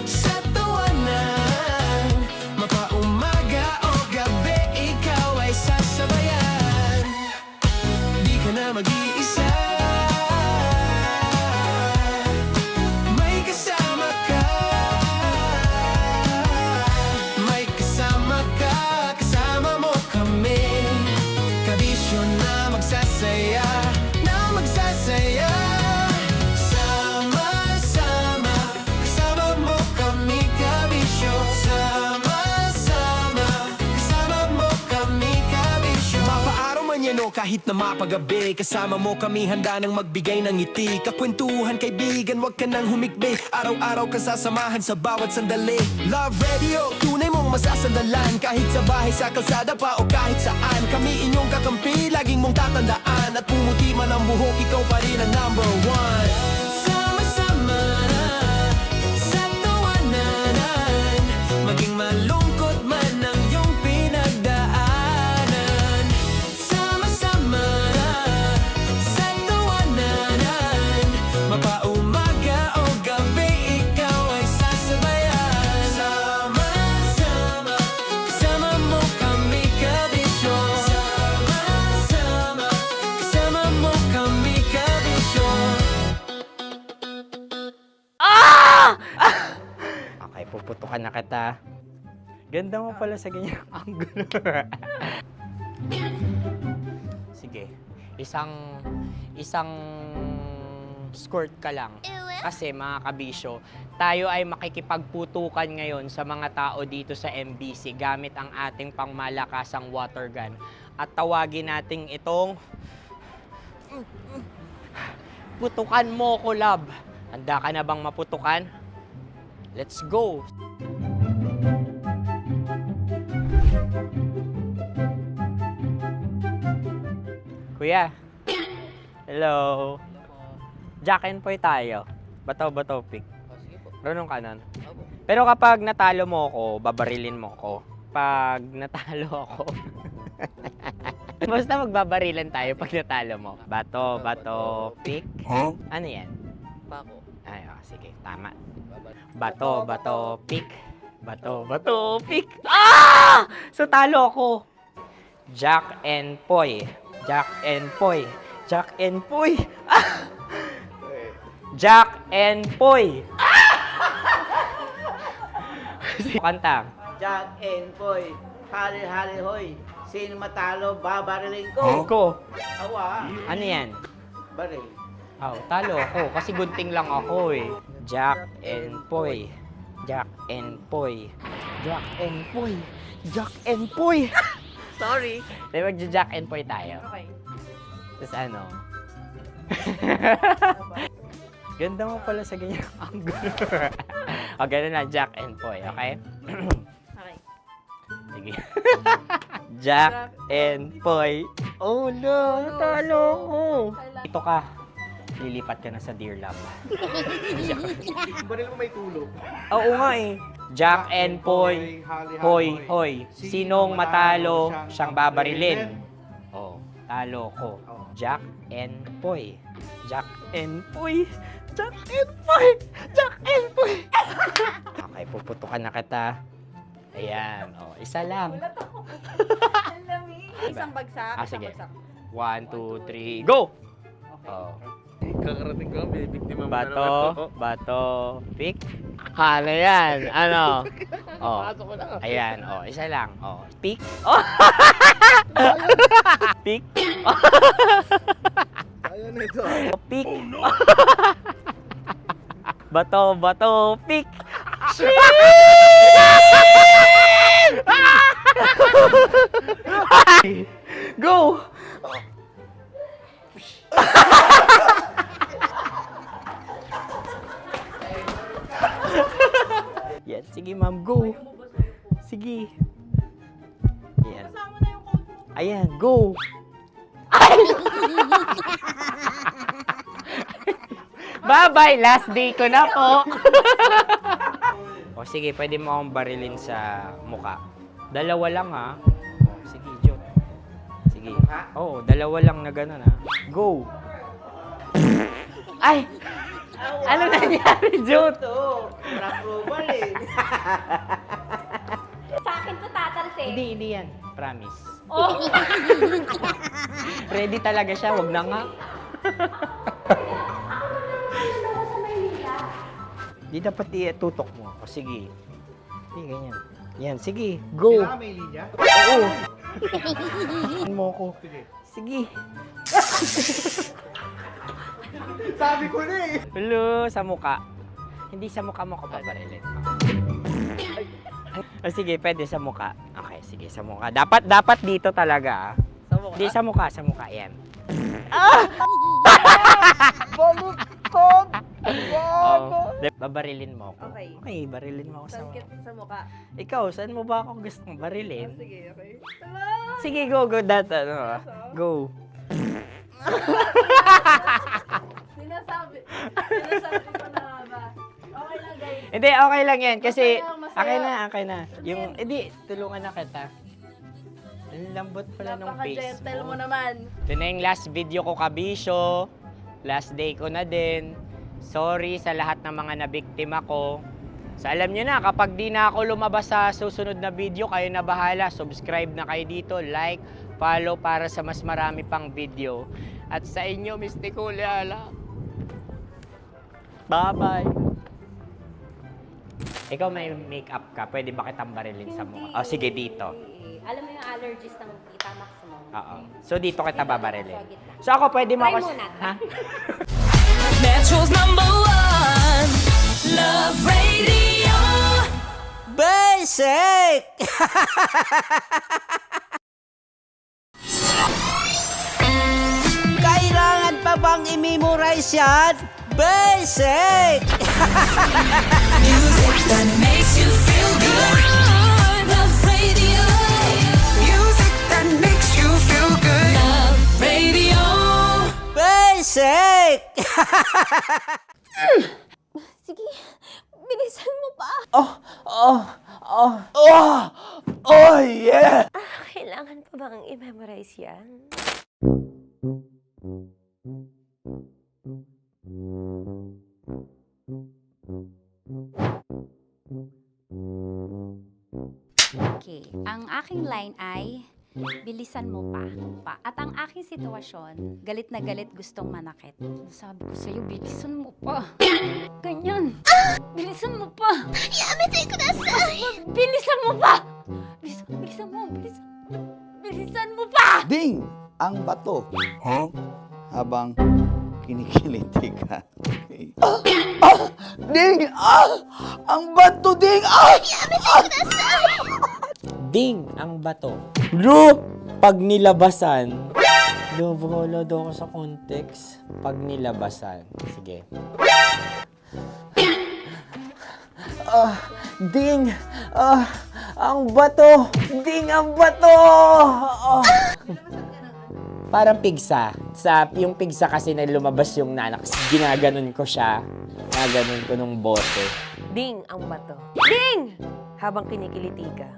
sa tawanan, mapaumaga o gabi, ikaw ay sasabayan. Di ka na mag-iisa, may kasama ka. May kasama ka, kasama mo kami. Kabisyo na magsasaya, na magsasaya. Sama-sama, kasama mo kami, kabisyo. Sama-sama, kasama mo kami, kabisyo. Mapaaraw man yan o kahit na mapagabi, kasama mo kami handa nang magbigay ng ngiti. Kakwentuhan kaibigan, wag ka nang humikbi. Araw-araw ka sasamahan sa bawat sandali. Love Radio, tunay mong masasandalan. Kahit sa bahay, sa kalsada pa o kahit saan. Kami inyong kakampi, laging mong tatandaan. At pumuti man ang buhok, ikaw pa rin ang number one. Sama-sama na sa tawanan, maging malungkot man ang iyong pinagdaanan. Sama-sama na sa tawanan, mapaumaga o gabi, ikaw ay sasabayan. Sama-sama, kasama mo kami kabisyo. Sama-sama, kasama mo kami kabisyo. Okay, puputukan na kita. Ganda mo pala sa ganyang angulo. Sige, isang skirt ka lang. Kasi mga kabisyo, tayo ay makikipagputukan ngayon sa mga tao dito sa MBC gamit ang ating pangmalakasang water gun. At tawagin natin itong putukan mo ko, love. Handa ka na bang maputukan? Let's go! Kuya. Hello. Jack and Poy tayo. Bato-bato pick. Runong kanan. Pero kapag natalo mo ako, babarilin mo ako. Pag natalo ako, basta magbabarilan tayo pag natalo mo. Bato, pick. Huh? Ano yan? Pako. Ay, oh, sige, tama. Bato, pick. Bato, pick. Ah! So, talo ako. Jack and Poy. Jack and Poy. Jack and Poy. Ah! Jack and Poy. Ah! Kanta. Jack and Poy, hali-hali hoy. Sino matalo, babariling ko. Ko. Awa, Ano yan? baril. Oh, talo ako kasi gunting lang ako eh. Jack and Poy. Jack and Poy. Jack and Poy. Jack and Poy. Sorry. Di ba Jack and Poy tayo? Okay. Tapos ano? Ganda mo pala sa ganyan angle. O, ganun lang, Jack and Poy, okay? Okay. Sige. Jack and Poy. Oh no, natalo ko. Ito ka. Lilipat ka na sa Dear Love. Baril mo may tulog. Oo nga eh. Jack and Poy. Hoy, hoy. Sinong matalo, siyang babarilin. Oh, talo ko. Jack and Poy. Jack and Poy. Jack and Poy. Jack and Poy. Okay, puputukan na kita. Ayan. Oh, isa lang. Isang bagsak. Sige. 1, 2, 3, go! Oh. Kakarating ko, bibiktima mo Bato, pick. Ano yan? Ano? Oh. Ayan, oh, isa lang. Oh, pick. Oh. Pick. Ayaw na ito. Oh, pick. Bato, pick. Go! Yan, sige ma'am, go. Sige. Ayan. Ayan, go. Bye-bye, last day ko na po. O sige, pwede mo akong barilin sa muka. Dalawa lang ha. O, sige, Jot. Sige. Oo, dalawa lang na gano'n ha. Go. Ay! Ano nangyari, Jot? Approval eh. Sa akin to tatalsik. Hindi yan. Promise. Oh. Ready talaga siya, wag na nga. Di dapat itutok mo. O sige. Hindi, ganyan. Yan, sige. Go. Kailangan may linya? Oo. Mo ko. Sige. Sabi ko na eh. Hello, sa muka. Hindi sa muka mo ko paparilin. O sige, pwede sa muka. Okay, sige, sa muka. Dapat dito talaga. Sa mukha? Hindi, sa muka. Yan. Baluktot! Oh, babarilin mo ako. Okay. Okay, barilin mo ako sa muka. Sa mukha. Ikaw, saan mo ba ako gustong barilin? Sige, okay. Sige, go. Ano, go. Sinasabi ko na ba? Okay lang, guys. Hindi, okay lang yan. Kasi, Masaya. okay na. Yung, hindi, tulungan na kita. Ang lambot pala ng face Napaka-gentle mo. mo naman. Ito na yung last video ko, kabisyo. Last day ko na din. Sorry sa lahat ng mga nabiktima ko. So alam nyo na, kapag di na ako lumabas sa susunod na video, kayo na bahala. Subscribe na kayo dito, like, follow para sa mas marami pang video. At sa inyo, Mistiko Leala. Bye-bye. Ikaw may makeup ka, pwede ba kitang barilin sa mukha? Oh, sige, dito. Alam mo yung allergies ng Tita Max mo? Oo. So dito kita babarilin. So ako pwede mo Try ako... muna. Ha? Metro's #1 Love Radio. Basic! Kailangan pa bang i-memorize yan? Basic! Music that makes you feel good. Love Radio. Music that makes you feel good. Love Radio. Basic! Sige, bilisan mo pa. Oh, yeah! Kailangan pa bang i-memorize yan? Okay, ang aking line ay, bilisan mo pa. At ang aking sitwasyon, galit na galit gustong manakit. Sabi ko sa'yo, bilisan mo pa. Ganyan. Bilisan mo pa! Yamitay ko na sa... Bilisan mo pa! Bilisan mo! Bilisan mo pa! Ding! Ang bato. Habang kinikiliti ka. Ding! Ang bato, Ding! Ding ang bato. Bro, pag nilabasan. Wala daw ako sa context. Pag nilabasan. Sige. Ding! Ang bato! Ding ang bato! Parang pigsa. Yung pigsa kasi na lumabas yung nanak. Ginaganon ko siya. Ginaganon ko nung bote. Ding ang bato. Ding! Habang kinikiliti ka.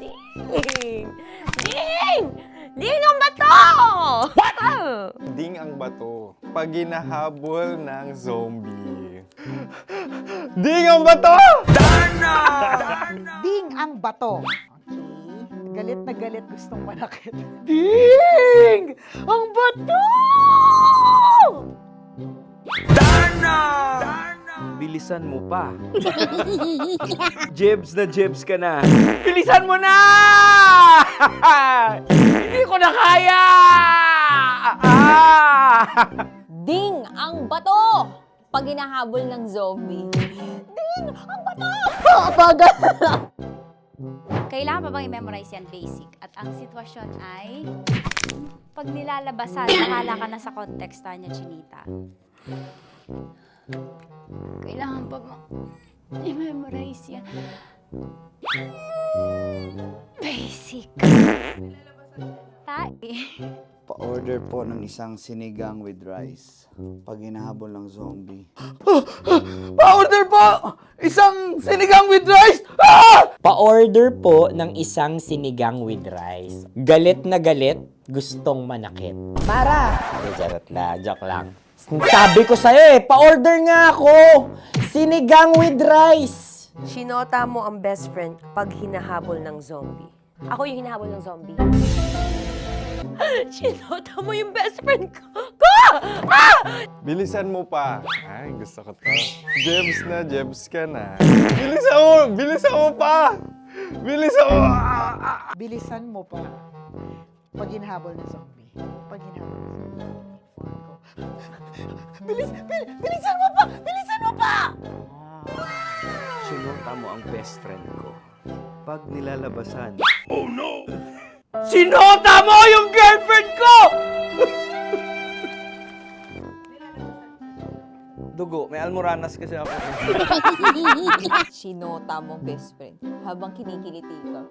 Ding! Ding! Ding ang bato! What? Ding ang bato. Pag hinahabol ng zombie. Ding ang bato! Ding ang bato. Okay. Galit na galit, gustong manakit. Ding! Ang bato! Bilisan mo pa. Jebs na jebs ka na. Bilisan mo na! Hindi ko na kaya! Ding ang bato! Pag hinahabol ng zombie. Ding ang bato! Bagal! Kailangan pa bang i-memorize yan basic? At ang sitwasyon ay... Pag nilalabasan, nakala ka na sa context niya, Chinita. Kailangan pa bang i-memorize yan? Basic. Pa-order po ng isang sinigang with rice. Pag hinahabol ng zombie. Pa-order po! Isang sinigang with rice! Pa-order po ng isang sinigang with rice. Galit na galit, gustong manakit. Para! Charot na, joke lang. Sabi ko sa'yo pa-order nga ako! Sinigang with rice! Sinota mo ang best friend pag hinahabol ng zombie. Ako yung hinahabol ng zombie. Sinota mo yung best friend ko! Bilisan mo pa. Ay, gusto ko to. Jebs na jebs ka na. Bilisan mo! Bilisan mo pa! Bilisan mo! Bilisan mo pa. Pag hinahabol ng zombie. Pag hinahabol ng zombie. Bilisan mo pa! Bilisan mo pa! Sinota mo ang best friend ko. Pag nilalabasan. Oh no! Sinota mo yung girlfriend ko! Dugo, may almoranas kasi ako. Sinota mo best friend habang kinikiliti ka.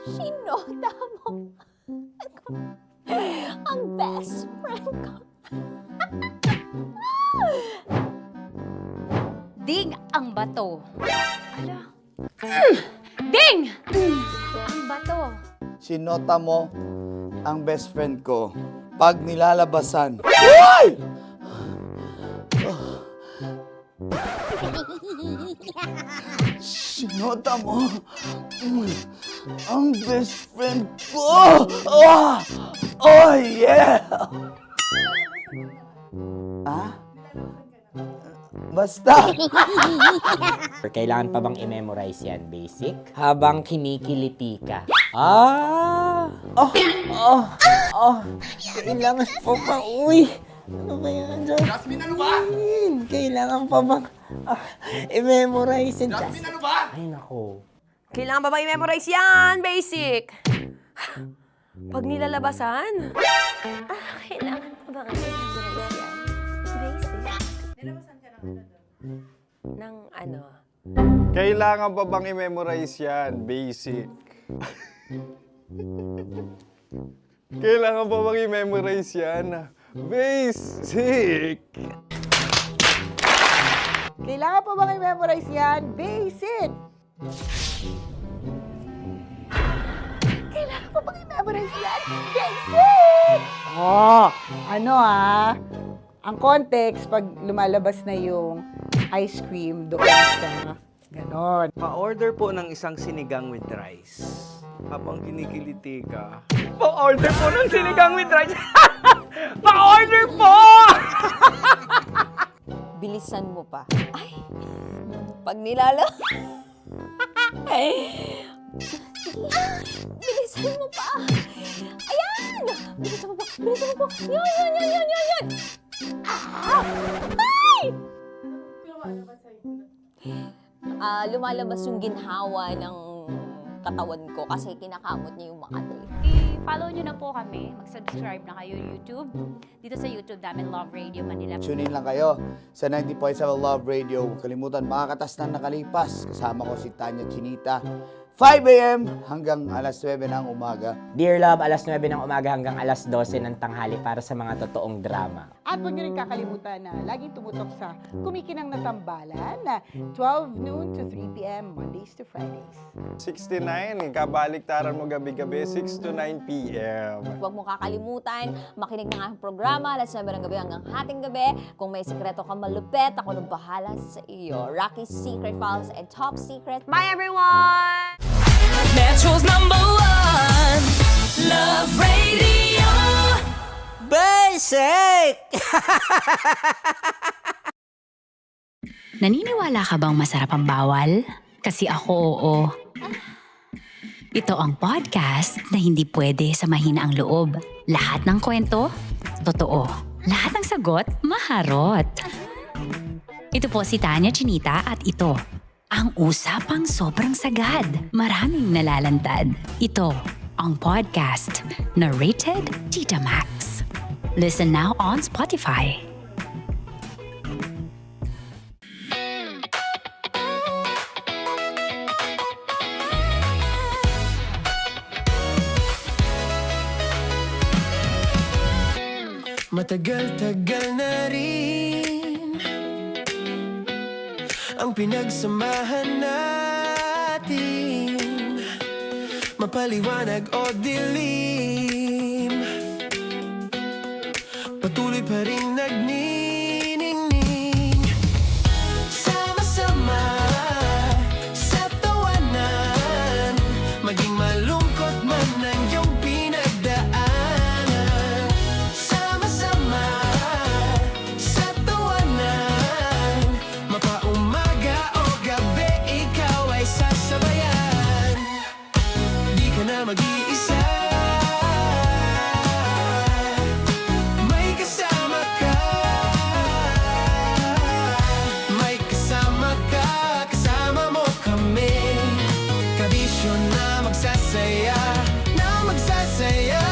Sinota mo ang best friend ko. Ding ang bato. Ala. Ding! Ang bato. Sinota mo ang best friend ko. Pag nilalabasan. Uy! Sinota mo ang best friend ko. Oh yeah! Basta! Kailangan pa bang i-memorize yan, basic? Habang kinikiliti ka. Kailangan pa bang, ano ba yan, Jasmine, ano ba? Kailangan pa bang i-memorize yan, Jasmine, ano ba? Ay, nako. Kailangan ba i-memorize yan? Basic. Pag nilalabasan? Kailangan pa ba i-memorize yan? Basic. Nilalabasan ka ng ano? Kailangan pa bang i-memorize yan? Basic. Kailangan pa bang i-memorize yan? Basic. Kailangan pa bang i-memorize yan? Basic! Kailangan pa bang i-memorize yan? Basic! Ang context, pag lumalabas na yung ice cream doon sa ganon. Pa-order po ng isang sinigang with rice. Habang kinikiliti ka. Pa-order po ng sinigang with rice! Pa-order po! bilisan mo pa. Ay, pag nilala... Bilisan mo pa. Ayan! Bilisan mo pa. Bilisan mo pa. Yan. Ah! Ay! Lumalabas yung ginhawa ng katawan ko kasi kinakamot niya yung Makati. I-follow nyo na po kami. Mag-subscribe na kayo YouTube. Dito sa YouTube namin, Love Radio Manila. Tune in lang kayo sa 90.7 Love Radio. Huwag kalimutan, makakatas na nakalipas. Kasama ko si Tanya Chinita. 5 a.m. hanggang alas 9 ng umaga. Dear Love, alas 9 ng umaga hanggang alas 12 ng tanghali para sa mga totoong drama. At huwag nyo rin kakalimutan na laging tumutok sa Kumikinang na Tambalan na 12 noon to 3 p.m. Mondays to Fridays. 69, kabaliktaran mo gabi-gabi, 6 to 9 p.m. Huwag mo kakalimutan, makinig ng aking programa, alas 9 ng gabi hanggang hating gabi. Kung may sikreto kang malupet, ako nang bahala sa iyo. Rocky's Secret Files and Top Secret. Bye everyone! Metro's #1 Love Radio. Basic! Naniniwala ka bang masarap ang bawal? Kasi ako, oo. Ito ang podcast na hindi pwede sa mahina ang loob. Lahat ng kwento, totoo. Lahat ng sagot, maharot. Ito po si Tanya Chinita at ito, ang usapang sobrang sagad. Maraming nalalantad. Ito, ang podcast na rated Tita Max. Listen now on Spotify. Matagal-tagal na rin ang pinagsamahan natin, mapaliwanag o dilim, patuloy pa rin nagniningning. Sama-sama sa tawanan, maging malungkot man ang iyong pinagdaanan. Sama-sama sa tawanan, mapaumaga o gabi, ikaw ay sasabayan. Di ka na mag-iisa, may kasama ka. May kasama ka, kasama mo kami. Kabisyo na magsasaya, na magsasaya.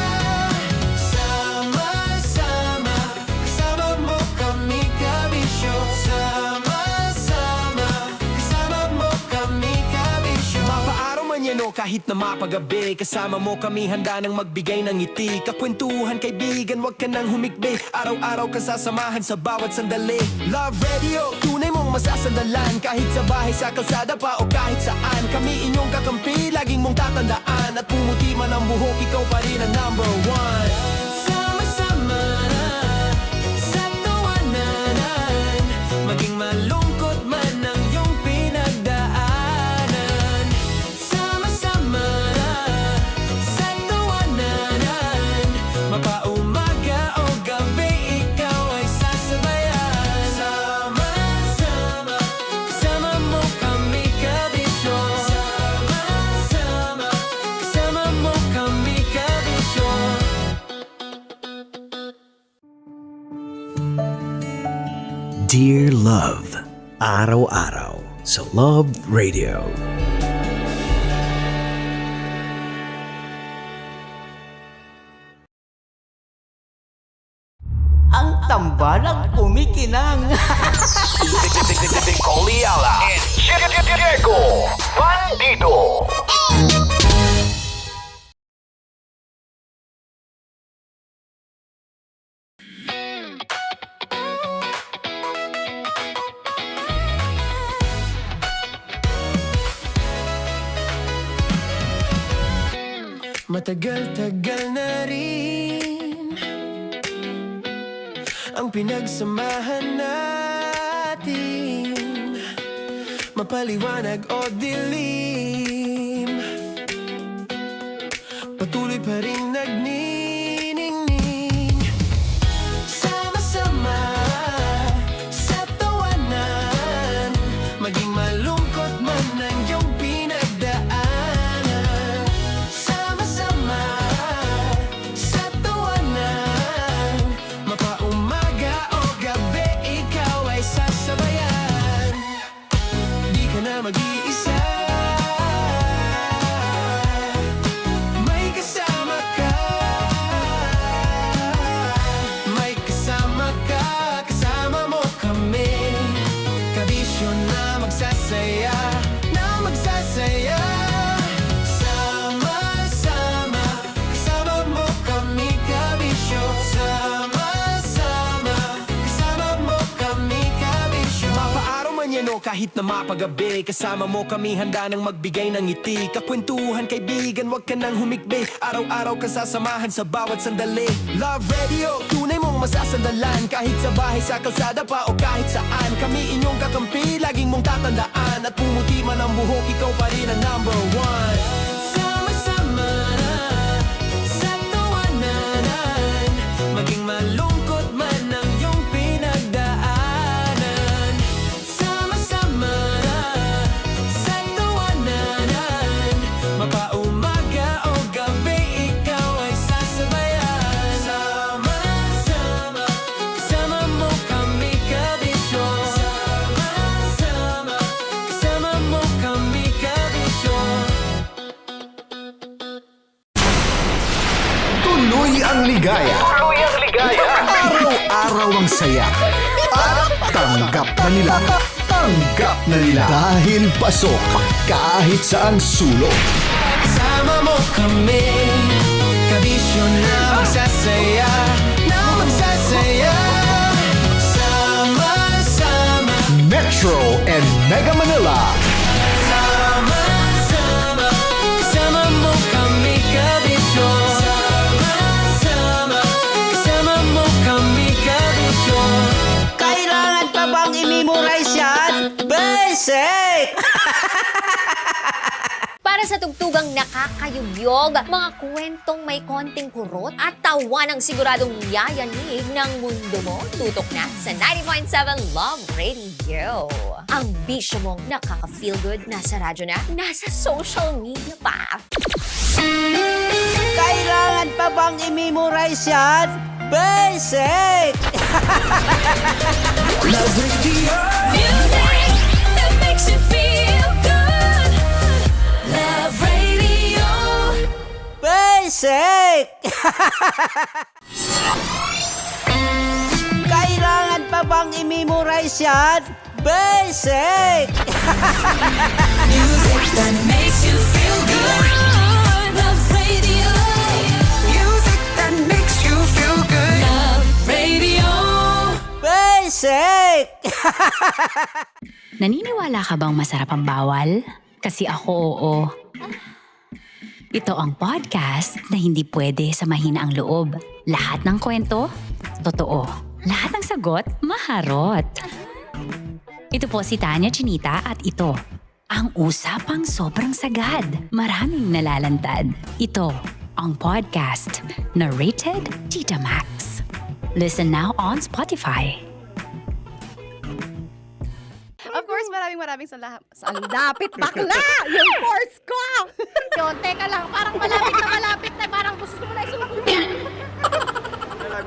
Sama-sama, kasama mo kami, kabisyo. Sama-sama, kasama mo kami, kabisyo. Mapaaraw man yan o kahit na mapagabi, kasama mo kami, handa nang magbigay ng ngiti. Kakwentuhan, kaibigan, wag ka nang humikbi. Araw-araw ka sasamahan sa bawat sandali. Love Radio, tunay mong masasandalan. Kahit sa bahay, sa kalsada pa o kahit saan, kami inyong kakampi, laging mong tatandaan. At pumuti man ang buhok, ikaw pa rin ang #1. Sama-sama sa tawanan, maging malungkot man ang iyong pinagdaanan. Sama-sama sa tawanan, mapaumaga o gabi, ikaw ay sasabayan. Sama-sama, kasama mo kami, kabisyo. Sama-sama, kasama mo kami, kabisyo. Dear Love, araw-araw sa Love Radio. Ang tambalang kumikinang. Coliala and Diego Bandido. Matagal-tagal na rin ang pinagsamahan natin, mapaliwanag o dilim, patuloy pa rin nagniningning. Sama-sama sa tawanan, yan o kahit na mapagabi, kasama mo kami handa nang magbigay ng ngiti. Kakwentuhan kaibigan, wag ka nang humikbi, araw-araw kasasamahan sa bawat sandali. Love Radio, tunay mong masasandalan, kahit sa bahay, sa kalsada pa o kahit saan. Kami inyong kakampi, laging mong tatandaan, at pumuti man ang buhok, ikaw pa rin ang number one. Sama-sama na sa tawanan, maging malungkot man ang iyong pinagdaanan. Sama-sama na sa tawanan, mapaumaga o gabi, ikaw ay sasabayan. Sama-sama, kasama mo kami kabisyo. Sama-sama, kasama mo kami kabisyo. Tuloy ang ligaya. Araw-araw ang saya. At tanggap na nila. Tanggap na nila. Dahil pasok kahit saang sulok. Kasama mo kami, kabisyo na magsasaya, na magsasaya. Sama-sama, Metro and Mega Manila. sama-sama, kasama mo kami kabisyo. Sama-sama, kasama mo kami kabisyo. Kailangan pa bang i-memorize yan? Basic! Para sa tugtugang nakakayugyog, mga kwentong may konting kurot at tawa ng siguradong yayanig ng mundo mo, tutok na sa 90.7 Love Radio. Ang bisyo mong nakaka-feel good, nasa radyo na, nasa social media pa. Kailangan pa bang i-memorize yan? Basic! Love Radio. Music that makes you feel good. Love Radio. Basic! Kailangan pa bang i-memorize yan? Basic! Music that makes you feel good. Love Radio. Music that makes you feel good. Love Radio. Basic! Naniniwala ka bang masarap ang bawal? Kasi ako oo. Ito ang podcast na hindi pwede sa mahina ang loob. Lahat ng kwento, totoo. Lahat ng sagot, maharot. Ito po si Tanya Chinita at ito, ang usapang sobrang sagad. Maraming nalalantad. Ito, ang podcast na rated Tita Max. Listen now on Spotify. Of course, maraming salamat. Ang lapit bakla! Yung course ko! Yun, teka lang, parang malapit na, parang gusto mo na isulat.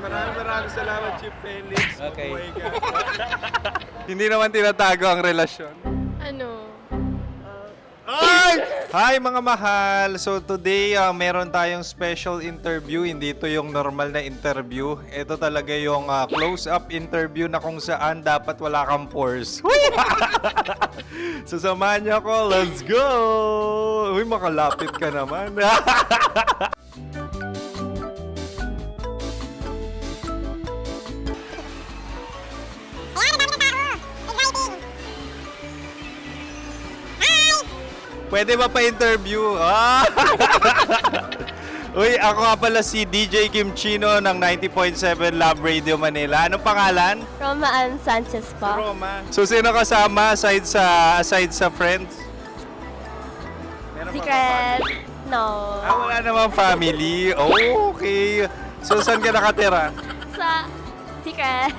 Maraming salamat, Chief Felix. Okay. Hindi naman tinatago ang relasyon. Ano? Ay! Hi mga mahal! So today, meron tayong special interview. Hindi ito yung normal na interview. Ito talaga yung close-up interview na kung saan dapat wala kang pores. So samahan niyo ako. Let's go! Uy, makalapit ka naman. Pwede ba pa-interview? Ah! Uy, ako nga pala si DJ Kim Chino ng 90.7 Love Radio Manila. Anong pangalan? Roma Ann Sanchez po. Roma. So, sino kasama aside sa friends? Meron ba Secret. family? No. Ah, wala namang family. Oh, okay. So, saan ka nakatira? Sa Secret.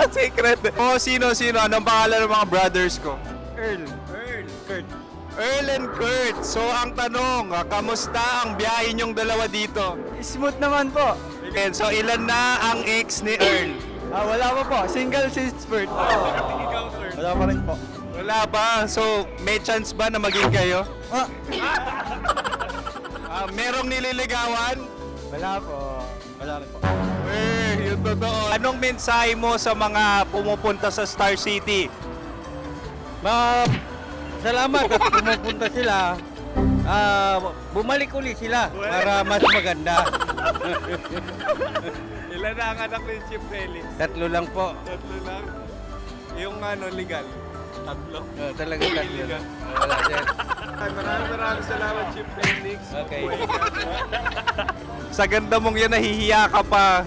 Secret. Oh, sino? Anong pangalan ng mga brothers ko? Earl, Kurt. Earl and Kurt. So, ang tanong, kamusta ang biyahe niyong dalawa dito? Smooth naman po. Okay, so, ilan na ang ex ni Earl? Wala pa po. Single since birth. Ikaw, Kurt? Wala pa rin po. Wala pa. So, may chance ba na maging kayo? Merong nililigawan? Wala po. Wala rin po. Yung totoo. Anong mensahe mo sa mga pumupunta sa Star City? Salamat at pumupunta sila. Bumalik uli sila para mas maganda. Ilan na ang anak ni Chief Felix? 3 lang po. 3 lang? Yung legal? Tatlo. Talaga tatlo. Wala, sir. Maraming salamat, Chief Felix. Okay. Sa ganda mong yan, nahihiya ka pa.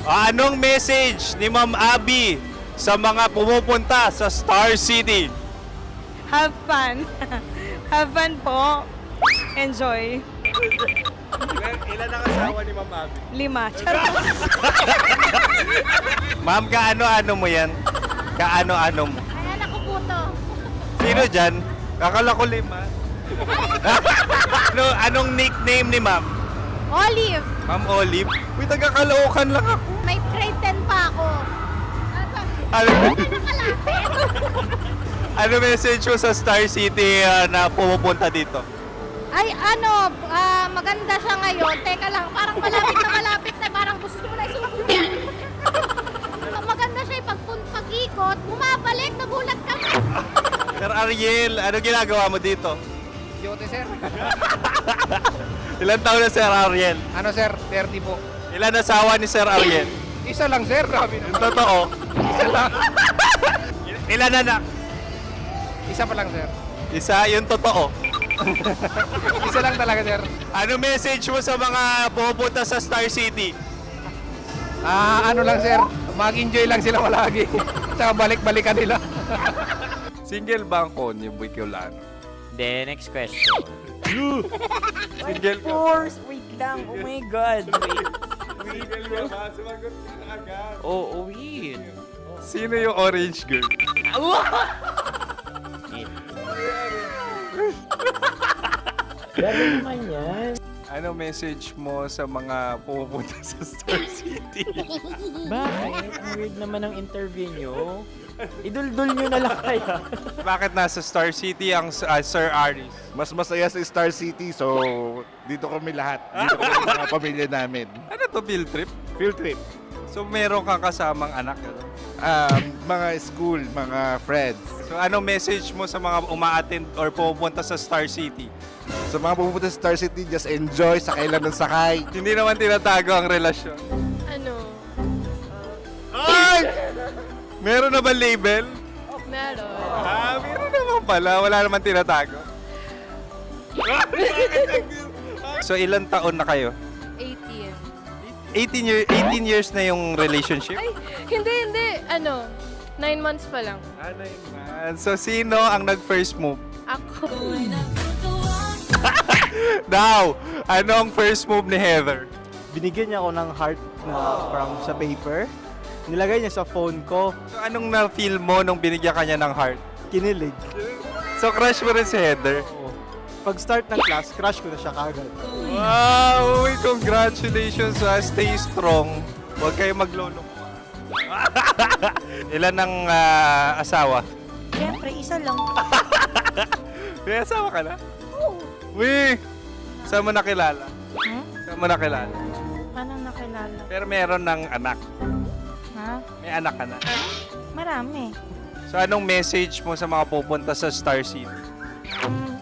Anong message ni Ma'am Abby sa mga pumupunta sa Star City? Have fun. Have fun po. Enjoy. Ilan ang asawa ni Ma'am Abby? 5. Charot. Ma'am, kaano-ano mo yan? Kaano-ano mo? Ay, anak ko po to. Sino dyan? Akala ko 5. Anong nickname ni Ma'am? Olive. Ma'am Olive? Uy, taga-Caloocan lang ako. May grade 10 pa ako. Ano, Nakalapit. ano message mo sa Star City na pumupunta dito? Ay, maganda siya ngayon. Teka lang, parang malapit na, parang gusto mo na isuot. Maganda siya, pag-ikot, bumabalik, nagulat ka. Sir Ariel, ano ginagawa mo dito? Yote, sir. Ilan taon na Sir Ariel? Ano, sir? 30 po. Ilan asawa ni Sir Ariel? Isa lang, sir. Grabe Yung totoo. Isa lang. Ilan anak? Isa pa lang, sir. Isa, yung totoo. Isa lang talaga, sir. Ano message mo sa mga pumupunta sa Star City? Ano lang, sir. Mag-enjoy lang sila palagi. Tsaka balik-balikan nila. Single ba ang Connie Bicolano? Then, next question. Single ka? Wait lang. Oh my God. Single ka ba? Sumagot ka na agad. Oh, wait. Sino yung orange girl? Grabe naman yan. Ano message mo sa mga pumupunta sa Star City? Bakit? Ang weird naman ng interview nyo. Idul-dul nyo na lang kaya. Bakit nasa Star City ang Sir Aris? Mas masaya sa Star City, so dito kami lahat. Dito kami mga pamilya namin. Ano to, field trip? Field trip. So meron kang kasamang anak? Ano? Mga school, mga friends. So ano message mo sa mga uma-attend or pupunta sa Star City? Sa mga pumunta sa Star City, just enjoy, sakay lang ng sakay. Hindi naman tinatago ang relasyon. Ano? Ay! Meron na ba label? Meron. Meron naman pala. Wala naman tinatago. So ilan taon na kayo? 18. 18 years na yung relationship? Ay, hindi. 9 months pa lang. Ano yun, man? So sino ang nag-first move? Ako. Now, anong first move ni Heather? Binigyan niya ako ng heart na from sa paper. Nilagay niya sa phone ko. So anong na-feel mo nung binigyan ka niya ng heart? Kinilig. So crush mo rin si Heather? Pag start ng class, crush ko na siya kagad. Wow! Uy, congratulations! Stay strong. Huwag kayo maglolo. Ilan ang asawa? Siyempre, isa lang. May asawa ka na? Oo. Uy! Saan mo nakilala? Saan mo nakilala? Paano nakilala? Pero meron ng anak. Ha? May anak ka na. Marami. So anong message mo sa mga pupunta sa Star City?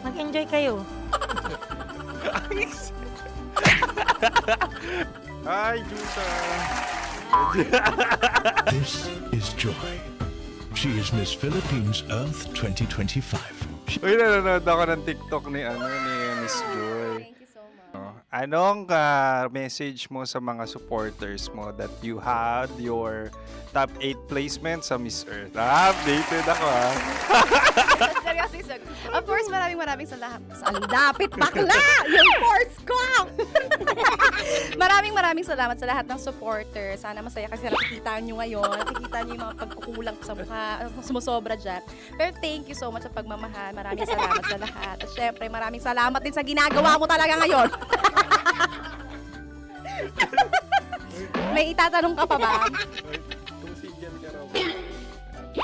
Mag-enjoy kayo. Hi, Jusa! This is Joy. She is Miss Philippines Earth 2025. Uy, nanonood ako ng TikTok ni Miss Joy. Thank you so much. Anong message mo sa mga supporters mo that you had your top 8 placement sa Miss Earth? Updated ako Seryously, of course, maraming salamat. Ang dapit bakla! Yung course ko! maraming salamat sa lahat ng supporter. Sana masaya kasi nakikita nyo ngayon. Nakikita nyo yung mga pagkukulang ko sa mukha, sumusobra dyan. Pero thank you so much sa pagmamahal. Maraming salamat sa lahat. At syempre, maraming salamat din sa ginagawa mo talaga ngayon. May itatanong ka pa ba?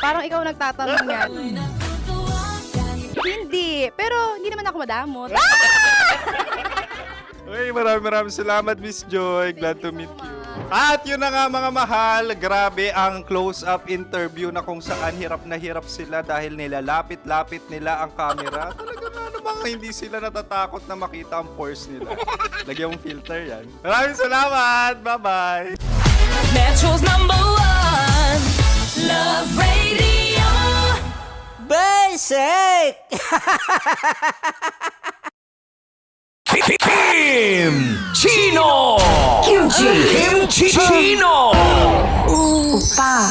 Parang ikaw nagtatanong yan. Hindi. Pero hindi naman ako madamot. Uy, maraming salamat, Miss Joy. Glad to meet you. At yun na nga mga mahal, grabe ang close-up interview na kung saan hirap na hirap sila dahil nilalapit-lapit nila ang camera. Talaga nga namang hindi sila natatakot na makita ang pores nila. Lagyan mong filter yan. Maraming salamat! Bye-bye! Metro's #1 Love sake! Chino! Kimchi Chino! Upa!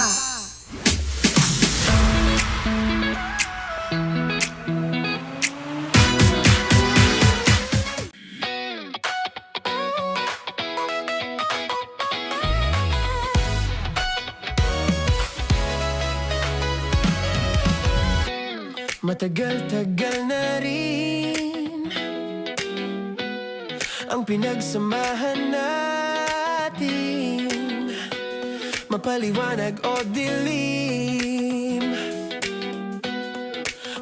Matagal-tagal na rin ang pinagsamahan natin, mapaliwanag o dilim,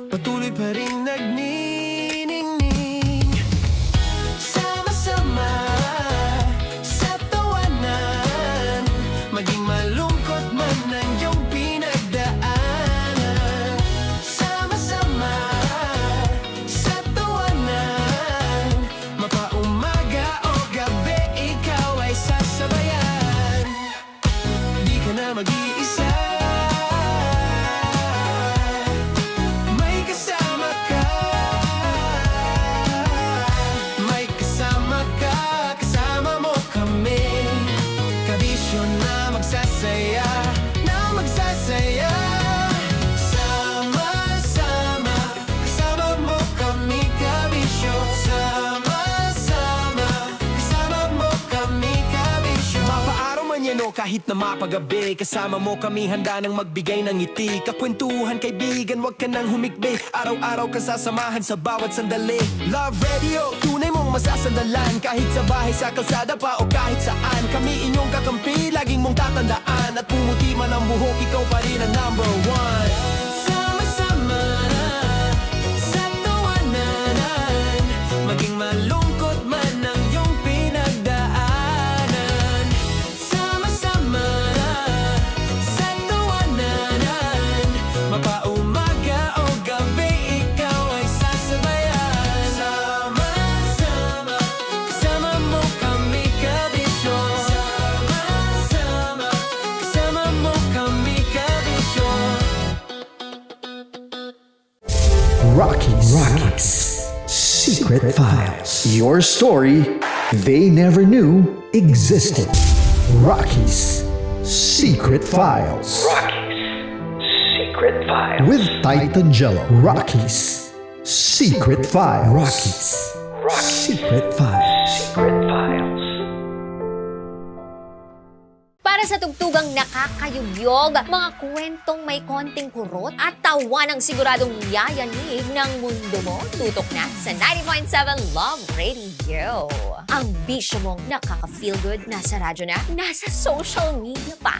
patuloy pa rin nagniningning, sama-sama sa tawanan, maging malungkot man ang iyong pinagdaanan. Sama-sama sa tawanan, mapaumaga o gabi, ikaw ay sasabayan. Di ka na mag-iisa, may kasama ka. May kasama ka, kasama mo kami. Kabisyo na magsasaya, na magsasaya. Sama-sama, kasama mo kami, kabisyo. Sama-sama, kasama mo kami, kabisyo. Mapaaraw man yan o kahit na mapagabi, kasama mo kami, handa nang magbigay ng ngiti. Kakwentuhan, kaibigan, wag ka nang humikbi. Araw-araw kasasamahan sa bawat sandali. Love Radio, tunay mong masasandalan. Kahit sa bahay, sa kalsada pa o kahit saan, kami inyong kakampi, laging mong tatandaan. At pumuti man ang buhok, ikaw pa rin ang number one. Sama-sama sa tawanan, maging malungkot man ang iyong pinagdaanan. Sama-sama sa tawanan, mapaumaga o gabi, ikaw ay sasabayan. Sama-sama, kasama mo kami, kabisyo. Sama-sama, kasama mo kami, kabisyo. Rocky's Secret Files. Your story they never knew existed. Rocky's Secret Files. Secret Files. With Titan Jello. Rocky's Secret Files. Rocky's Secret Files. Secret Files. Para sa tugtugang nakakayugyog, mga kwentong may konting kurot at tawa ng siguradong yayanig ng mundo mo, tutok na sa 90.7 Love Radio. Ang bisyo mong nakaka-feel good, nasa radyo na, nasa social media pa.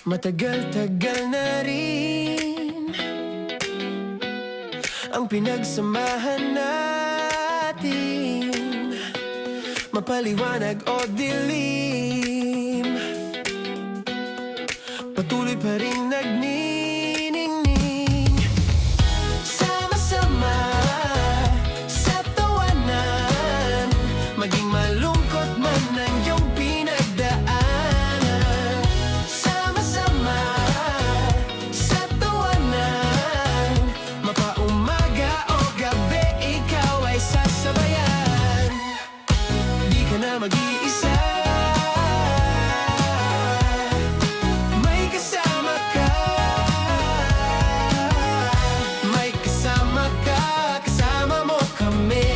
Matagal-tagal na rin ang pinagsamahan natin, mapaliwanag o dilim, patuloy pa rin nagniningning. Sama-sama sa tawanan, maging malungkot man ang iyong pinagdaanan. Sama-sama sa tawanan, mapaumaga o gabi, ikaw ay sasabayan. Di ka na mag-iisa, may kasama ka. May kasama ka, kasama mo kami.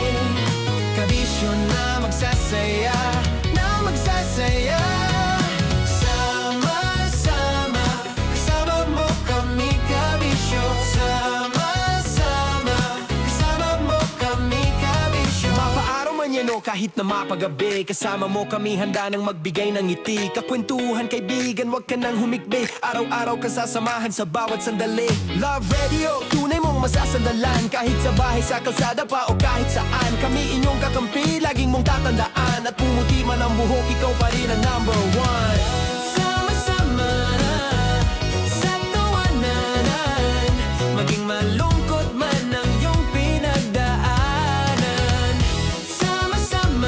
Kabisyo na magsasaya, na magsasaya. Sama-sama, kasama mo kami, kabisyo. Sama-sama, kasama mo kami, kabisyo. Mapaaraw man yan o kahit na mapagabi, kasama mo kami, handa nang magbigay ng ngiti. Kakwentuhan, kaibigan, wag ka nang humikbi. Araw-araw kasasamahan sa bawat sandali. Love Radio, tunay mong masasandalan. Kahit sa bahay, sa kalsada pa o kahit saan, kami inyong kakampi, laging mong tatandaan. At pumuti man ang buhok, ikaw pa rin ang number one. Sama-sama sa tawanan, maging malungkot man ang iyong pinagdaanan. Sama-sama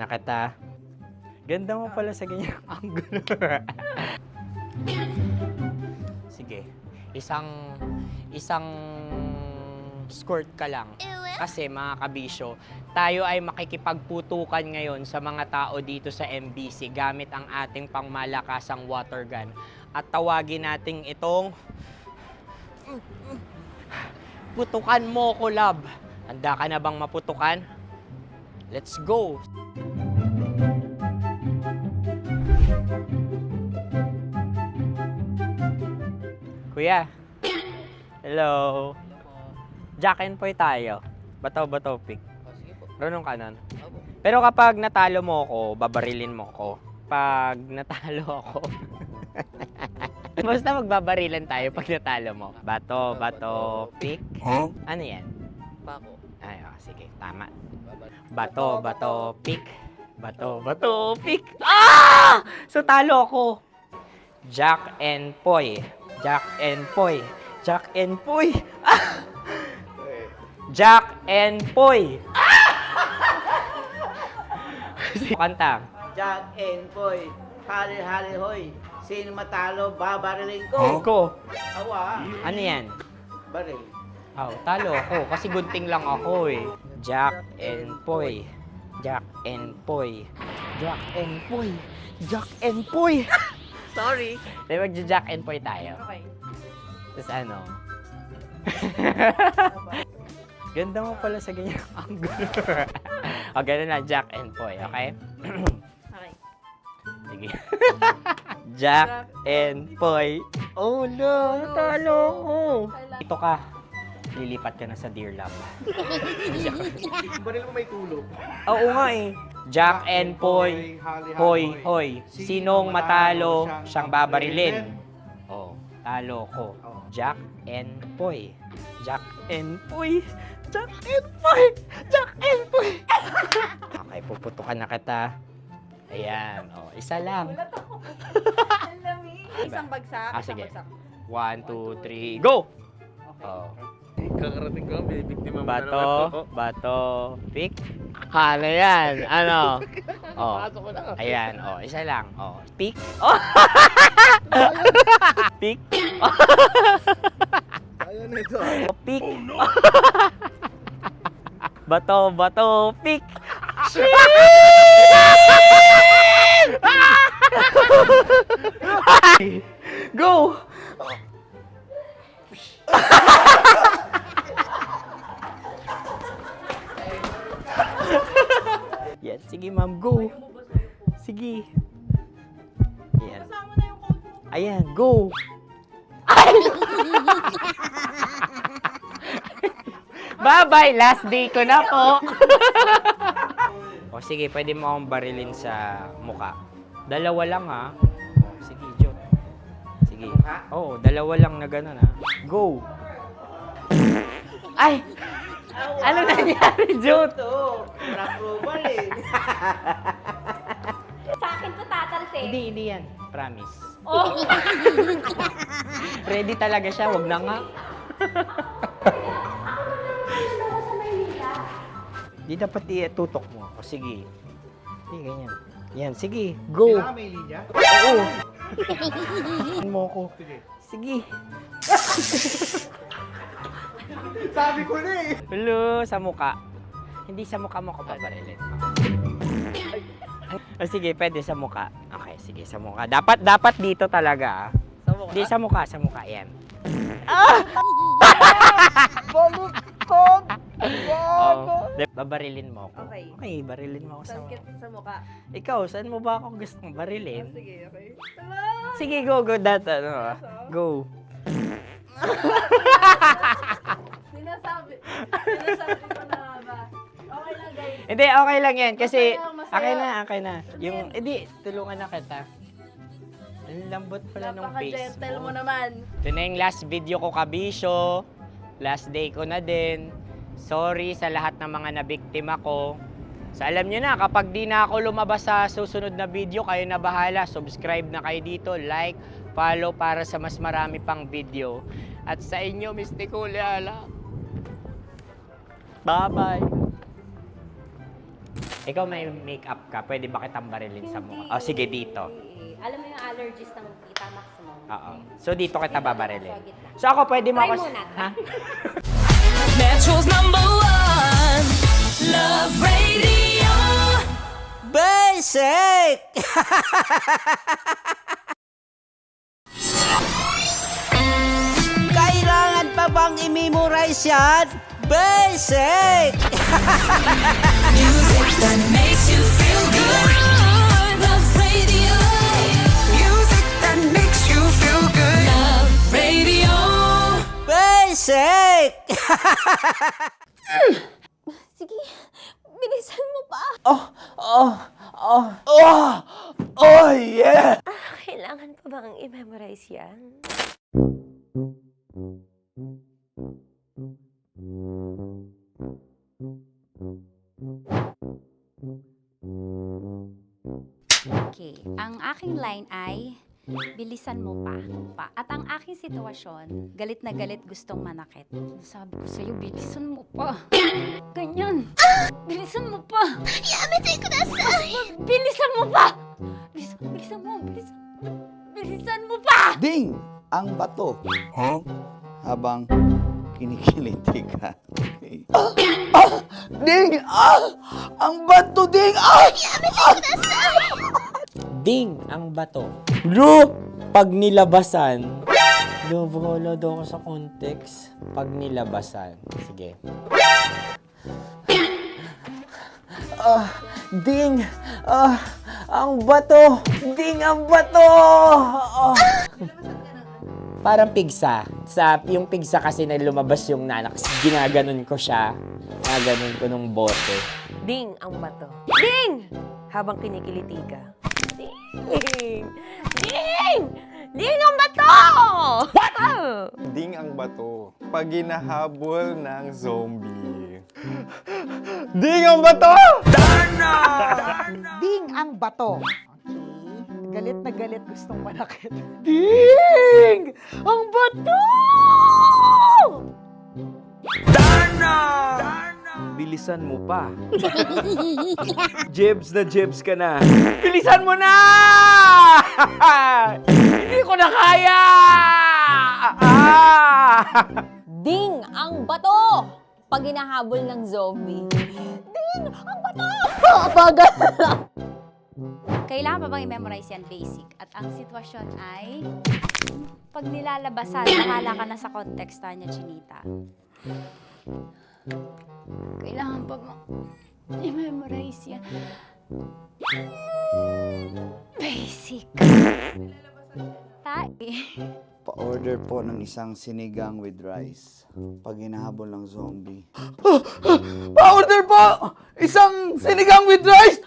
na kita. Ganda mo pala sa ganyang angulo. Sige. Isang squirt ka lang. Kasi mga kabisyo, tayo ay makikipagputukan ngayon sa mga tao dito sa MBC gamit ang ating pangmalakasang water gun. At tawagin natin itong putukan mo ko, love. Handa ka na bang maputukan? Let's go! Kuya. Hello. Jack and Poy tayo. Bato-bato pick. Runong kanan. Pero kapag natalo mo ako, babarilin mo ako. Pag natalo ako, basta magbabarilan tayo pag natalo mo. Bato, pick. Ano yan? Bako. Ay, sige, tama. Bato, pick. Bato, pick. Ah! So talo ako. Jack and Poy. Jack and Poy. Jack and Poy. Ah! Jack and Poy. Kanta. Jack and Poy, hali-hali hoy. Sino matalo, babariling ko. Ko. Awa. Ano yan? Baril. Oh, talo ako kasi gunting lang ako eh. Jack and Poy. Jack and Poy. Jack and Poy. Jack and Poy. Sorry. Di ba Jack and Poy tayo? Okay. Tapos ano? Ganda mo pala sa ganyang angulo. O, ganun lang, Jack and Poy, okay? Okay. Sige. Jack and Poy. Oh no, natalo ko. Ito ka. Lilipat ka na sa Dear Love. Baril mo may tulog. Oo nga eh. Jack and Poy. Hoy, hoy. Sinong matalo, siyang babarilin. Oh, talo ko. Jack and Poy. Jack and Poy. Jack and Poy. Jack and Poy. Okay, puputukan na kita. Ayan. Oh, isa lang. Isang bagsak. Ah, sige. 1, 2, 3, go! Oh. Kakarating ko, may biktima mo Bato, pick. Ano yan? Ano? Oh. Ayan, oh, isa lang. Oh, pick. Oh. Pick. Ayun ito. Pick. Bato, pick. Go! Yan, sige ma'am, go. Sige. Yan. Ayan, go. Bye-bye, last day ko na po. O sige, pwede mo akong barilin sa muka. Dalawa lang ha. O, sige, Jot. Sige. Oo, dalawa lang na gano'n ha. Go. Ay! Ano nangyari, Jot? Approval eh. Sa akin to tatalse. Hindi yan. Promise. Oh. Ready talaga siya, wag na nga. Di dapat i-tutok mo. O sige. Hindi, ganyan. Yan, sige. Go. Kailangan may linya? Oo. Mo ko. Sige. Sabi ko na eh. Hello, sa muka. Hindi sa muka mo ko babarilin. O sige, pwede sa muka. Okay, sige, sa muka. Dapat dito talaga. Sa mukha? Hindi, sa muka, yan. Baluktot! Oh, babarilin mo ako. Okay. Okay, barilin mo ako sa muka. Sa mukha. Ikaw, saan mo ba ako gustong barilin? Sige, okay. Sige, go. Go. Sinasabi ko na ba? Okay lang guys. Hindi, okay lang yan. Kasi, Masaya. okay na. Yung, hindi, tulungan na kita. Ang lambot pala ng face Napaka-gentle mo. mo naman. Ito na yung last video ko, kabisyo. Last day ko na din. Sorry sa lahat ng mga nabiktima ko. So alam nyo na, kapag di na ako lumabas sa susunod na video, kayo na bahala. Subscribe na kayo dito, like, follow para sa mas marami pang video. At sa inyo, Mistiko Leala. Bye-bye. Ikaw may makeup ka, pwede ba kitang barilin sa mukha? Oh, sige, dito. Alam mo yung allergies ng tita Max mo? Oo. So, dito kita babarilin. So, ako pwede mo Try ako... muna. Ha? Metro's number one, Love Radio. Basic! Kailangan pa bang i-memorize yan? Basic! Music that makes you feel good. Love Radio. Music that makes you feel good. Love Radio. Basic! Sige, bilisan mo pa. Oh, yeah! Kailangan pa bang i-memorize yan? Okay, ang aking line ay, bilisan mo pa. At ang aking sitwasyon, galit na galit gustong manakit. Sabi ko sa'yo, bilisan mo pa. Ganyan. Bilisan mo pa. Bilisan mo pa. Bilisan mo pa. Ding! Ang bato. Habang kinikiliti ka. Ding! Ang bato, Ding! Ding ang bato. Bro, pag nilabasan. Wala daw ako sa context. Pag nilabasan. Sige. Ding! Ang bato! Ding ang bato! Parang pigsa. Yung pigsa kasi na lumabas yung nanak. Ginaganon ko siya. Ginaganon ko nung bote. Ding ang bato. Ding! Habang kinikiliti ka. Ding! Ding! Ding ang bato! Ding ang bato. Pag hinahabol ng zombie. Ding ang bato! Ding ang bato. Okay. Galit na galit gustong manakit. Ding! Ang bato! Bilisan mo pa. Jebs ka na. Bilisan mo na! Hindi ko na kaya! Ding ang bato! Pag hinahabol ng zombie. Ding ang bato! Bagal! Kailangan pa bang i-memorize yan basic? At ang sitwasyon ay, pag nilalabasan, bahala ka na sa context, Tanya Chinita. Kailangan pa bang i-memorize yan? Basic. Pa-order po ng isang sinigang with rice. Pag hinahabol ng zombie. Pa-order po! Isang sinigang with rice!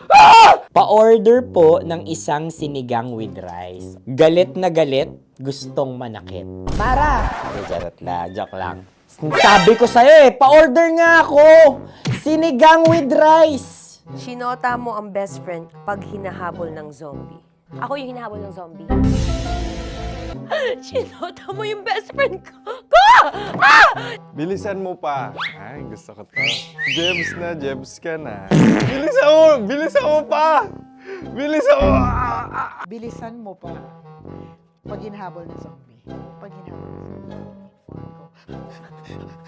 Pa-order po ng isang sinigang with rice. Galit na galit, gustong manakit. Para! Joke lang. Sabi ko sa'yo pa-order nga ako! Sinigang with rice! Sinota mo ang best friend pag hinahabol ng zombie. Ako yung hinahabol ng zombie. Sinota mo yung best friend ko! Bilisan mo pa. Ay, gusto ko to. Jebs ka na. Bilisan mo pa! Bilisan mo pa. Pag hinahabol ng zombie. Pag hinahabol ng zombie.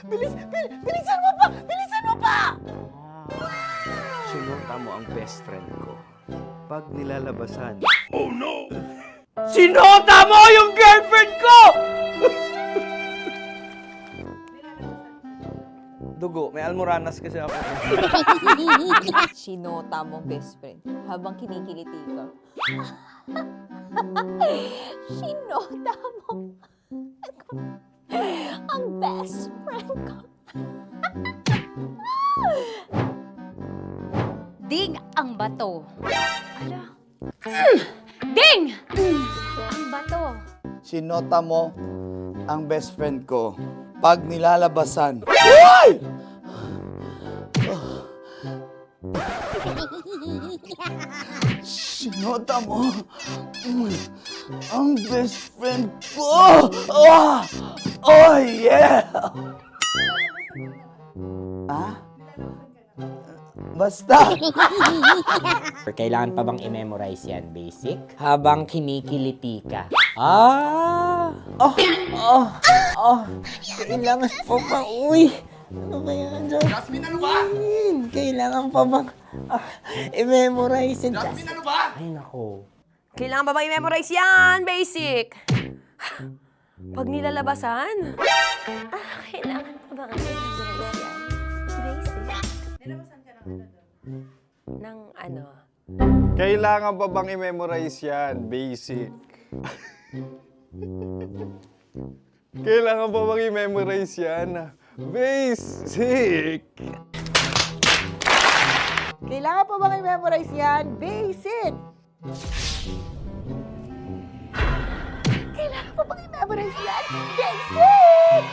Bilisan mo pa! Bilisan mo pa! Sinota mo ang best friend ko. Pag nilalabasan. Sinota mo yung girlfriend ko! Dugo, may almoranas kasi ako. Sinota mo best friend habang kinikiliti ka. Sinota mo ang best friend ko. Ding ang bato. Ala. Ding! Ang bato. Sinota mo ang best friend ko. Pag nilalabasan. Uy! Sinota mo ang best friend ko. Oh yeah! Basta. Kailangan pa bang i-memorize yan, basic? Habang kinikiliti ka. Ah! Kailangan pa ba? Uy! Ano kaya dyan? Jasmine, ano ba? Kailangan pa bang i-memorize yan? Jasmine, ano ba? Ay, nako. Kailangan ba i-memorize yan? Basic. Pag nilalabasan? Kailangan pa ba i-memorize yan? Basic. Nilabasan ka ng ano? Kailangan pa bang i-memorize yan? Basic. Kailangan pa bang i-memorize yan? Basic. Kailangan pa bang i-memorize yan? Basic! Kailangan pa bang i-memorize yan? Basic!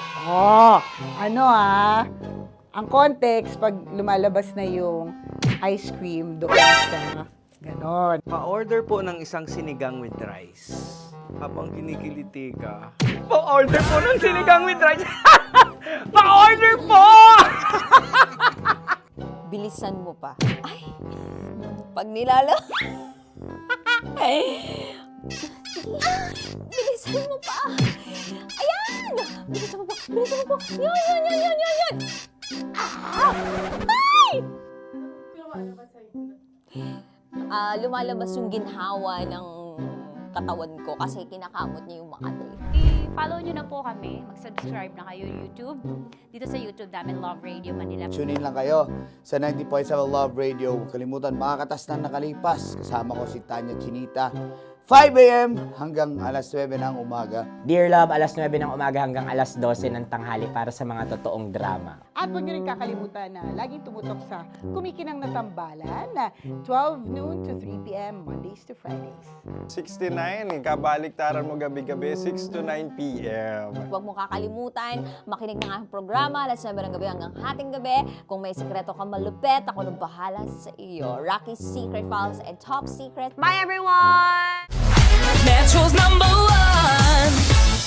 Ang context, pag lumalabas na yung ice cream doon sa ganon. Pa-order po ng isang sinigang with rice. Habang kinikiliti ka. Pa-order po ng sinigang with rice. Pa-order po! Bilisan mo pa. Ay! Pag nilala... Bilisan mo pa! Ayan! Bilisan mo pa! Bilisan mo pa! Yan! Ah! Ay! Lumalabas yung ginhawa ng katawan ko kasi kinakamot niya yung Makati. I-follow nyo na po kami. Mag-subscribe na kayo YouTube. Dito sa YouTube namin, Love Radio Manila. Tune in lang kayo sa 90.7 Love Radio. Huwag kalimutan, makakatas na nakalipas. Kasama ko si Tanya Chinita. 5 a.m. hanggang alas 9 ng umaga. Dear Love, alas 9 ng umaga hanggang alas 12 ng tanghali para sa mga totoong drama. At huwag nyo rin kakalimutan na laging tumutok sa Kumikinang na Tambalan na 12 noon to 3 p.m. Mondays to Fridays. 69, kabaliktaran mo gabi-gabi, 6 to 9 p.m. Huwag mo kakalimutan, makinig ng aking programa, alas 9 ng gabi hanggang hating gabi. Kung may sekreto kang malupet, ako nang bahala sa iyo. Rocky's Secret Files and Top Secret. Bye, everyone! Metro's #1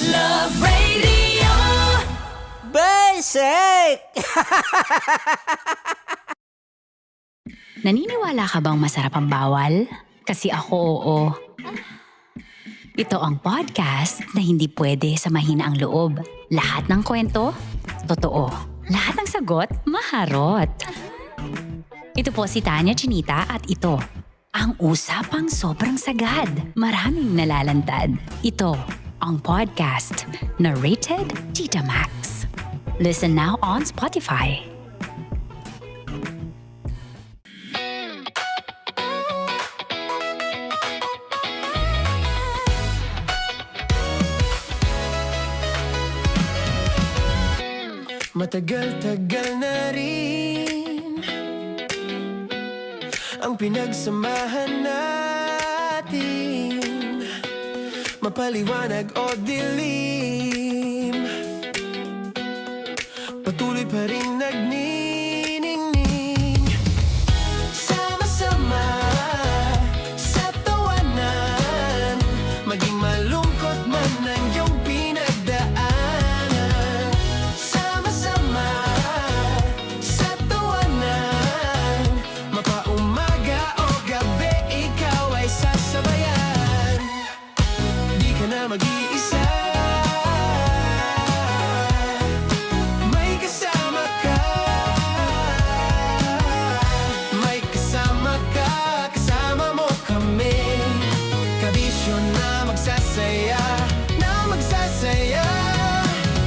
Love Radio. Basic! Naniniwala ka bang masarap ang bawal? Kasi ako, oo. Ito ang podcast na hindi pwede sa mahina ang loob. Lahat ng kwento, totoo. Lahat ng sagot, maharot. Ito po si Tanya Chinita at ito, ang usapang sobrang sagad. Maraming nalalantad. Ito, ang podcast na Rated Tita Max. Listen now on Spotify. Matagal-tagal na rin ang pinagsamahan natin, mapaliwanag o dilim, patuloy pa rin nagniningning. Sama-sama sa tawanan, maging malungkot man ang iyong pinagdaanan. Sama-sama sa tawanan, mapaumaga o gabi, ikaw ay sasabayan. Di ka na mag-iisa, may kasama ka. May kasama ka, kasama mo kami. Kabisyo na magsasaya, na magsasaya.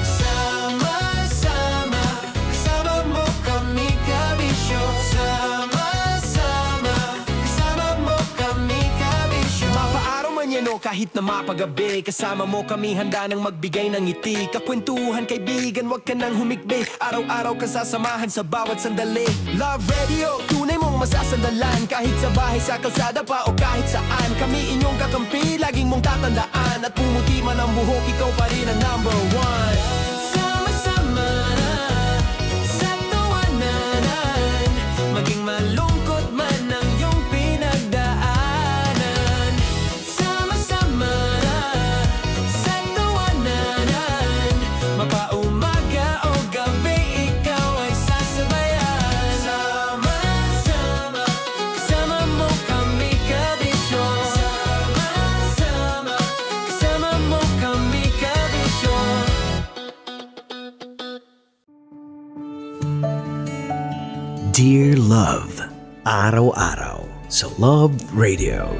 Sama-sama, kasama mo kami, kabisyo. Sama-sama, kasama mo kami, kabisyo. Mapaaraw man yan o kahit na mapagabi, kasama mo kami, handa nang magbigay ng ngiti. Kakwentuhan, kaibigan, wag ka nang humikbi. Araw-araw ka sasamahan sa bawat sandali. Love Radio, tunay mong masasandalan. Kahit sa bahay, sa kalsada pa o kahit saan, kami inyong kakampi, laging mong tatandaan. At pumuti man ang buhok, ikaw pa rin ang #1. Sama-sama sa tawanan, maging malungkot man ang iyong pinagdaanan. Sama-sama sa tawanan, mapaumaga o gabi, ikaw ay sasabayan. Sama-sama Dear Love, araw-araw sa Love Radio.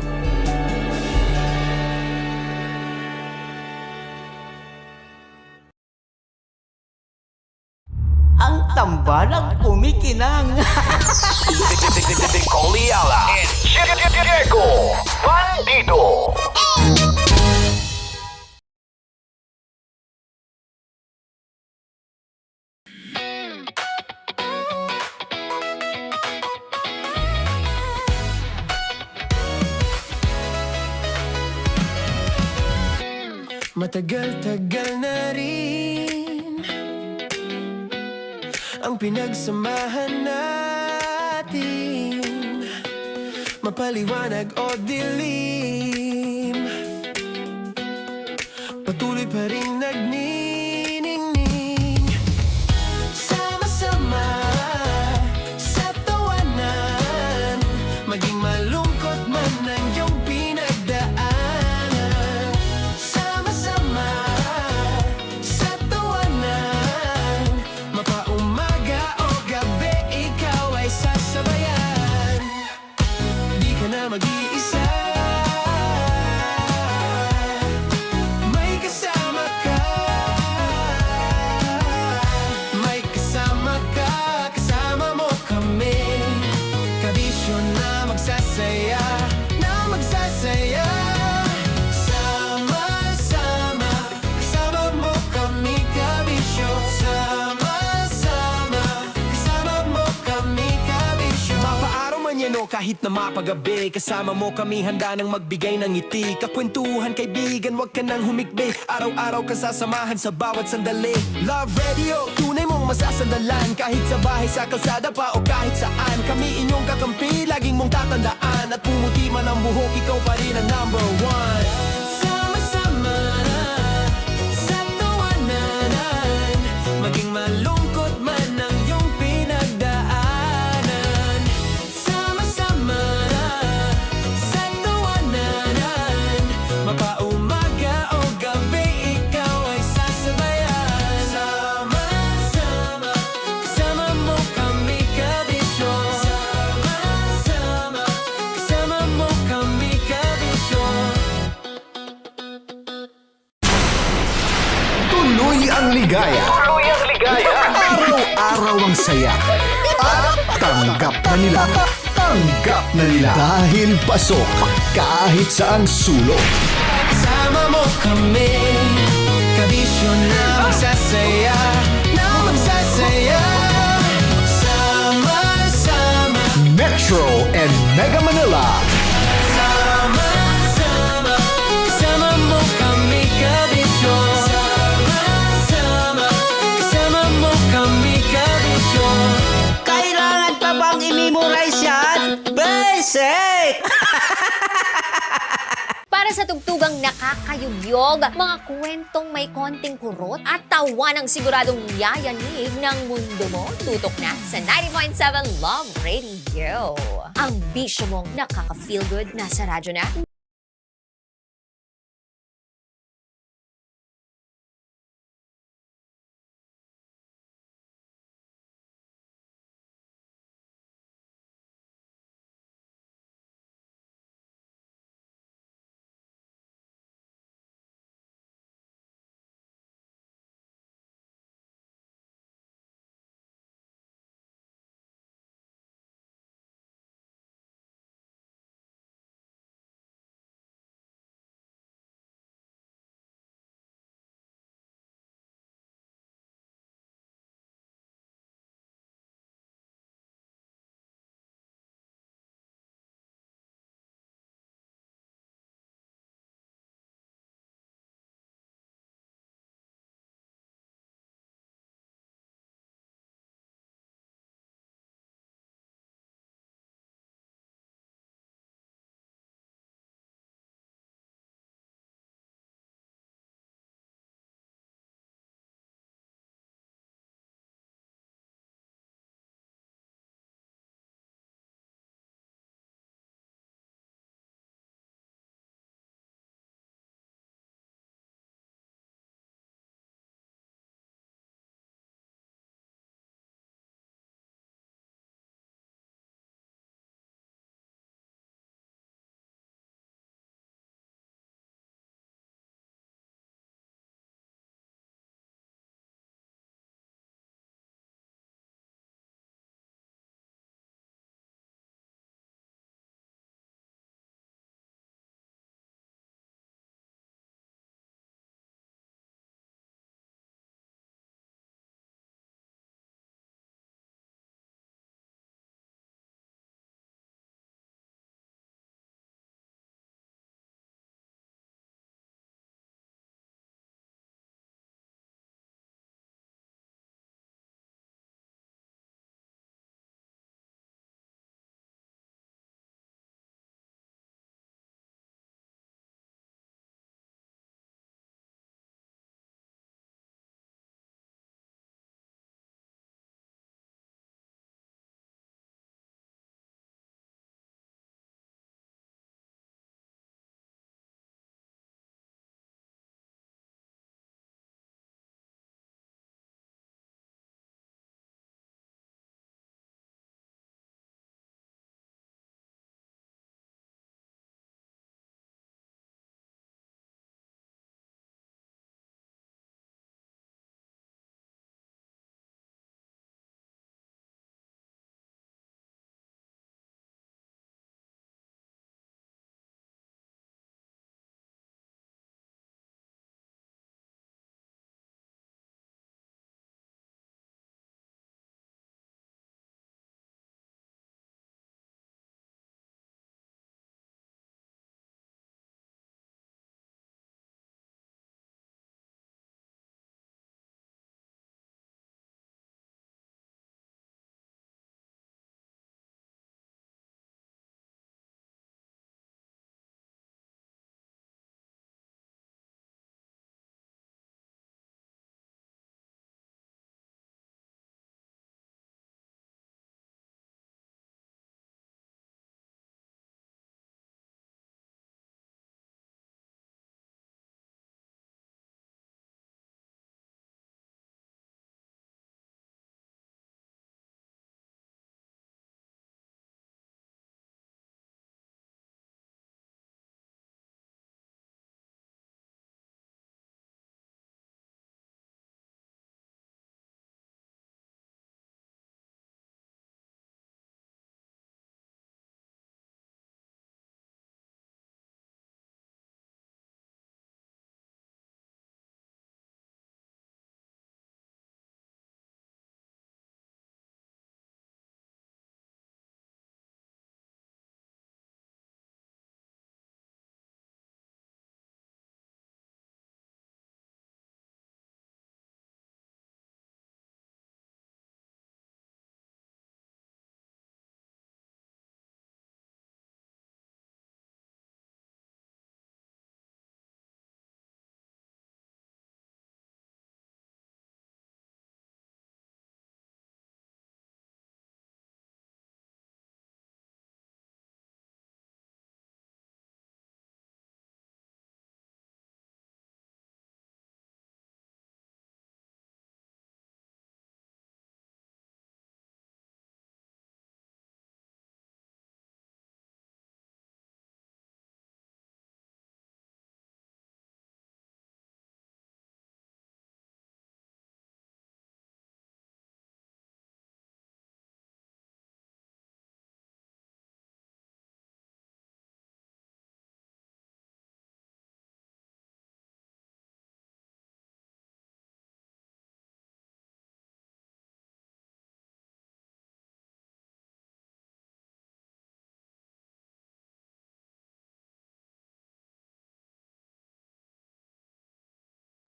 Ang tambalang kumikinang. Nicole Ayala and Diego Bandido. Matagal-tagal na rin ang pinagsamahan natin, mapaliwanag o dilim, patuloy pa rin nagniningning. Sama-sama sa tawanan, maging malungkot man ang iyong pinagdaanan. Sama-sama sa tawanan, mapaumaga o gabi, ikaw ay sasabayan. Di ka na mag-iisa, may kasama ka. May kasama ka, kasama mo kami. Kabisyo na magsasaya, na magsasaya. Sama-sama, kasama mo kami, kabisyo. Sama-sama, kasama mo kami, kabisyo. Mapaaraw man yan o kahit na mapagabi, kasama mo kami, handa nang magbigay ng ngiti. Kakwentuhan, kaibigan, wag ka nang humikbi. Araw-araw kasasamahan sa bawat sandali. Love Radio, tunay mong masasandalan. Kahit sa bahay, sa kalsada pa o kahit saan, kami inyong kakampi, laging mong tatandaan. At pumuti man ang buhok, ikaw pa rin ang number one. Sama-sama sa tawanan, maging malungkot man ang iyong pinagdaanan. Sama-sama sa tawanan, mapaumaga o gabi, ikaw ay sasabayan. Sama-sama, kasama mo kami, kabisyo. Sama-sama, kasama mo kami, kabisyo. Tuloy ang ligaya. Araw-araw ang saya. At tanggap na nila. Tanggap na nila. Dahil pasok kahit saan sulok. Kasama mo kami, kabisyo na magsasaya, na magsasaya. Sama-sama, Metro and Mega Manila. sama-sama, kasama mo kami, kabisyo. Sama-sama, kasama mo kami, kabisyo. Kailangan pa bang i-memorize yan? Basic! Para sa tugtugang nakakayugyog, mga kwentong may konting kurot at tawa ng siguradong yayanig ng mundo mo, tutok na sa 90.7 Love Radio. Ang bisyo mong nakaka-feel good na sa radyo na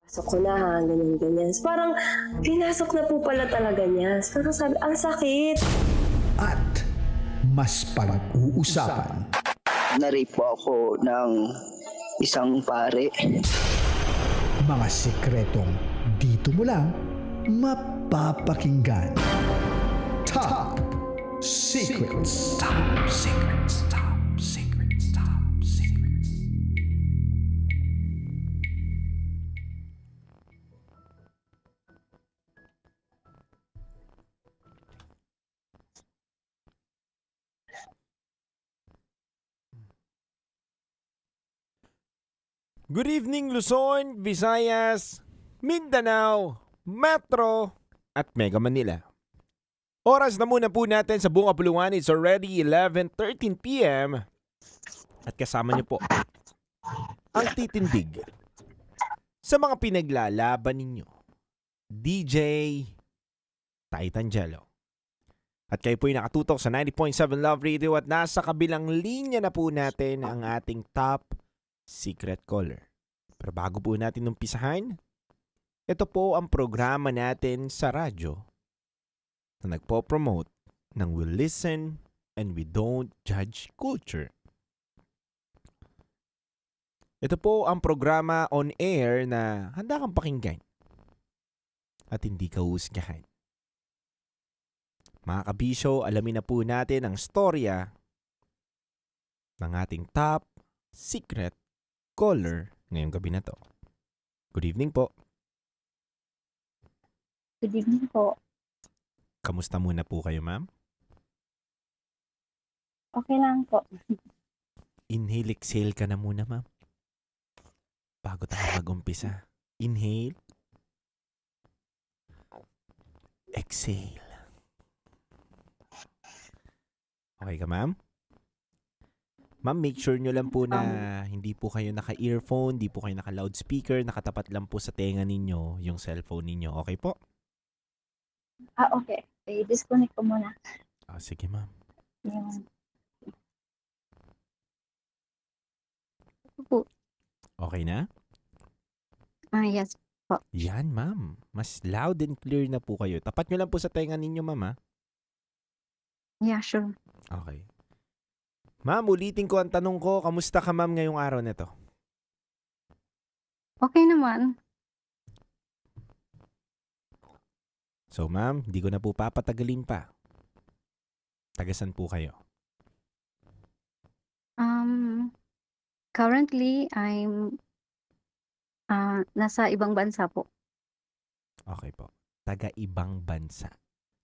Pasok ko na ha, ganyan. Parang pinasok na po pala talaga niya. Parang sabi, ang sakit. At mas pag-uusapan. Na-rape po ako ng isang pare. Mga sikretong dito mo lang mapapakinggan. Top Secrets. Top Secrets. Top Secrets. Top Secrets. Good evening Luzon, Visayas, Mindanao, Metro, at Mega Manila. Oras na muna po natin sa buong kapuluan. It's already 11:13 p.m. At kasama niyo po ang titindig sa mga pinaglalaban ninyo, DJ Titan Jello. At kayo po'y nakatutok sa 90.7 Love Radio at nasa kabilang linya na po natin ang ating top secret caller. Pero bago po natin umpisahan, ito po ang programa natin sa radyo na nagpo-promote ng We Listen and We Don't Judge Culture. Ito po ang programa on air na handa kang pakinggan at hindi ka husgahan. Mga kabisyo, alamin na po natin ang storya ng ating top secret caller ngayong gabi na to. Good evening po. Good evening po. Kamusta muna po kayo, ma'am? Okay lang po. Inhale, exhale ka na muna, ma'am. Bago tayo mag-umpisa. Inhale. Exhale. Okay ka, ma'am? Ma'am, make sure nyo lang po na hindi po kayo naka-earphone, hindi po kayo naka-loudspeaker, nakatapat lang po sa tenga ninyo yung cellphone ninyo. Okay po? Okay. I-disconnect ko muna. Sige, ma'am. Yung... Okay na? Yes po. Yan, ma'am. Mas loud and clear na po kayo. Tapat nyo lang po sa tenga ninyo, ma'am, ha? Yeah, sure. Okay. Ma'am, ulitin ko ang tanong ko. Kamusta ka, ma'am, ngayong araw na to? Okay naman. So, ma'am, hindi ko na po papatagalin pa. Tagasan po kayo? Currently, I'm nasa ibang bansa po. Okay po. Taga-ibang bansa.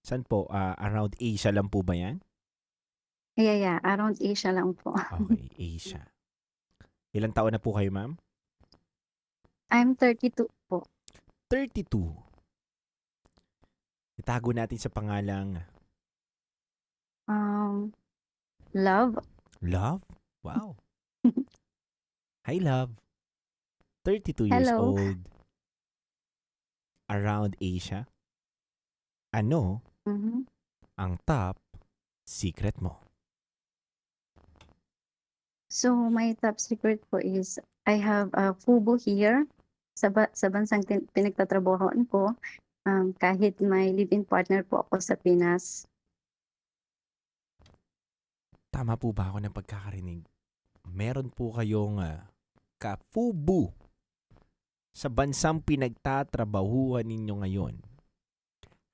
Saan po? Around Asia lang po ba yan? Yeah. Around Asia lang po. Okay, Asia. Ilang taon na po kayo, ma'am? I'm 32 po. 32. Itago natin sa pangalang... Love. Love? Wow. Hi, Love. 32 years Hello. old. Around Asia. Ano ang top secret mo? So, my top secret po is I have a FUBO here sa bansang pinagtatrabahoan ko. Kahit may live-in partner po ako sa Pinas. Tama po ba ako ng pagkakarinig? Meron po kayong ka-FUBO sa bansang pinagtatrabahuan ninyo ngayon.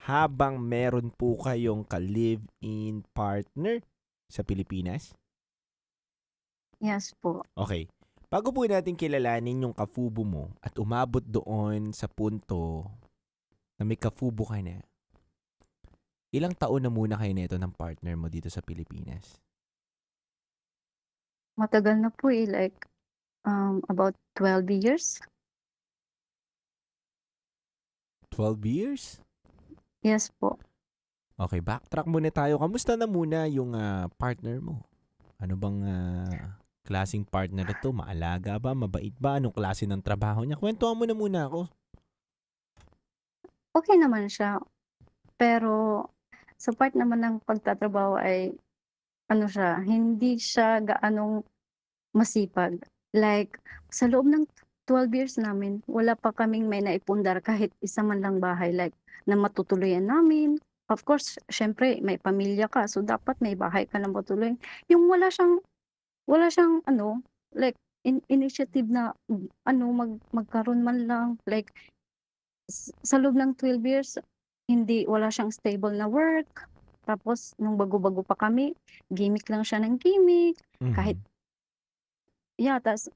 Habang meron po kayong ka-live-in partner sa Pilipinas? Yes po. Okay. Bago po natin kilalanin yung ka-FUBO mo at umabot doon sa punto na may ka-FUBO ka na, ilang taon na muna kayo nito ng partner mo dito sa Pilipinas? Matagal na po like about 12 years. 12 years? Yes po. Okay, backtrack muna tayo. Kamusta na muna yung partner mo? Ano bang klaseng partner ito? Maalaga ba? Mabait ba? Anong klase ng trabaho niya? Kwentuhan mo na muna ako. Okay naman siya. Pero sa part naman ng pagtatrabaho ay hindi siya gaanong masipag. Like, sa loob ng 12 years namin, wala pa kaming may naipundar kahit isa man lang bahay like na matutuluyan namin. Of course, syempre may pamilya ka, so dapat may bahay ka na matuluyan. Yung wala siyang ano, like initiative na magkaroon man lang like sa loob ng 12 years wala siyang stable na work. Tapos nung bago-bago pa kami, gimmick lang siya ng gimmick. Kahit tas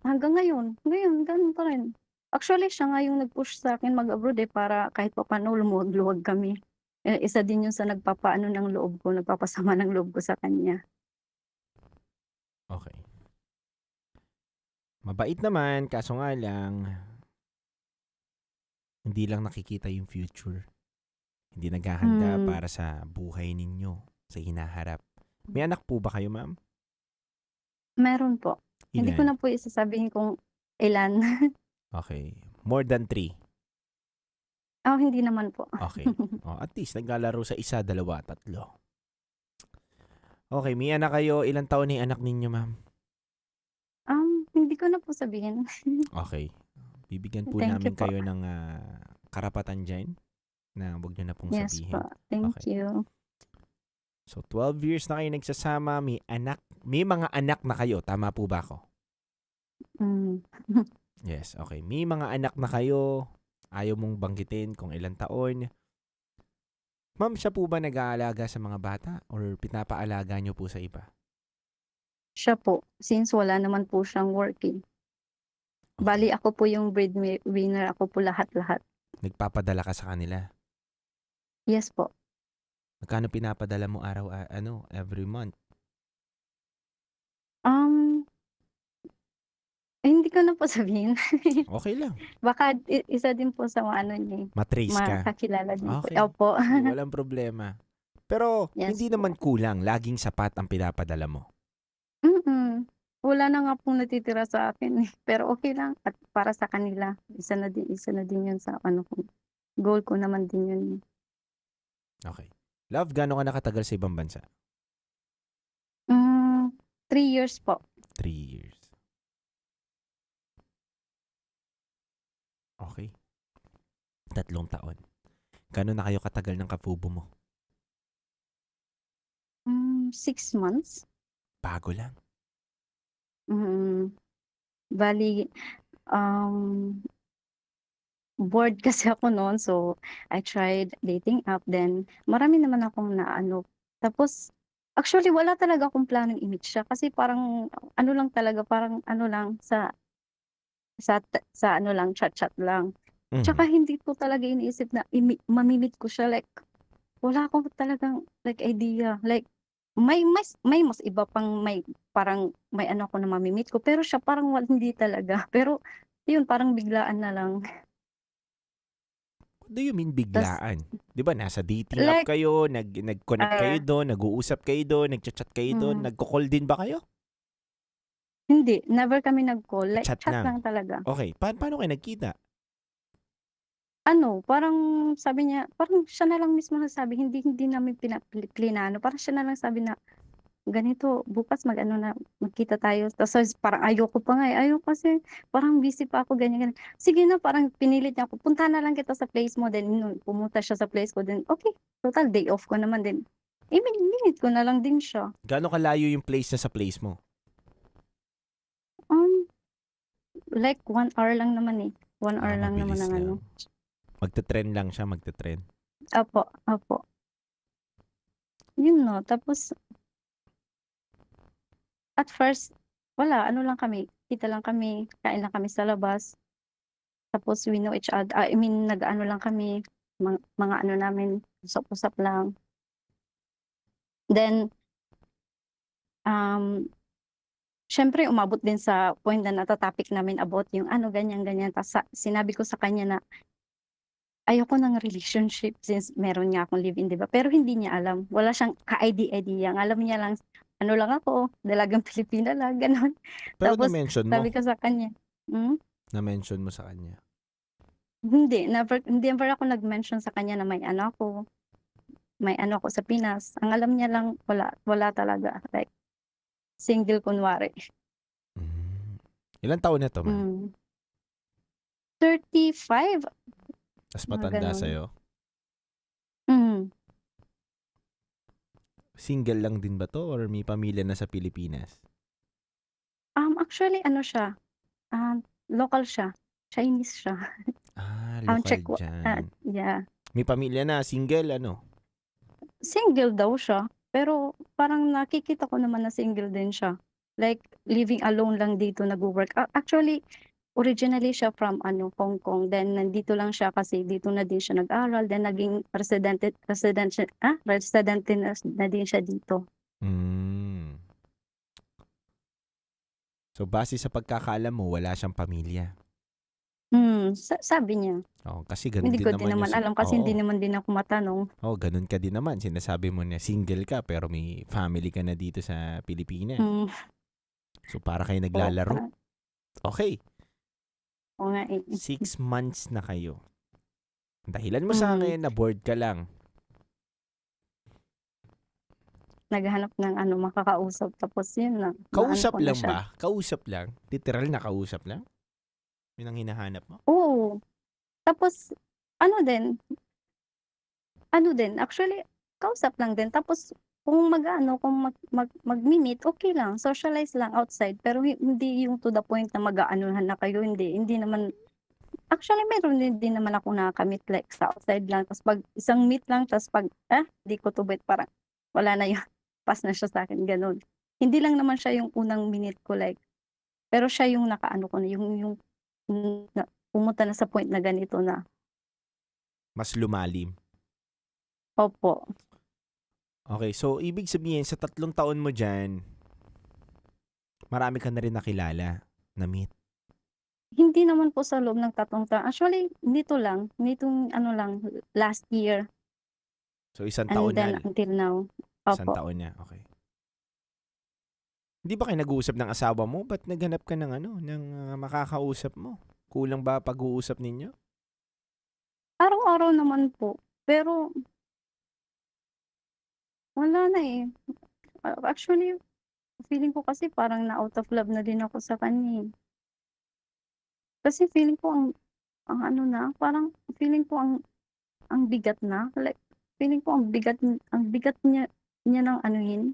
hanggang ngayon ganun pa rin. Actually, siya nga yung nag-push sa akin mag-abroad para kahit pa paano lumuwag-luwag kami. Isa din yun sa nagpapasama ng loob ko sa kanya. Okay. Mabait naman, kaso nga lang, hindi lang nakikita yung future. Hindi naghahanda para sa buhay ninyo, sa hinaharap. May anak po ba kayo, ma'am? Meron po. Ilan? Hindi ko na po isasabihin kung ilan. Okay. More than 3? Hindi naman po. Okay. At least, naglalaro sa 1, 2, 3. Okay, may anak kayo. Ilang taon na yung anak ninyo, ma'am? Hindi ko na po sabihin. Okay. Bibigyan po Thank namin you po. kayo ng karapatan dyan na huwag nyo na pong Yes sabihin. po. Thank Okay. you. So, 12 years na kayo nagsasama, may mga anak na kayo. Tama po ba ako? Yes, okay. May mga anak na kayo. Ayaw mong banggitin kung ilang taon. Ma'am, siya po ba nag-aalaga sa mga bata or pinapaalaga nyo po sa iba? Siya po. Since wala naman po siyang working. Bali, ako po yung breadwinner. Ako po lahat-lahat. Nagpapadala ka sa kanila? Yes po. Magkano pinapadala mo every month? Hindi ko na po sabihin. Okay lang. Baka isa din po sa niya. Matrace ka? Makakilala din po. Okay. Opo. Walang problema. Pero Yes hindi naman kulang. Laging sapat ang pinapadala mo. Wala na nga pong natitira sa akin. Pero okay lang. At para sa kanila, isa na din yun sa goal ko naman din yun. Okay. Love, gano'n ka nakatagal sa ibang bansa? 3 years po. 3 years. Okay. 3 taon. Gano'n na kayo katagal ng kapubo mo? 6 months. Bago lang. Bali, bored kasi ako noon. So, I tried dating app. Then, marami naman akong Tapos, actually, wala talaga akong planong i-meet siya. Kasi parang, chat-chat lang. Tsaka hindi ko talaga iniisip na mamimit ko siya. Like, wala akong talagang, idea. Like, may mas iba pang parang may ako na mamimit ko. Pero siya parang hindi talaga. Pero, yun, parang biglaan na lang. What do you mean biglaan? Di ba, nasa dating app kayo, nag-connect kayo doon, nag-uusap kayo doon, nag-chat kayo doon, nagko-call din ba kayo? Hindi, never kami nag-call. Like, Chat chat lang. lang talaga. Okay, paano kayo nagkita? Parang sabi niya, parang siya na lang mismo nagsabi, hindi namin pinaplinano. Parang siya na lang sabi na, ganito, bukas magkita tayo. Tapos parang ayoko pa nga ayoko kasi parang busy pa ako, ganyan. Sige na, parang pinilit niya ako, punta na lang kita sa place mo. Then pumunta siya sa place ko, then okay, total day off ko naman din. Minute ko na lang din siya. Gaano kalayo yung place na sa place mo? Like 1 hour lang naman 1 hour lang naman ang Magte-trend lang siya, magte-trend. Opo. Yun tapos at first, wala, lang kami, kita lang kami, kain lang kami sa labas. Tapos we know each other, nag-ano lang kami, mga namin, usap-usap lang. Then, syempre umabot din sa point na natatopic namin about yung ganyan. Tapos sinabi ko sa kanya na, ayoko ng relationship since meron nga akong live-in, di ba? Pero hindi niya alam. Wala siyang ka-idea. Ang alam niya lang, lang ako, dalagang Pilipina lang, gano'n. Pero Tapos, na-mention mo? sabi ko sa kanya, Na-mention mo sa kanya? Hindi, never ako nag-mention sa kanya na may ako sa Pinas. Ang alam niya lang, wala talaga. Like, single kunwari. Ilang taon na to, ma'am? 35. Mas Mga matanda ganun. sa'yo? Mm. Single lang din ba to or may pamilya na sa Pilipinas? Actually, ano siya, local siya. Chinese siya. Lokal check. dyan. Yeah. May pamilya na, single, ano? Single daw siya. Pero parang nakikita ko naman na single din siya. Like, living alone lang dito nag-work. Actually, originally siya from Hong Kong. Then, nandito lang siya kasi dito na din siya nag-aral. Then, naging resident na din siya dito. Mm. So, base sa pagkakaalam mo, wala siyang pamilya. Sabi niya. Kasi ganun Hindi din ko naman din naman yung alam kasi hindi naman din ako matanong. ganun ka din naman. Sinasabi mo na single ka pero may family ka na dito sa Pilipinas. So, para kayo naglalaro. Okay. Oo nga 6 months na kayo. Dahilan mo sa akin na bored ka lang. Naghahanap ng makakausap. Tapos yun na. Kausap naano ko na lang siya. ba? Kausap lang? Literal na kausap lang? Yun ang hinahanap mo? Oo. Tapos, actually, kausap lang din. Tapos, kung mag-meet, okay lang. Socialize lang outside. Pero hindi yung to the point na mag-aanuhan na kayo. Hindi naman. Actually, meron din naman ako nakakamit like sa outside lang. Tapos pag isang meet lang, tapos pag, di ko tubit, parang wala na yun. Pass na siya sa akin, ganun. Hindi lang naman siya yung unang minute ko like. Pero siya yung nakaano ko na, yung pumunta na sa point na ganito na. Mas lumalim. Opo. Okay, so ibig sabihin sa 3 taon mo dyan, marami ka na rin nakilala, na-meet. Hindi naman po sa loob ng 3 taon. Actually, nitong last year. So 1 And taon then na. until now. 1 Opo. taon na, okay. Hindi ba kayo nag-uusap ng asawa mo? Ba't naghanap ka ng makakausap mo? Kulang ba pag-uusap ninyo? Araw-araw naman po. Pero, wala na eh. Actually, feeling ko kasi parang na-out of love na din ako sa kanya eh. Kasi feeling ko parang feeling ko ang bigat na. Like, feeling ko ang bigat niya ng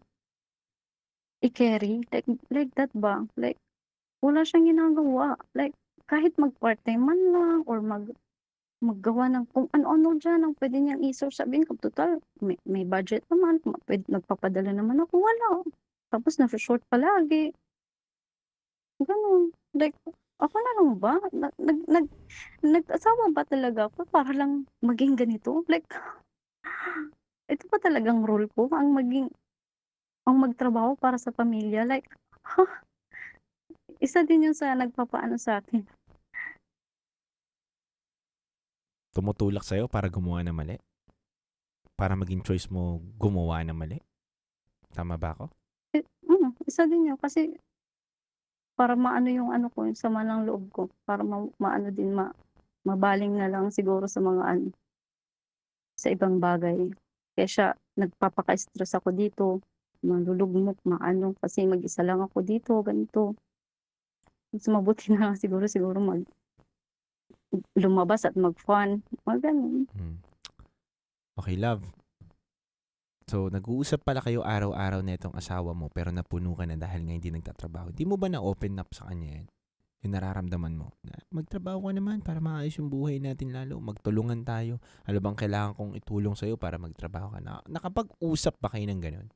i-carry. Like that ba? Like, wala siyang ginagawa. Like, kahit mag-part-time man lang or maggawa ng kung ano-ano dyan ang pwede niyang i-source. Sabihin ko, total, may budget naman. Nagpapadala naman ako. Wala. Tapos, nasa-short palagi. Ganun. Like, ako na lang ba? Nag-asawa ba talaga ako para lang maging ganito? Like, ito pa talagang role ko? Ang magtrabaho para sa pamilya? Like, isa din yun sa nagpapaano sa akin. Tumutulak sa'yo para gumawa ng mali? Para maging choice mo gumawa ng mali? Tama ba ako? Isa din yun. Kasi, para maano yung yung sama ng loob ko. Para maano din, mabaling na lang siguro sa mga sa ibang bagay. Kaya siya, nagpapaka-stress ako dito. Malulugmok, kasi mag-isa lang ako dito, ganito. Mas mabuti na lang siguro lumabas at mag-fun. Ganun. Okay, love. So, nag-uusap pala kayo araw-araw na itong asawa mo pero napuno ka na dahil nga hindi nagtatrabaho. Hindi mo ba na-open up sa kanya yan? Yung nararamdaman mo na magtrabaho ka naman para maayos yung buhay natin lalo. Magtulungan tayo. Ano bang kailangan kong itulong sa'yo para magtrabaho ka na? Nakapag-usap ba kayo ng ganun?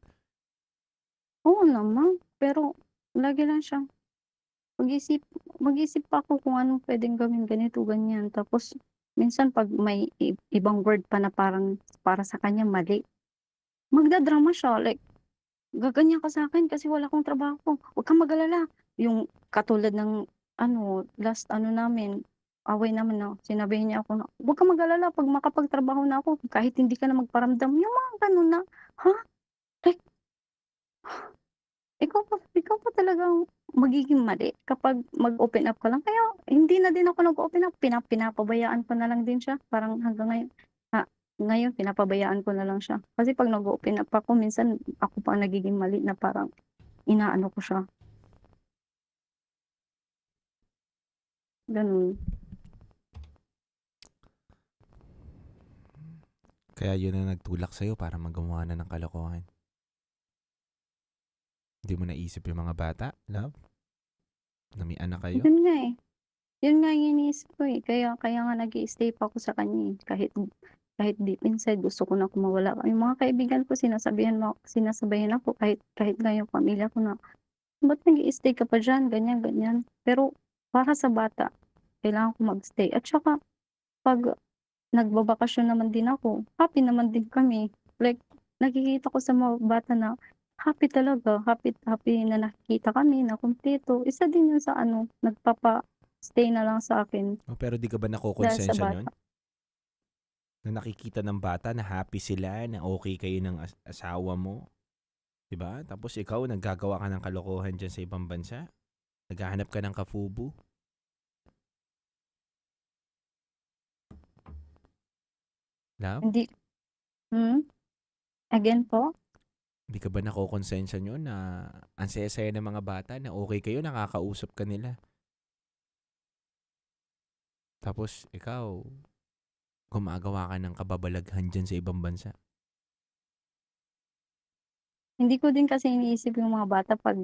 Oo naman. Pero, lagi lang siyang mag-isip pa ako kung anong pwedeng gawin ganito, ganyan. Tapos, minsan pag may ibang word pa na parang para sa kanya mali, magdadrama siya. Like, gaganyan ka sa akin kasi wala akong trabaho. Huwag kang mag-alala. Yung katulad ng last namin, away naman na, sinabihin niya ako na, huwag kang mag-alala pag makapagtrabaho na ako, kahit hindi ka na magparamdam. Yung mga ganun na, like, ikaw pa talagang magiging mali kapag mag-open up ka lang. Kaya, hindi na din ako nag-open up. Pinapabayaan ko na lang din siya. Parang hanggang ngayon. Ngayon, pinapabayaan ko na lang siya. Kasi pag nag-open up ako, minsan ako pa nagiging mali na parang inaano ko siya. Ganun. Kaya yun ang nagtulak sa'yo para magawa na ng kalokohan. Hindi mo naisip yung mga bata, love? Na may anak kayo? Yun nga eh. Yun nga yung iniisip ko eh. Kaya nga nag-i-stay pa ako sa kanya eh. Kahit deep inside, gusto ko na kumawala. Yung mga kaibigan ko, sinasabayan ako, kahit nga yung pamilya ko na, ba't nag-i-stay ka pa dyan? Ganyan, ganyan. Pero para sa bata, kailangan ko mag-stay. At saka, pag nagbabakasyon naman din ako, happy naman din kami. Like, nakikita ko sa mga bata na happy talaga. Happy na nakikita kami, na kumpleto. Isa din yun sa nagpapa-stay na lang sa akin. Pero di ka ba Dahil sa nakokonsensya bata. nun? Na nakikita ng bata na happy sila, na okay kayo ng asawa mo. Diba? Tapos ikaw, naggagawa ka ng kalokohan dyan sa ibang bansa. Naghahanap ka ng kafubu. Love? Hindi. Again po? Hindi ka ba nakokonsensya nyo na ang saya-saya ng mga bata na okay kayo, nakakausap ka nila? Tapos ikaw, gumagawa ka ng kababalaghan dyan sa ibang bansa. Hindi ko din kasi iniisip yung mga bata pag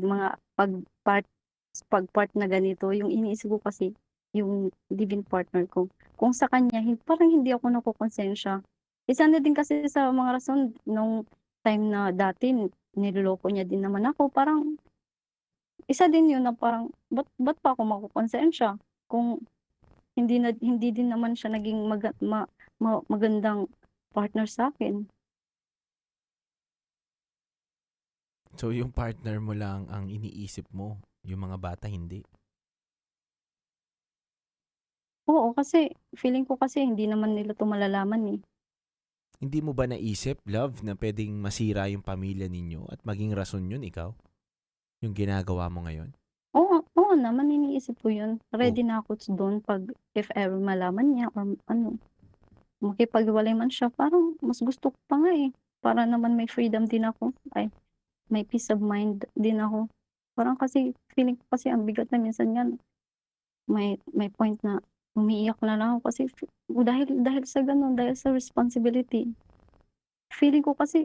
part na ganito. Yung iniisip ko kasi yung living partner ko. Kung sa kanya, parang hindi ako nakukonsensya. Isa na din kasi sa mga rason nung time na dati, niloloko niya din naman ako. Parang, isa din yun na parang, ba't pa ako makukonsensya? Kung hindi din naman siya naging magandang partner sa akin. So yung partner mo lang ang iniisip mo, yung mga bata hindi. Oo, kasi feeling ko kasi hindi naman nila to malalaman eh. Hindi mo ba naisip, love, na pwedeng masira yung pamilya ninyo at maging rason yun ikaw? Yung ginagawa mo ngayon? Oo naman, iniisip ko yun. Ready na ako doon pag if ever malaman niya or makipaghiwalay man siya, parang mas gusto ko pa nga eh. Para naman may freedom din ako. Ay, may peace of mind din ako. Parang kasi, feeling ko kasi ang bigat na minsan yan. May point na umiiyak na lang ako kasi dahil sa ganun, dahil sa responsibility. Feeling ko kasi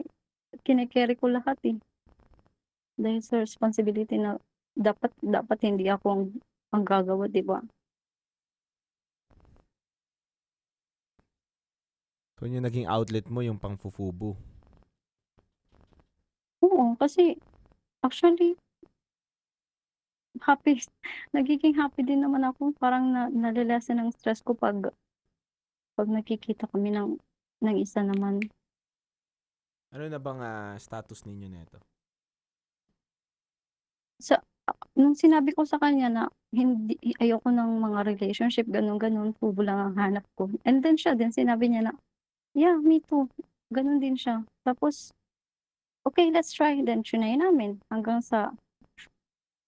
kine-carry ko lahat eh. Dahil sa responsibility na dapat hindi ako ang gagawa, di ba? So yung naging outlet mo yung pangfufubu. Oo, kasi actually nagiging happy din naman ako. Parang nalilesen ng stress ko pag nakikita kami ng isa naman. Ano na bang status ninyo nito? Nung sinabi ko sa kanya na ayoko ng mga relationship, ganun, fubo lang ang hanap ko. And then siya din, sinabi niya na, yeah, me too. Ganun din siya. Tapos, okay, let's try. Then, trinay namin. Hanggang sa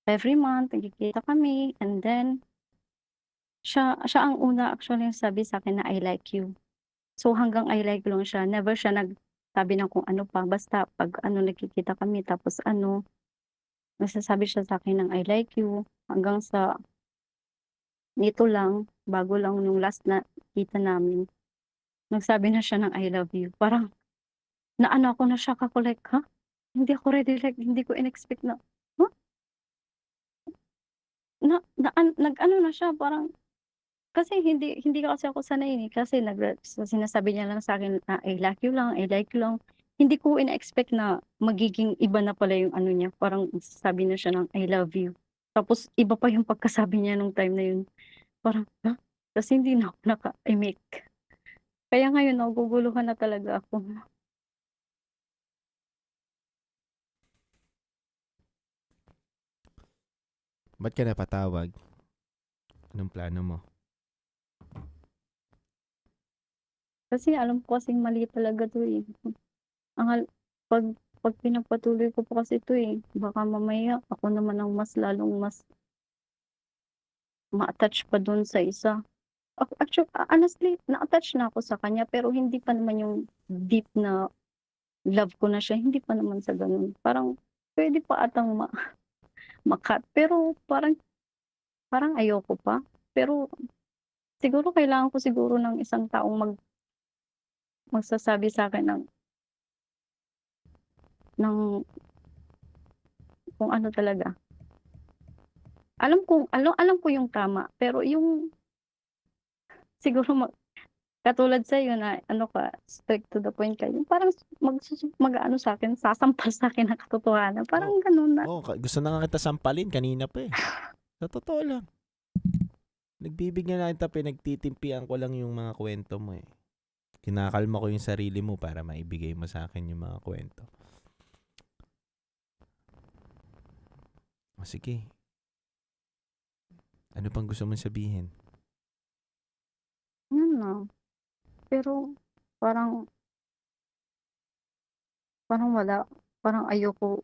every month, nagkikita kami. And then, siya ang una actually yung sabi sa akin na I like you. So, hanggang I like lang siya. Never siya nagsabi ng kung ano pa. Basta, pag nagkikita kami, tapos nagsasabi siya sa akin ng I like you. Hanggang sa, nito lang, bago lang nung last na kita namin, nagsabi na siya ng I love you. Parang, ako na shock ako like, ha? Hindi ako ready, like, hindi ko in-expect na, huh? Nag-ano na siya, parang, kasi hindi kasi ako sanay eh. Kasi sinasabi niya lang sa akin na I like you lang. Hindi ko in-expect na magiging iba na pala yung ano niya. Parang sabi na siya ng I love you. Tapos iba pa yung pagkasabi niya nung time na yun. Parang, ha? Kasi hindi na ako naka-imik. Kaya ngayon, naguguluhan na talaga ako. Ba't ka napatawag? Anong plano mo? Kasi alam ko kasing mali talaga to eh. Pag pinagpatuloy ko pa kasi ito eh, baka mamaya ako naman ang lalong mas ma-attach pa dun sa isa. Actually, honestly, na-attach na ako sa kanya pero hindi pa naman yung deep na love ko na siya. Hindi pa naman sa ganun. Parang pwede pa atang makat. Pero parang ayoko pa. Pero siguro kailangan ko siguro ng isang taong magsasabi sa'kin ng kung ano talaga. Alam ko yung tama, pero yung siguro katulad sa'yo na ano ka, straight to the point ka, yung parang mag-aano sa'kin, sasampal sa'kin ng katotohanan. Parang gano'n na. Gusto na nga kita sampalin kanina pa eh. Sa totoo lang. Nagbibigyan na kita, pinagtitimpian ko lang yung mga kwento mo eh. Kinakalma ko yung sarili mo para maibigay mo sa akin yung mga kwento. O sige. Ano pang gusto mong sabihin? Yun na. Pero parang wala. Parang ayoko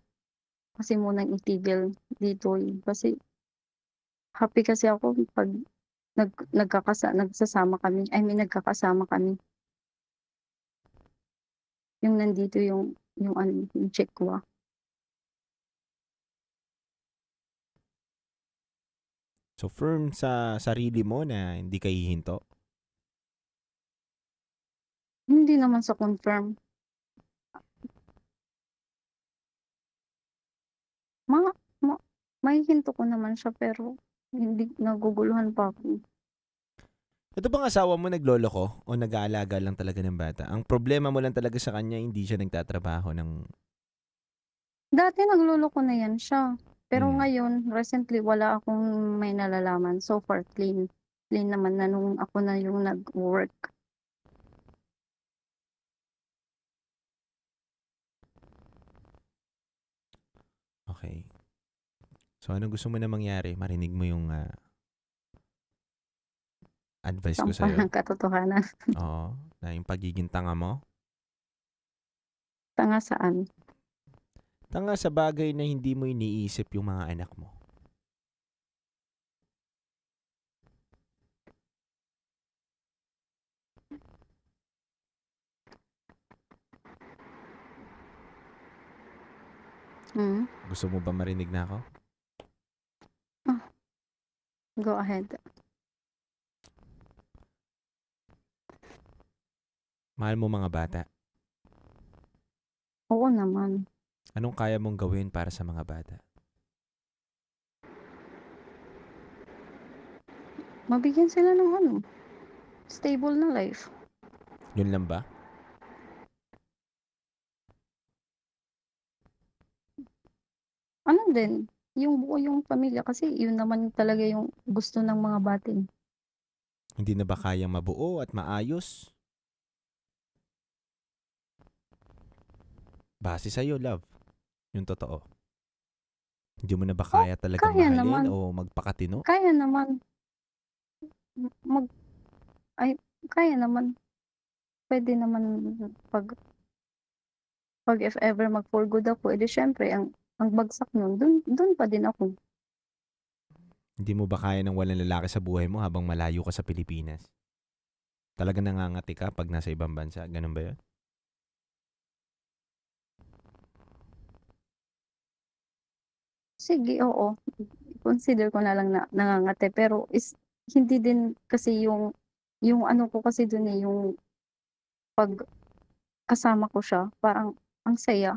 kasi munang itigil dito eh. Kasi happy kasi ako pag nagsasama kami. I mean, nagkakasama kami. Yung nandito yung chick ko. So firm sa sarili mo na hindi ka hihinto? Hindi naman sa confirm. Mahihinto ko naman siya pero hindi naguguluhan pa ako. Ito bang asawa mo nagloloko o nag-aalaga lang talaga ng bata? Ang problema mo lang talaga sa kanya, hindi siya nagtatrabaho ng... Dati nagluloko na yan siya. Pero ngayon, recently, wala akong may nalalaman. So far, clean. Clean naman na nung ako na yung nag-work. Okay. So, anong gusto mo na mangyari? Marinig mo yung advice ko Sampal sa'yo. ng katotohanan. Oo. Na yung pagiging tanga mo. Tanga saan? Tanga sa bagay na hindi mo iniisip yung mga anak mo. Gusto mo ba marinig na ako? Go ahead. Mahal mo mga bata. Oo naman. Anong kaya mong gawin para sa mga bata? Mabigyan sila ng stable na life. Yun lang ba? Ano din, yung buo yung pamilya kasi yun naman talaga yung gusto ng mga batin. Hindi na ba kayang mabuo at maayos? Base sa'yo, love. Yung totoo. Hindi mo na ba kaya talagang kaya mahalin naman. o magpakatino? Kaya naman. Kaya naman. Pwede naman pag if ever mag-for good ako, edi syempre, ang bagsak nun, dun pa din ako. Hindi mo ba kaya ng walang lalaki sa buhay mo habang malayo ka sa Pilipinas? Talaga nangangati ka pag nasa ibang bansa? Ganun ba yun? Sige, oo. Consider ko na lang na nangangate. Pero hindi din kasi yung ano ko kasi dun eh, yung pag kasama ko siya, parang ang saya.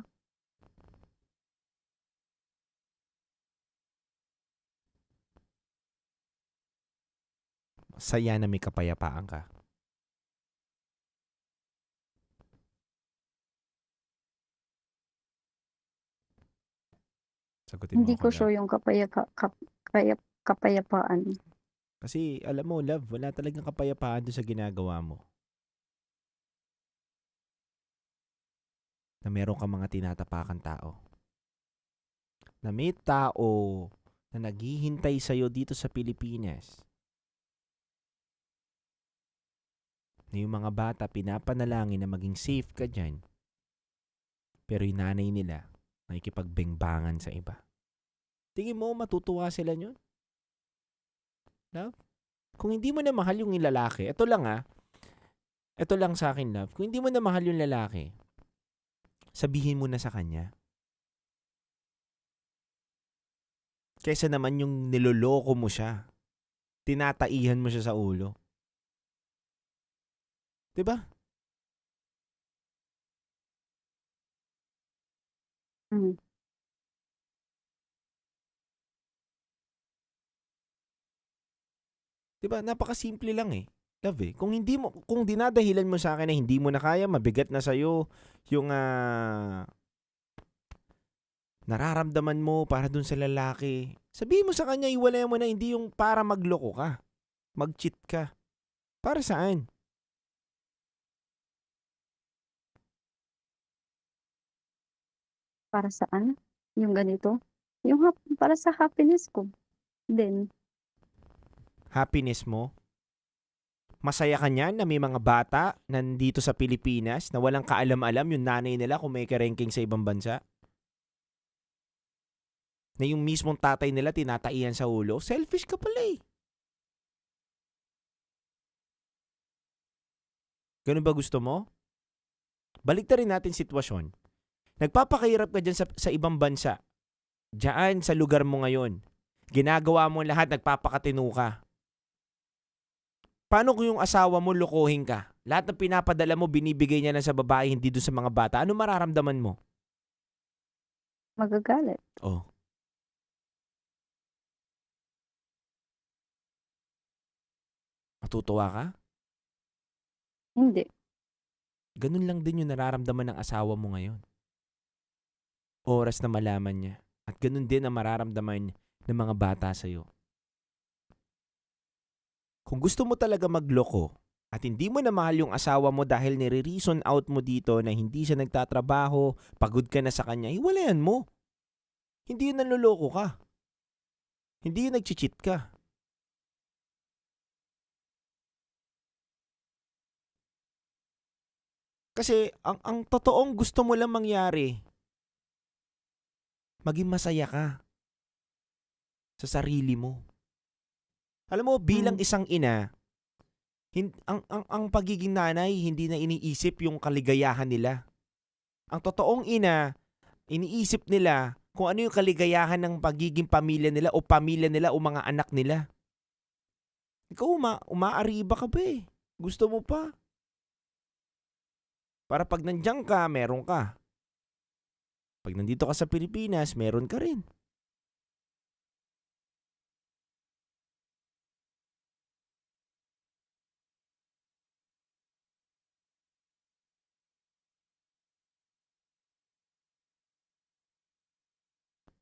Saya na may kapayapaan ka. Sagutin mo Hindi ako, ko love. sure yung kapayapaan. Kasi alam mo, love, wala talagang kapayapaan doon sa ginagawa mo. Na meron ka mga tinatapakan tao. Na may tao na naghihintay sa'yo dito sa Pilipinas. Na yung mga bata pinapanalangin na maging safe ka dyan. Pero yung nanay nila, nakikipagbengbangan sa iba. Tingin mo, matutuwa sila nyon? Love? Kung hindi mo na mahal yung lalaki, ito lang sa akin, love. Kung hindi mo na mahal yung lalaki, sabihin mo na sa kanya. Kaysa naman yung niloloko mo siya. tinataihan mo siya sa ulo. 'Di ba? Mm. Diba? Napakasimple lang eh. Love eh. Kung dinadahilan mo sa akin na hindi mo na kaya, mabigat na sa'yo yung nararamdaman mo para dun sa lalaki, sabihin mo sa kanya, iwalay mo na, hindi yung para magloko ka. Mag-cheat ka. Para saan? Para saan? Yung ganito? Para sa happiness ko. Then, Happiness mo? Masaya ka niyan na may mga bata nandito sa Pilipinas na walang kaalam-alam yung nanay nila kung may ka-ranking sa ibang bansa? Na yung mismong tatay nila tinataihan sa ulo? Selfish ka pala eh. Ganun ba gusto mo? Balik rin natin sitwasyon. Nagpapakahirap ka dyan sa ibang bansa. Diyan sa lugar mo ngayon. Ginagawa mo lahat, nagpapakatino ka. Paano kung yung asawa mo lokohin ka? Lahat ng pinapadala mo, binibigay niya lang sa babae, hindi doon sa mga bata. Ano mararamdaman mo? magagalit. Oh. Matutuwa ka? Hindi. Ganun lang din yung nararamdaman ng asawa mo ngayon. Oras na malaman niya. At ganun din ang mararamdaman ng mga bata sa'yo. Kung gusto mo talaga magloko at hindi mo na mahal yung asawa mo dahil nire-reason out mo dito na hindi siya nagtatrabaho, pagod ka na sa kanya, hiwalayan mo. Hindi yun nanloloko ka. Hindi yun nag-cheat ka. Kasi ang totoong gusto mo lang mangyari, maging masaya ka sa sarili mo. Alam mo, bilang isang ina, ang pagiging nanay, hindi na iniisip yung kaligayahan nila. Ang totoong ina, iniisip nila kung ano yung kaligayahan ng pagiging pamilya nila o mga anak nila. Ikaw, umaariba ka ba eh? Gusto mo pa? Para pag nandiyan ka, meron ka. Pag nandito ka sa Pilipinas, meron ka rin.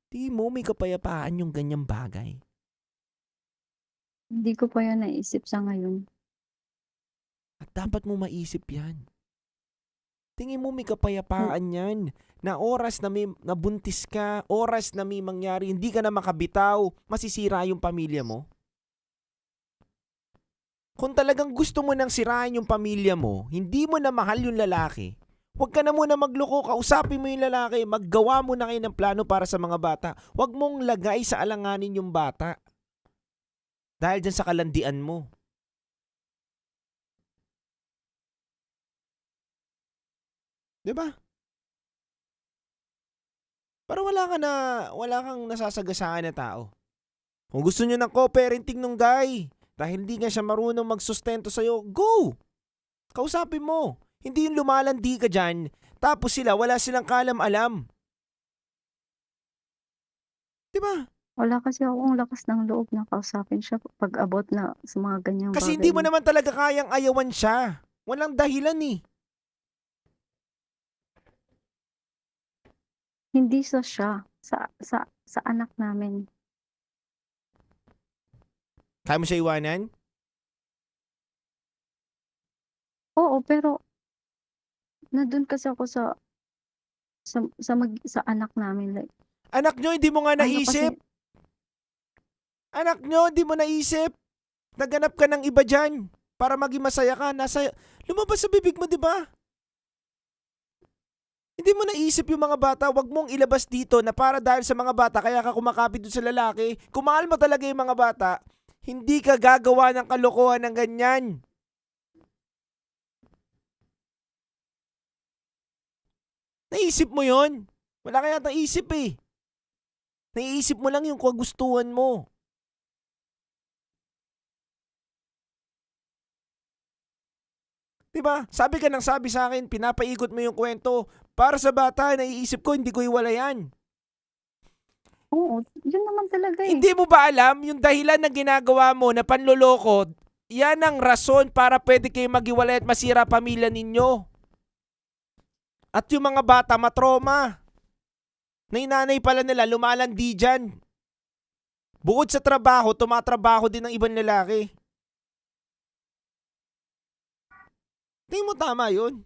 Di mo may kapayapaan yung ganyang bagay. Hindi ko pa yan naisip sa ngayon. At dapat mo maisip yan. Tingin mo may kapayapaan yan. Na oras na may nabuntis ka, oras na may mangyari, hindi ka na makabitaw, masisira yung pamilya mo. Kung talagang gusto mo nang sirain yung pamilya mo, hindi mo na mahal yung lalaki, huwag ka na muna magloko, kausapin mo yung lalaki, maggawa mo na kayo ng plano para sa mga bata. Huwag mong lagay sa alanganin yung bata. Dahil dyan sa kalandian mo. Diba? Para wala kang nasasagasaan na tao. Kung gusto nyo ng co-parenting nung guy, dahil hindi nga siya marunong magsustento sa'yo, go! Kausapin mo. Hindi yung lumalandi ka dyan, tapos wala silang kalam-alam. Diba? Wala kasi akong lakas ng loob na kausapin siya pag abot na sa mga ganyang Kasi bagay. hindi mo naman talaga kayang ayawan siya. Walang dahilan eh. Hindi siya. Sa anak namin. Kaya mo siya iwanan? Oo, pero nandun kasi ako sa anak namin. Like, Anak nyo, hindi mo nga naisip. Anak nyo, hindi mo naisip. Naghanap ka ng iba dyan para maging masaya ka. Lumabas sa bibig mo, di ba? Hindi mo naisip yung mga bata, wag mong ilabas dito na para dahil sa mga bata, kaya ka kumakapit doon sa lalaki. Kung mahal mo talaga yung mga bata, hindi ka gagawa ng kalokohan ng ganyan. Naisip mo yon? Wala kaya naisip eh. Naiisip mo lang yung kagustuhan mo. Di ba? Sabi ka ng sabi sa akin, pinapaikot mo yung kwento. Para sa bata, naiisip ko, hindi ko iwalayan. Oo, yun naman talaga eh. Hindi mo ba alam yung dahilan na ginagawa mo na panloloko, yan ang rason para pwede kayo maghiwalay at masira pamilya ninyo. At yung mga bata matroma. Na yung nanay pala nila lumalandi dyan. Bukod sa trabaho, tumatrabaho din ng ibang lalaki. Tingin mo tama yun?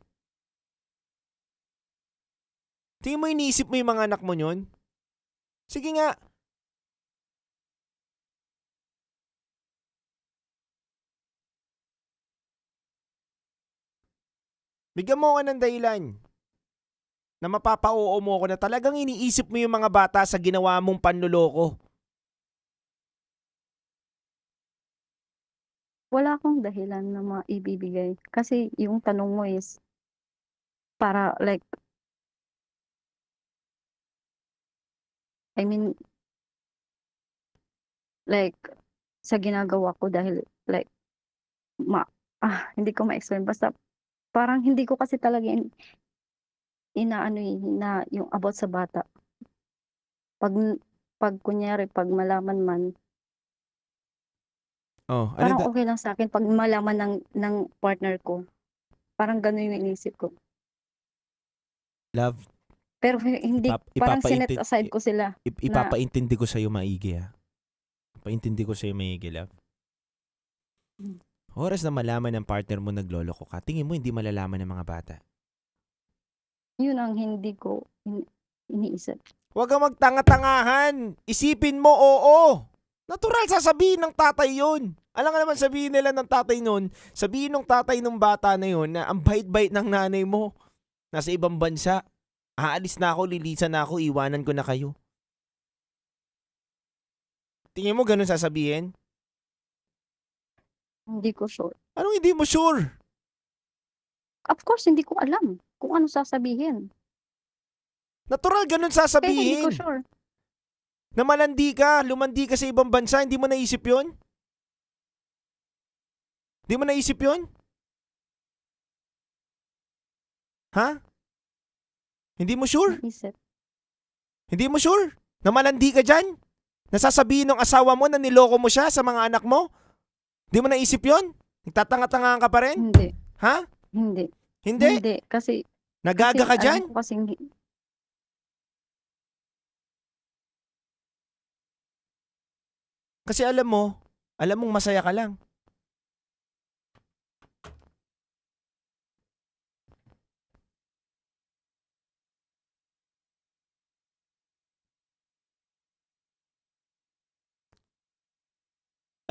Tingin mo iniisip mo yung mga anak mo yun? Sige nga. Bigyan mo ka ng dahilan na mapapa-oo mo ako na talagang iniisip mo yung mga bata sa ginawa mong panloloko. Wala akong dahilan na maibibigay. Kasi yung tanong mo is para like, I mean, like, sa ginagawa ko dahil like, hindi ko ma-explain. Basta parang hindi ko kasi talaga inaano na yung about sa bata. Pag kunyari, pag malaman man, parang okay lang sa akin pag malaman ng partner ko. Parang gano'n yung inisip ko. Love, Pero hindi, parang sinet aside ko sila. ipapaintindi ko sa'yo maigi ha. Paintindi ko sa'yo maigi, love. Oras na malaman ng partner mo nagloloko ka, tingin mo hindi malalaman ng mga bata. Yun ang hindi ko iniisip. Huwag kang magtanga-tangahan. Isipin mo, oo. Natural sasabihin ng tatay yun. Alam nga naman sabihin nila ng tatay nun, sabihin ng tatay ng bata na yun na ang bait-bait ng nanay mo. Nasa ibang bansa. Aalis na ako, lilisan na ako, iwanan ko na kayo. Tingin mo ganun sasabihin? Hindi ko sure. Anong hindi mo sure? Of course, hindi ko alam kung ano sasabihin. Natural ganun Kaya sasabihin. hindi ko sure. Na malandi ka, lumandi ka sa ibang bansa, hindi mo naisip yun? Hindi mo naisip yun? Ha? Hindi mo sure? Naisip. Hindi mo sure? Na malandi ka dyan? Nasasabihin ng asawa mo na niloko mo siya sa mga anak mo? Hindi mo naisip yun? Nagtatanga-tangahan ka pa rin? Hindi. Ha? Hindi. Hindi? Hindi. Kasi, Nagaga ka dyan? alam ko kasing, Kasi alam mong masaya ka lang.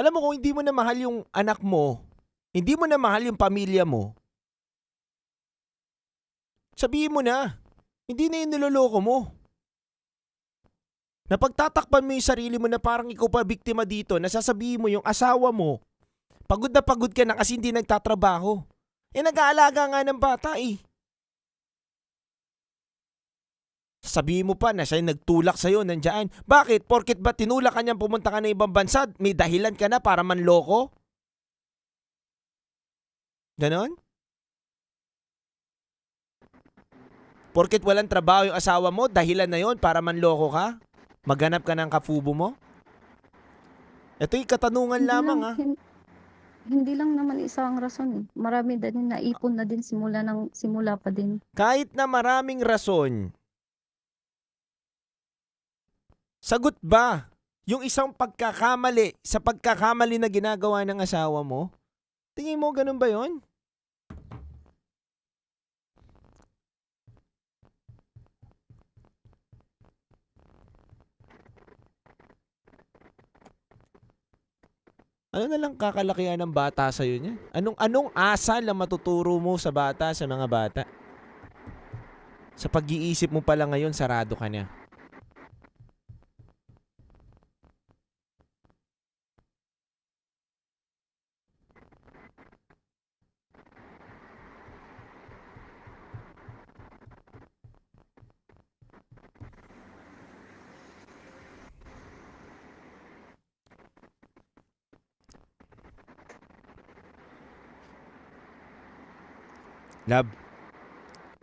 Alam mo kung hindi mo na mahal yung anak mo, hindi mo na mahal yung pamilya mo, sabihin mo na, hindi na yung niloloko mo. Napagtatakpan mo yung sarili mo na parang ikaw pa biktima dito, nasasabihin mo yung asawa mo, pagod na pagod ka na kasi hindi nagtatrabaho. Nag-aalaga nga ng bata eh. Sabihin mo pa na siya nagtulak sa'yo, nandiyan. Bakit? Porket ba tinulak ka niyang pumunta ka na ibang bansa, may dahilan ka na para manloko? Ganon? Porket walang trabaho yung asawa mo, dahilan na yon para manloko ka? Maghanap ka ng kafubo mo? Ito'y katanungan lamang ha. Hindi lang naman isa ang rason eh. Marami din naipon na din simula pa din. Kahit na maraming rason, sagot ba yung isang pagkakamali sa pagkakamali na ginagawa ng asawa mo? Tingin mo ganun ba yon? Ano na lang kakalakihan ng bata sa'yo niya? Anong asal na matuturo mo sa bata, sa mga bata? Sa pag-iisip mo pala ngayon, sarado ka na. Love,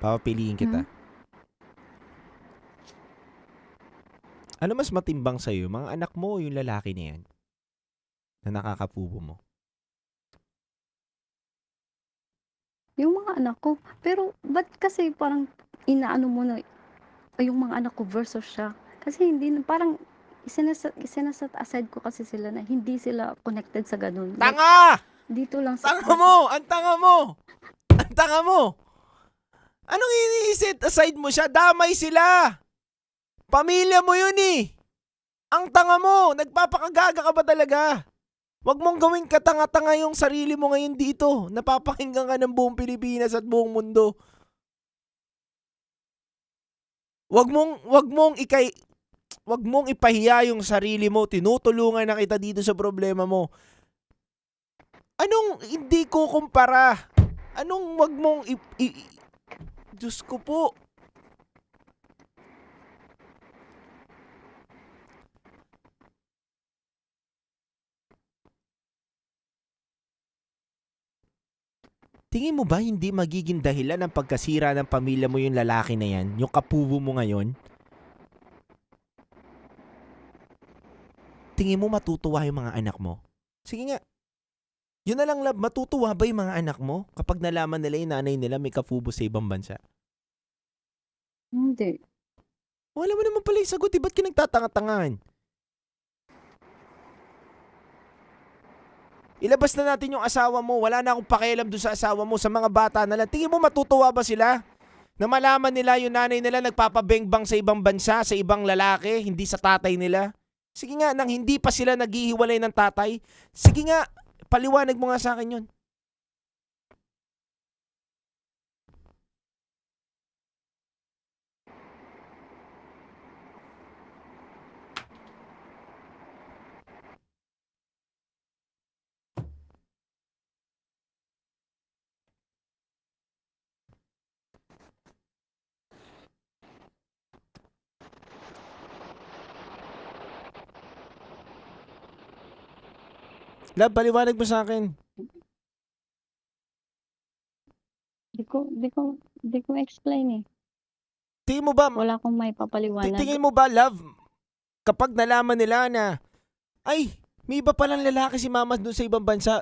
papapiliin kita. Ano mas matimbang sa'yo? Mga anak mo o yung lalaki na yan? Na nakakapubo mo? Yung mga anak ko. Pero, ba't kasi parang inaano mo na yung mga anak ko versus siya? Kasi hindi, parang isinaset aside ko kasi sila na hindi sila connected sa ganun. Like, Tanga! dito lang sa... Tanga mo! Ang tanga mo! Ang tanga mo! Anong iniisit aside mo siya? Damay sila! Pamilya mo yun eh! Ang tanga mo! Nagpapakagaga ka ba talaga? Huwag mong gawing katanga-tanga yung sarili mo ngayon dito. Napapakinggan ka ng buong Pilipinas at buong mundo. Huwag mong ipahiya yung sarili mo. Tinutulungan na kita dito sa problema mo. Anong hindi ko kumpara? Anong wag mong Diyos ko po. Tingin mo ba hindi magiging dahilan ng pagkasira ng pamilya mo yung lalaki na yan? Yung kapubo mo ngayon? Tingin mo matutuwa yung mga anak mo? Sige nga. Yun na lang, love. Matutuwa ba yung mga anak mo kapag nalaman nila yung nanay nila may kapubo sa ibang bansa? Hindi. Wala mo naman pala yung sagot. Ba't ka nagtatanga-tangahan? Ilabas na natin yung asawa mo. Wala na akong pakialam doon sa asawa mo. Sa mga bata na lang. Tingin mo matutuwa ba sila? Na malaman nila yung nanay nila nagpapabengbang sa ibang bansa, sa ibang lalaki, hindi sa tatay nila? Sige nga, nang hindi pa sila naghihiwalay ng tatay. Sige nga, paliwanag mo nga sa akin yun. Love, paliwanag mo sa akin. Di ko explain eh. Tingin mo ba? Wala akong may papaliwanag. Tingin mo ba, love, kapag nalaman nila na, ay, may iba palang lalaki si mama doon sa ibang bansa,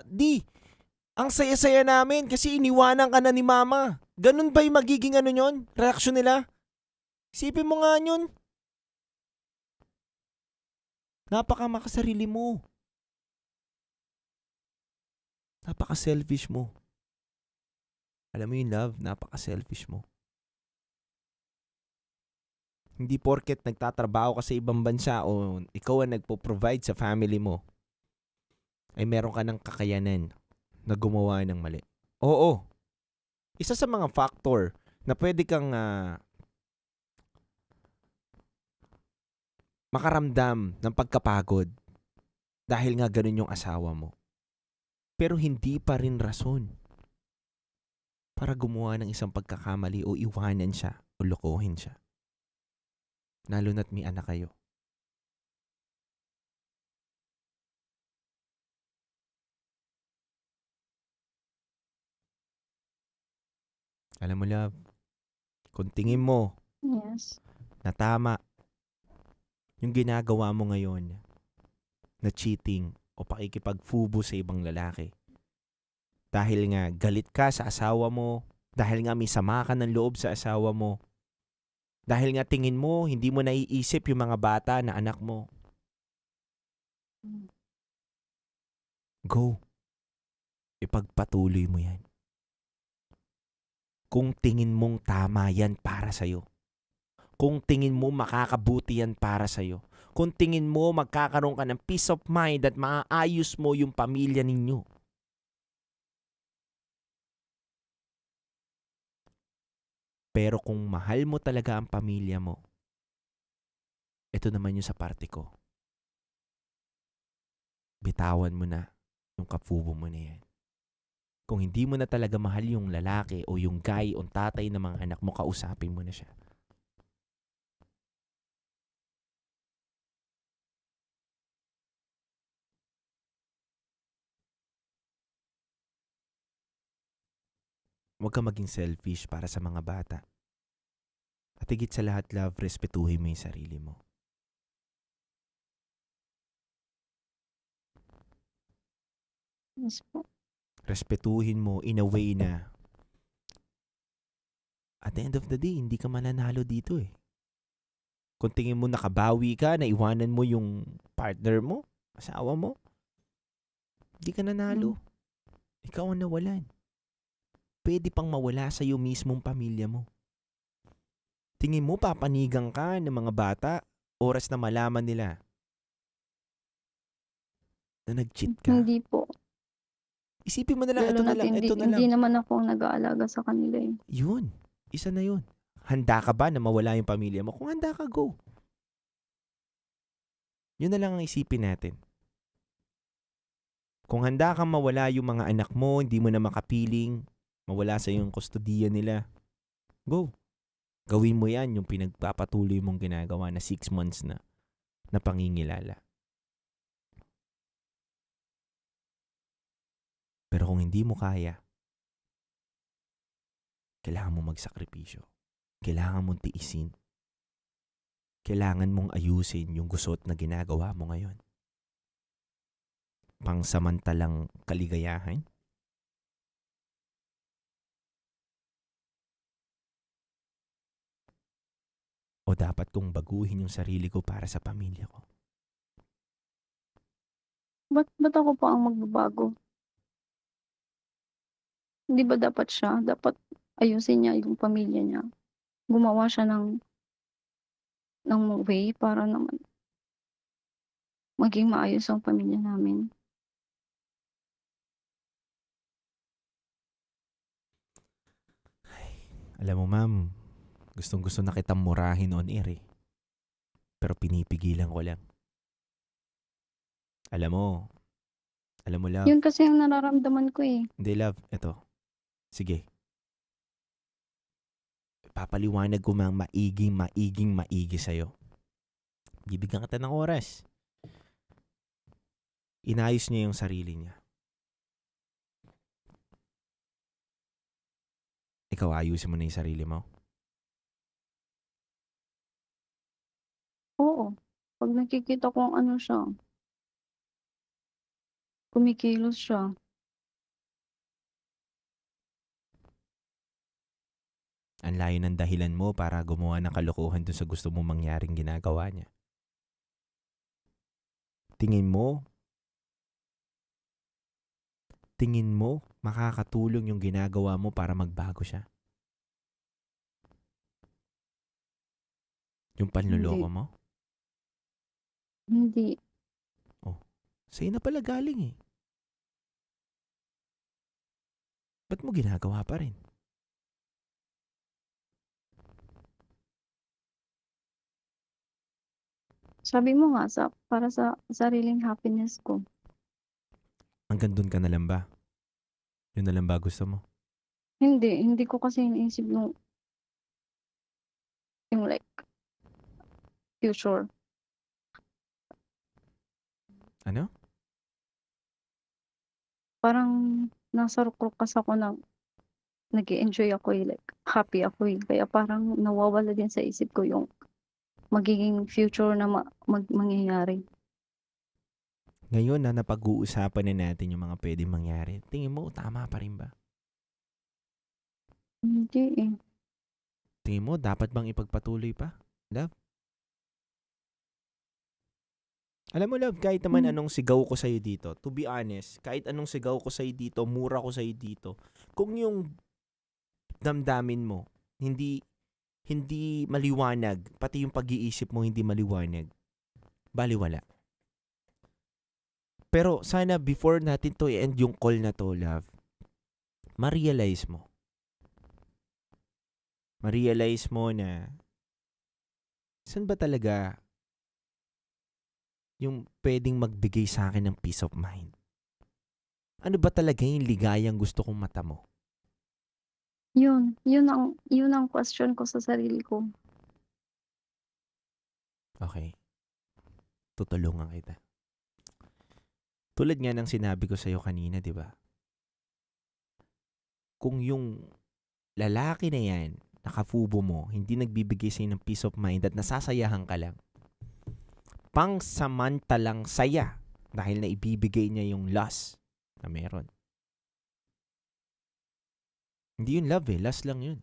ang saya-saya namin kasi iniwanan ka na ni mama. Ganun ba yung magiging reaksyon nila? Isipin mo nga yun. Napaka-makasarili mo. Napaka-selfish mo. Alam mo yun, love, napaka-selfish mo. Hindi porket nagtatrabaho ka sa ibang bansa o ikaw ang nagpo-provide sa family mo, ay meron ka ng kakayanan na gumawa ng mali. Oo. Isa sa mga factor na pwede kang makaramdam ng pagkapagod dahil nga ganun yung asawa mo. Pero hindi pa rin rason para gumawa ng isang pagkakamali o iwanan siya o lokohin siya. Lalo na't may anak kayo. Alam mo, love, kung tingin mo Yes. na tama yung ginagawa mo ngayon na cheating o pakikipagfubo sa ibang lalaki, dahil nga galit ka sa asawa mo, dahil nga may sama ka ng loob sa asawa mo, dahil nga tingin mo hindi mo naiisip yung mga bata na anak mo, go. Ipagpatuloy mo yan. Kung tingin mong tama yan para sa'yo. Kung tingin mo makakabuti yan para sa'yo. Kung tingin mo magkakaroon ka ng peace of mind at maaayos mo yung pamilya ninyo. Pero kung mahal mo talaga ang pamilya mo, ito naman yung sa parte ko. Bitawan mo na yung kapubo mo na yan. Kung hindi mo na talaga mahal yung lalaki o yung guy o tatay ng mga anak mo, kausapin mo na siya. Huwag ka maging selfish para sa mga bata. At higit sa lahat, love, respetuhin mo yung sarili mo. Yes po. Respetuhin mo in a way na at the end of the day, hindi ka mananalo dito eh. Kung tingin mo nakabawi ka, naiwanan mo yung partner mo, asawa mo, hindi ka nanalo. Ikaw ang nawalan. Pwede pang mawala sa iyo mismong pamilya mo. Tingin mo papanigang ka ng mga bata oras na malaman nila na nag-cheat ka? Hindi po. Isipin mo na lang, Lalo ito na na't lang, ito na lang. hindi naman ako ang nag-aalaga sa kanila eh. Yun. Isa na yun. Handa ka ba na mawala yung pamilya mo? Kung handa ka, go. Yun na lang ang isipin natin. Kung handa kang mawala yung mga anak mo, hindi mo na makapiling, mawala sa yung kustodiya nila, go. Gawin mo yan yung pinagpapatuloy mong ginagawa na 6 months na pangingilala. Pero kung hindi mo kaya, kailangan mo magsakripisyo. Kailangan mong tiisin. Kailangan mong ayusin yung gusot na ginagawa mo ngayon. Pangsamantalang kaligayahan? O dapat kong baguhin yung sarili ko para sa pamilya ko? Ba't ako pa ang magbabago? Hindi ba dapat siya? Dapat ayusin niya yung pamilya niya. Gumawa siya ng way para naman maging maayos ang pamilya namin. Alam mo, ma'am, gustong-gusto na kitang murahin on air eh. Pero pinipigilan ko lang. Alam mo, love. Yun kasi ang nararamdaman ko eh. Hindi, love. Ito. Sige. Papaliwanag ko mang maigi sa'yo. Bibigyan kita ng oras. Inayos niya yung sarili niya. Ikaw, ayusin mo na yung sarili mo. Oo. Pag nakikita ko ang ano siya, kumikilos siya. Ang layo ng dahilan mo para gumawa ng kalokohan dun sa gusto mong mangyaring ginagawa niya. Tingin mo, makakatulong yung ginagawa mo para magbago siya? Yung panluloko mo? Hindi. Oh, sa'yo na pala galing eh. Ba't mo ginagawa pa rin? Sabi mo nga, para sa sariling happiness ko. Hanggang dun ka na lang ba? Yun na lang ba gusto mo? Hindi ko kasi iniisip yung like, future. Ano? Parang nasa rukas ako na nag-enjoy ako eh, like, happy ako eh. Kaya parang nawawala din sa isip ko yung magiging future na mangyayari. Ngayon na napag-uusapan na natin yung mga pwedeng mangyari, tingin mo tama pa rin ba? Hindi eh. Tingin mo dapat bang ipagpatuloy pa? Love? Alam mo, love, kahit naman anong sigaw ko sa'yo dito, to be honest, kahit anong sigaw ko sa'yo dito, mura ko sa'yo dito, kung yung damdamin mo, hindi maliwanag, pati yung pag-iisip mo hindi maliwanag, baliwala. Pero sana before natin to i-end yung call na to, love, ma-realize mo. Ma-realize mo na saan ba talaga yung pwedeng magbigay sa akin ng peace of mind? Ano ba talaga yung ligayang gusto kong mata mo? Yun ang question ko sa sarili ko. Okay. Tutulungan kita. Tulad nga ng sinabi ko sa'yo kanina, di ba? Kung yung lalaki na yan, nakafubo mo, hindi nagbibigay sa'yo ng peace of mind at nasasayahan ka lang, pangsamantalang saya dahil na ibibigay niya yung lust na meron. Hindi yun love lust lang yun.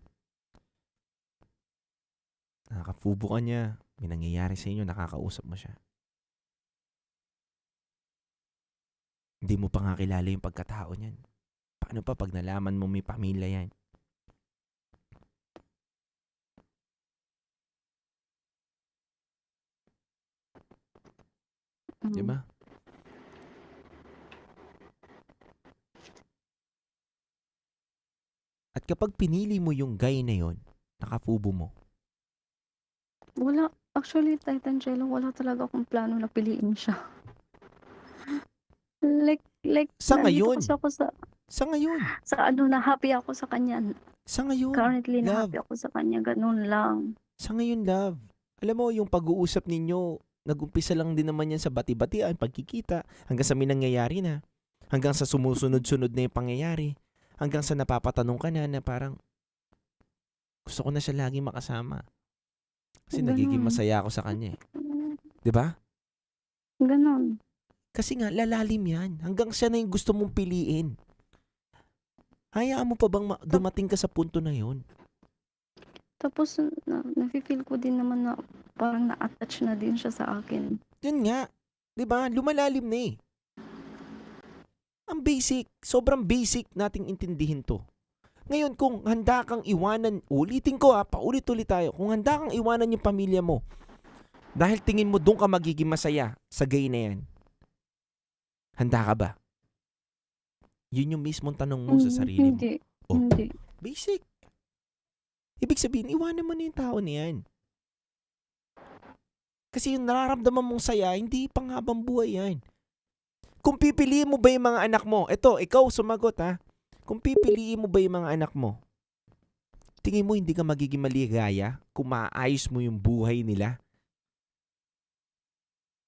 Nakakafubo ka niya, may nangyayari sa inyo, nakakausap mo siya. Hindi mo pa nga kilala yung pagkatao niyan. Paano pa pag nalaman mo may pamilya yan? Diba? At kapag pinili mo yung guy na yon, nakafubo mo. Wala, actually, Titan Jello, wala talaga akong plano na piliin siya. Like, Sa nandito ngayon? kasi ako Sa ngayon? sa ano, na happy ako sa kanya. Sa ngayon, Currently, na love. happy ako sa kanya, ganun lang. Sa ngayon, love. Alam mo, yung pag-uusap ninyo, nag-umpisa lang din naman yan sa bati-batian, pagkikita, hanggang sa may nangyayari na. Hanggang sa sumusunod-sunod na yung pangyayari. Hanggang sa napapatanong ka na parang, gusto ko na siya lagi makasama. Kasi Ganun. nagiging masaya ako sa kanya eh. 'Di ba? Ganun. Kasi nga, lalalim yan. Hanggang siya na yung gusto mong piliin. Hayaan mo pa bang dumating ka sa punto na yon? Tapos, nafe-feel ko din naman na parang na-attach na din siya sa akin. Yun nga. 'Di ba? Lumalalim na eh. Ang basic, sobrang basic nating intindihin to. Ngayon, kung handa kang iwanan, ulitin ko paulit-ulit tayo, kung handa kang iwanan yung pamilya mo, dahil tingin mo doon ka magiging masaya sa gay na yan, handa ka ba? Yun yung mismong tanong mo sa sarili mo. Hindi. Oh, Hindi. basic. Ibig sabihin, iwanan mo na yung tao na yan. Kasi yung nararamdaman mong saya, hindi panghabang buhay yan. Kung pipiliin mo ba yung mga anak mo, ikaw sumagot Kung pipiliin mo ba yung mga anak mo, tingin mo hindi ka magiging maligaya kung maayos mo yung buhay nila?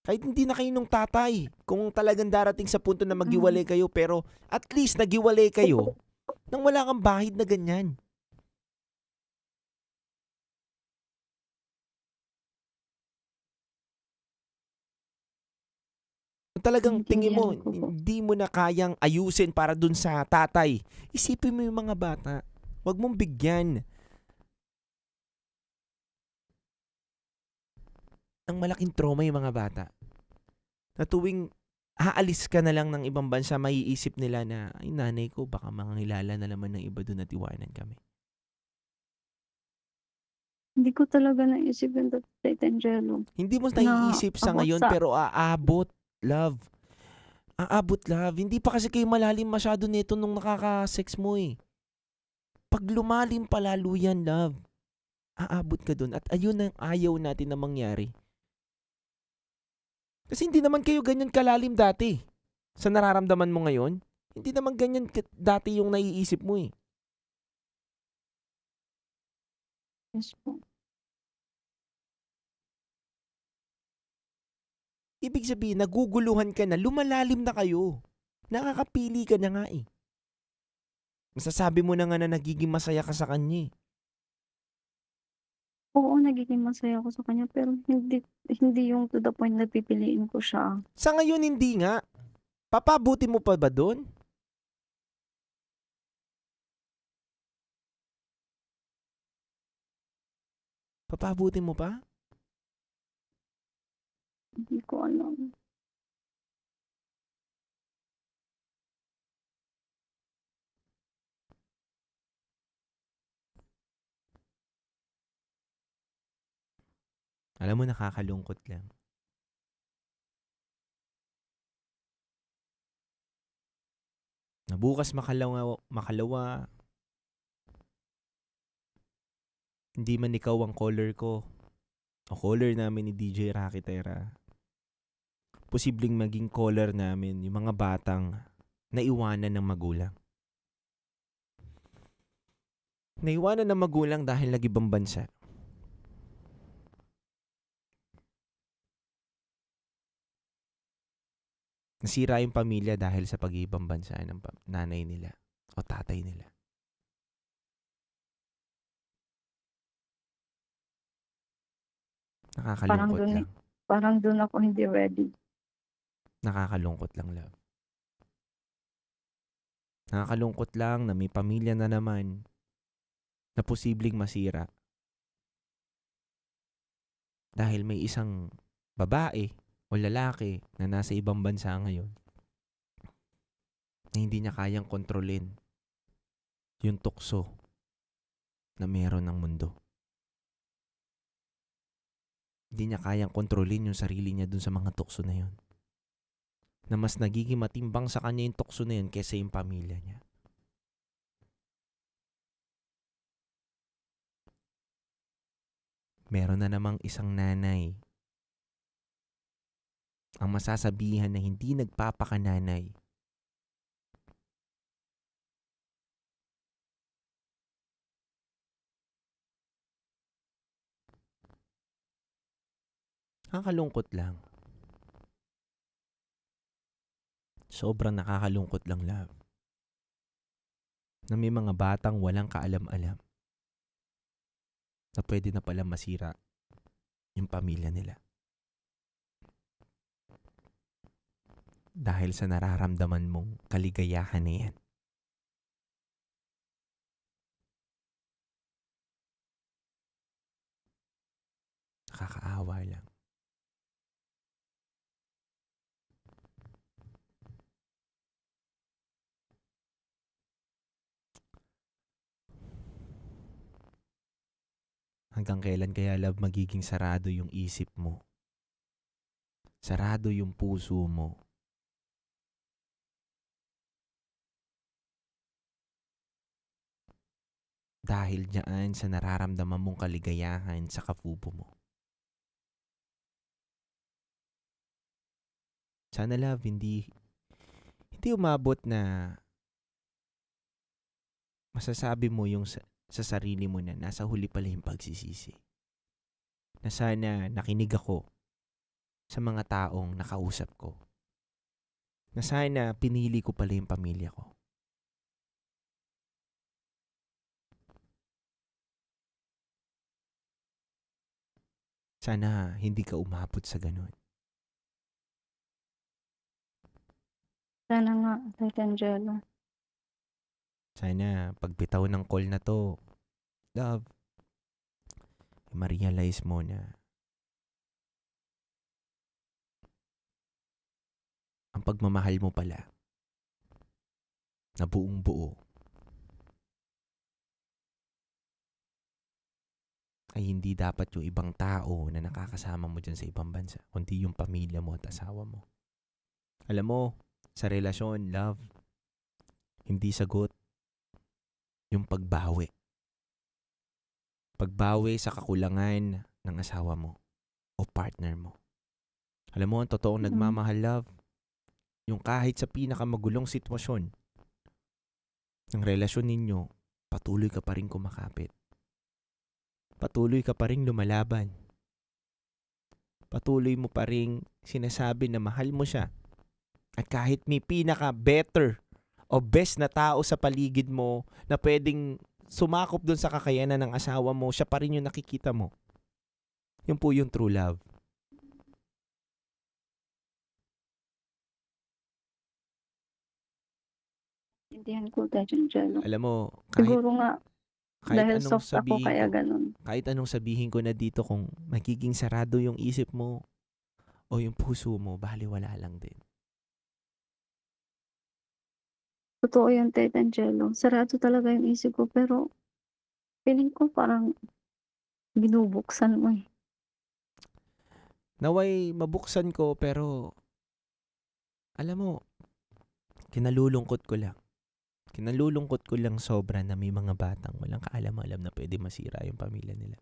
Kahit hindi na kayo nung tatay, kung talagang darating sa punto na maghiwalay kayo, pero at least naghiwalay kayo nang wala kang bahid na ganyan. Talagang tingin mo, hindi mo na kayang ayusin para dun sa tatay. Isipin mo yung mga bata. Huwag mong bigyan ng malaking trauma yung mga bata. Na tuwing aalis ka na lang ng ibang bansa, maiisip nila na, ay nanay ko, baka mangangilala na naman ng iba dun at iwanan kami. Hindi ko talaga naisip yung Titan Jello. Hindi mo naiisip sa ngayon, pero aabot. Love. Aabot, love. Hindi pa kasi kayo malalim masyado nito nung nakaka-sex mo eh. Pag lumalim pa lalo yan, love, aabot ka dun. At ayun ang ayaw natin na mangyari. Kasi hindi naman kayo ganyan kalalim dati. Sa nararamdaman mo ngayon, hindi naman ganyan dati yung naiisip mo eh. Yes po. Ibig sabihin, naguguluhan ka na, lumalalim na kayo. Nakakapili ka na nga eh. Masasabi mo na nga na nagiging masaya ka sa kanya eh. Oo, nagiging masaya ako sa kanya, pero hindi yung to the point na pipiliin ko siya. Sa ngayon, hindi nga. Papabuti mo pa ba doon? Papabuti mo pa? Hindi ko alam. Alam mo, nakakalungkot lang. Na bukas makalawa, hindi man ikaw ang caller ko o caller namin ni DJ Rocky Terra. Posibleng maging caller namin yung mga batang naiwanan ng magulang. Naiwanan ng magulang dahil nag-ibang bansa. Nasira yung pamilya dahil sa pag-ibang bansa ng nanay nila o tatay nila. Nakakalungkot lang. Parang doon ako hindi ready. Nakakalungkot lang, love. Nakakalungkot lang na may pamilya na naman na posibleng masira dahil may isang babae o lalaki na nasa ibang bansa ngayon na hindi niya kayang kontrolin yung tukso na meron ng mundo. Hindi niya kayang kontrolin yung sarili niya dun sa mga tukso na yun. Na mas nagiging matimbang sa kanya yung tukso na yun kaysa yung pamilya niya. Meron na namang isang nanay ang masasabihan na hindi nagpapakananay. Nakakalungkot lang. Sobrang nakakalungkot lang, love. Na may mga batang walang kaalam-alam na pwede na pala masira yung pamilya nila. Dahil sa nararamdaman mong kaligayahan na yan. Nakakaawa lang. Hanggang kailan kaya, love, magiging sarado yung isip mo? Sarado yung puso mo? Dahil diyan sa nararamdaman mong kaligayahan sa kapupo mo. Sana, love, hindi umabot na masasabi mo yung sa sarili mo na nasa huli pala yung pagsisisi. Na sana nakinig ako sa mga taong nakausap ko. Na sana pinili ko pala yung pamilya ko. Sana hindi ka umabot sa ganun. Sana nga, Tita Angelo. Sana pagbitaw ng call na to, love, ma-realize mo na ang pagmamahal mo pala na buong buo ay hindi dapat yung ibang tao na nakakasama mo dyan sa ibang bansa, kundi yung pamilya mo at asawa mo. Alam mo, sa relasyon, love, hindi sagot yung pagbawi. Pagbawi sa kakulangan ng asawa mo o partner mo. Alam mo, ang totoong nagmamahal, love, yung kahit sa pinakamagulong sitwasyon ng relasyon ninyo, patuloy ka pa rin kumakapit. Patuloy ka pa rin lumalaban. Patuloy mo pa rin sinasabi na mahal mo siya. At kahit may pinaka-better o best na tao sa paligid mo na pwedeng sumakop dun sa kakayanan ng asawa mo, siya pa rin yung nakikita mo. Yun po yung true love. Intindihan ko, Tita Angelo. Alam mo, Siguro nga, dahil anong soft ako, sabihin kaya ko, ganun. kahit anong sabihin ko na dito, kung magiging sarado yung isip mo o yung puso mo, baliwala lang din. Totoo yun, Tita Angelo. Sarado talaga yung isip ko, pero feeling ko parang binubuksan mo eh. Naway mabuksan ko, pero alam mo, kinalulungkot ko lang. Kinalulungkot ko lang sobra na may mga batang walang kaalam-alam na pwede masira yung pamilya nila.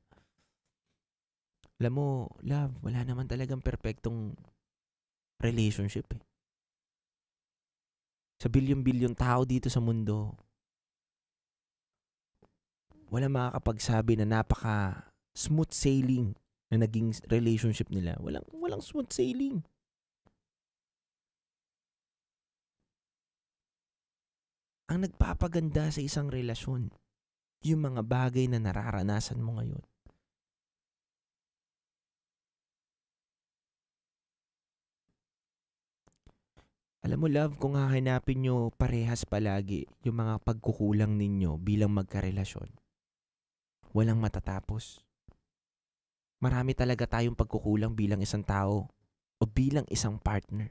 Alam mo, love, wala naman talagang perfectong relationship eh. Sa bilyon-bilyon tao dito sa mundo, wala makakapagsabi na napaka smooth sailing na naging relationship nila. Walang smooth sailing. Ang nagpapaganda sa isang relasyon, yung mga bagay na nararanasan mo ngayon. Alam mo, love, kung hahanapin nyo parehas palagi yung mga pagkukulang ninyo bilang magkarelasyon, walang matatapos. Marami talaga tayong pagkukulang bilang isang tao o bilang isang partner.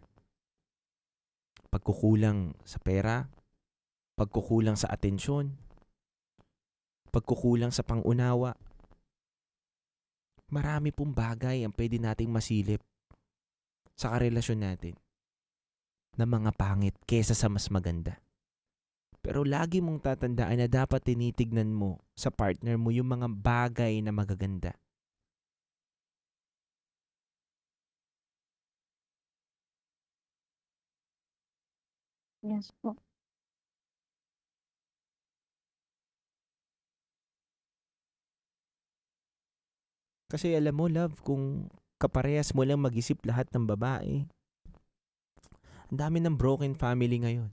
Pagkukulang sa pera, pagkukulang sa atensyon, pagkukulang sa pangunawa. Marami pong bagay ang pwede nating masilip sa karelasyon natin na mga pangit kesa sa mas maganda. Pero lagi mong tatandaan na dapat tinitignan mo sa partner mo yung mga bagay na magaganda. Yes po. Kasi alam mo, love, kung kaparehas mo lang mag-isip lahat ng babae, ang dami ng broken family ngayon.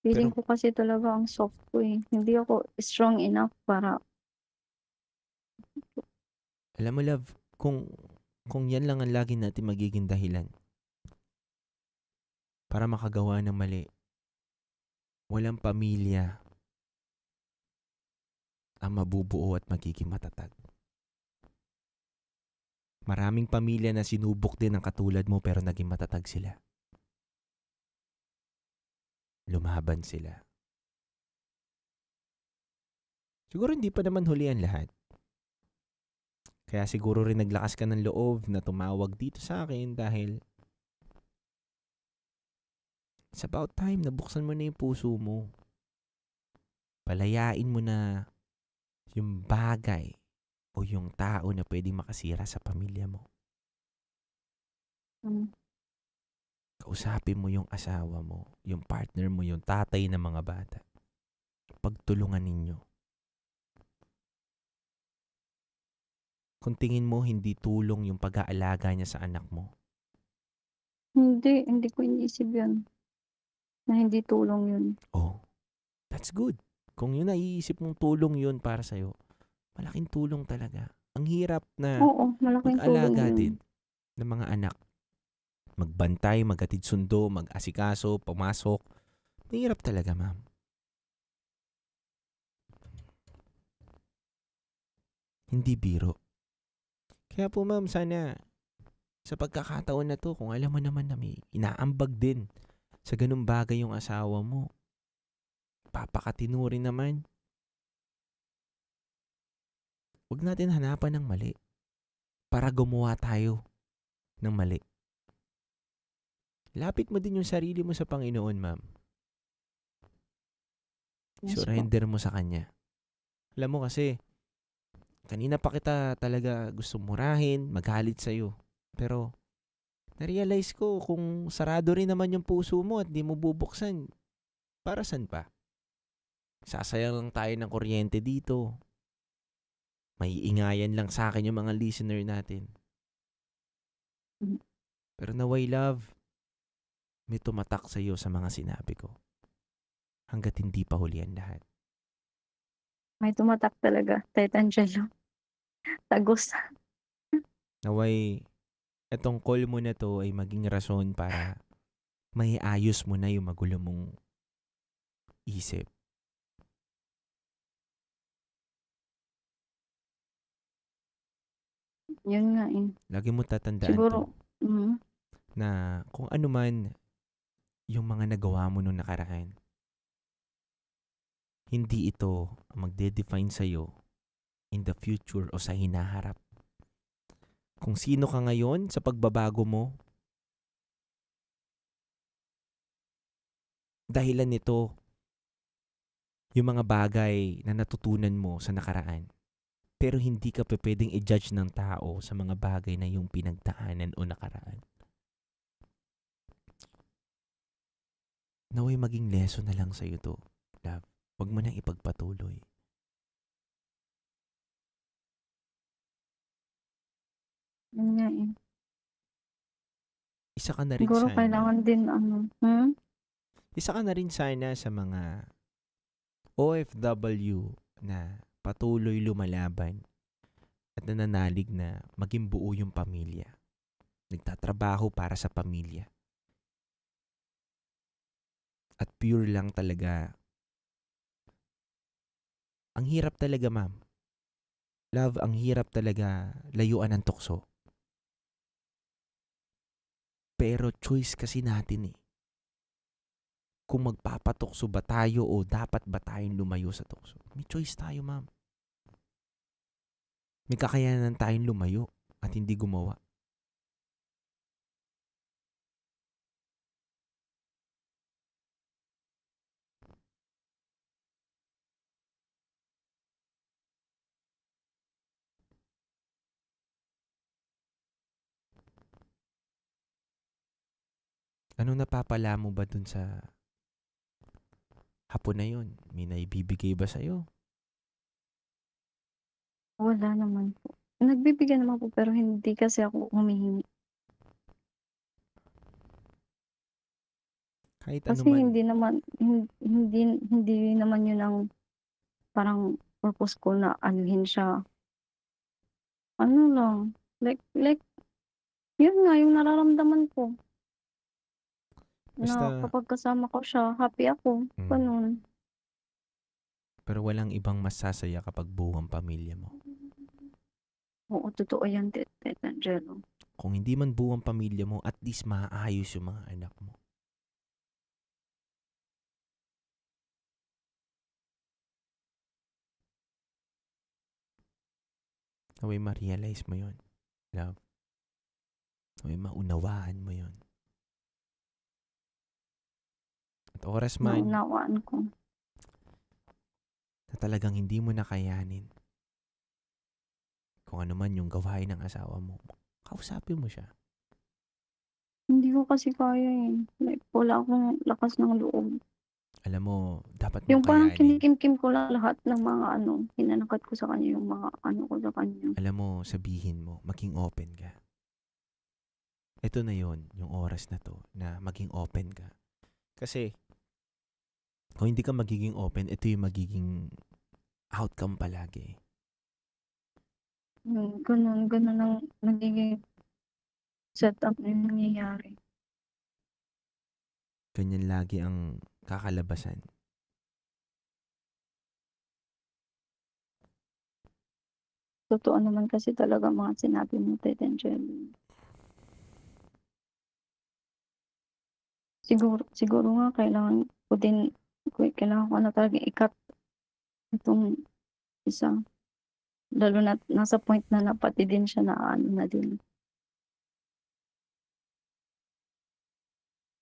Feeling ko kasi talaga ang soft ko eh. Hindi ako strong enough para Alam mo, love, kung yan lang ang lagi natin magiging dahilan para makagawa ng mali, walang pamilya ang mabubuo at magiging matatag. Maraming pamilya na sinubok din ang katulad mo pero naging matatag sila. Lumaban sila. Siguro hindi pa naman huli ang lahat. Kaya siguro rin naglakas ka ng loob na tumawag dito sa akin dahil it's about time na buksan mo na yung puso mo. Palayain mo na yung bagay o yung tao na pwedeng makasira sa pamilya mo. Kausapin mo yung asawa mo, yung partner mo, yung tatay ng mga bata. Pagtulungan ninyo. Kung tingin mo hindi tulong yung pag-aalaga niya sa anak mo, hindi ko iniisip yun. Na hindi tulong yun. oh, that's good. Kung yun naiisip mong tulong yun para sa'yo, malaking tulong talaga. Ang hirap na Oo, malaking tulong mag-alaga yun. din ng mga anak. Magbantay, maghatid sundo, mag-asikaso, pumasok. Mahirap talaga, ma'am. Hindi biro. Kaya po, ma'am, sana sa pagkakataon na to, kung alam mo naman na may inaambag din sa ganung bagay yung asawa mo, papakatino rin naman. Huwag natin hanapan ng mali para gumawa tayo ng mali. Lapit mo din yung sarili mo sa Panginoon, ma'am. Yes, Surrender mo sa Kanya. Alam mo kasi, kanina pa kita talaga gusto murahin, magalit sa'yo. Pero, na-realize ko kung sarado rin naman yung puso mo at di mo bubuksan, para saan pa? Sasayang lang tayo ng kuryente dito. May ingayan lang sa akin yung mga listener natin. Pero naway, love, may tumatak sa iyo sa mga sinabi ko. Hanggat hindi pa huli ang lahat. May tumatak talaga. Titan Jello. Tagos. Naway, etong call mo na to ay maging rason para may ayos mo na yung magulo mong isip. Yun nga eh. Lagi mo tatandaan Siguro, to, na kung ano man yung mga nagawa mo nung nakaraan, hindi ito ang magde-define sa'yo in the future o sa hinaharap. Kung sino ka ngayon sa pagbabago mo, dahilan nito yung mga bagay na natutunan mo sa nakaraan. Pero hindi ka pwedeng i-judge ng tao sa mga bagay na yung pinagdaanan o nakaraan. Naway maging lesson na lang sa'yo to, love. Huwag mo nang ipagpatuloy. yun nga eh. Isa ka na rin Siguro sana. kailangan din Isa ka na rin sana sa mga OFW na patuloy lumalaban at nananalig na maging buo yung pamilya. Nagtatrabaho para sa pamilya. At pure lang talaga. Ang hirap talaga, ma'am. Love, ang hirap talaga layuan ng tukso. Pero choice kasi natin eh. Kung magpapatukso ba tayo o dapat ba tayong lumayo sa tukso. May choice tayo, ma'am. May kakayanan tayong lumayo at hindi gumawa. Anong napapala mo ba dun sa hapon na yun? May naibibigay ba sa'yo? Wala naman po. Nagbibigay naman po pero hindi kasi ako humihingi. Kahit ano Kasi man. hindi naman yun ang parang purpose ko na anuhin siya. Ano lang, like, yun nga yung nararamdaman ko. Na Basta, kapag kasama ko siya, happy ako. Ganun. pero walang ibang masasaya kapag buo ang pamilya mo. Oo, totoo yan, Tita Angelo. Kung hindi man buo ang pamilya mo, at least maayos yung mga anak mo. Naway ma-realize mo yun, love. Naway maunawaan mo yun. At oras man Naunawaan ko. na talagang hindi mo nakayanin, kung ano man yung gawain ng asawa mo, kausapin mo siya. Hindi ko kasi kaya eh. Like, wala akong lakas ng loob. Alam mo, dapat Yung mong parang kayanin. kinikim-kim ko lang lahat ng mga hinanakat ko sa kanya, yung mga ko sa kanya. Alam mo, sabihin mo, maging open ka. Ito na yon, yung oras na to, na maging open ka. Kasi, kung hindi ka magiging open, ito yung magiging outcome palagi. Ganun ang nagiging setup na yung nangyayari. Ganyan lagi ang kakalabasan. Totoo naman kasi talaga mga sinabi mo, Tita Angelo. Siguro nga kailangan ko na talaga i-cut itong isa. Lalo na nasa point na pati din siya na na din.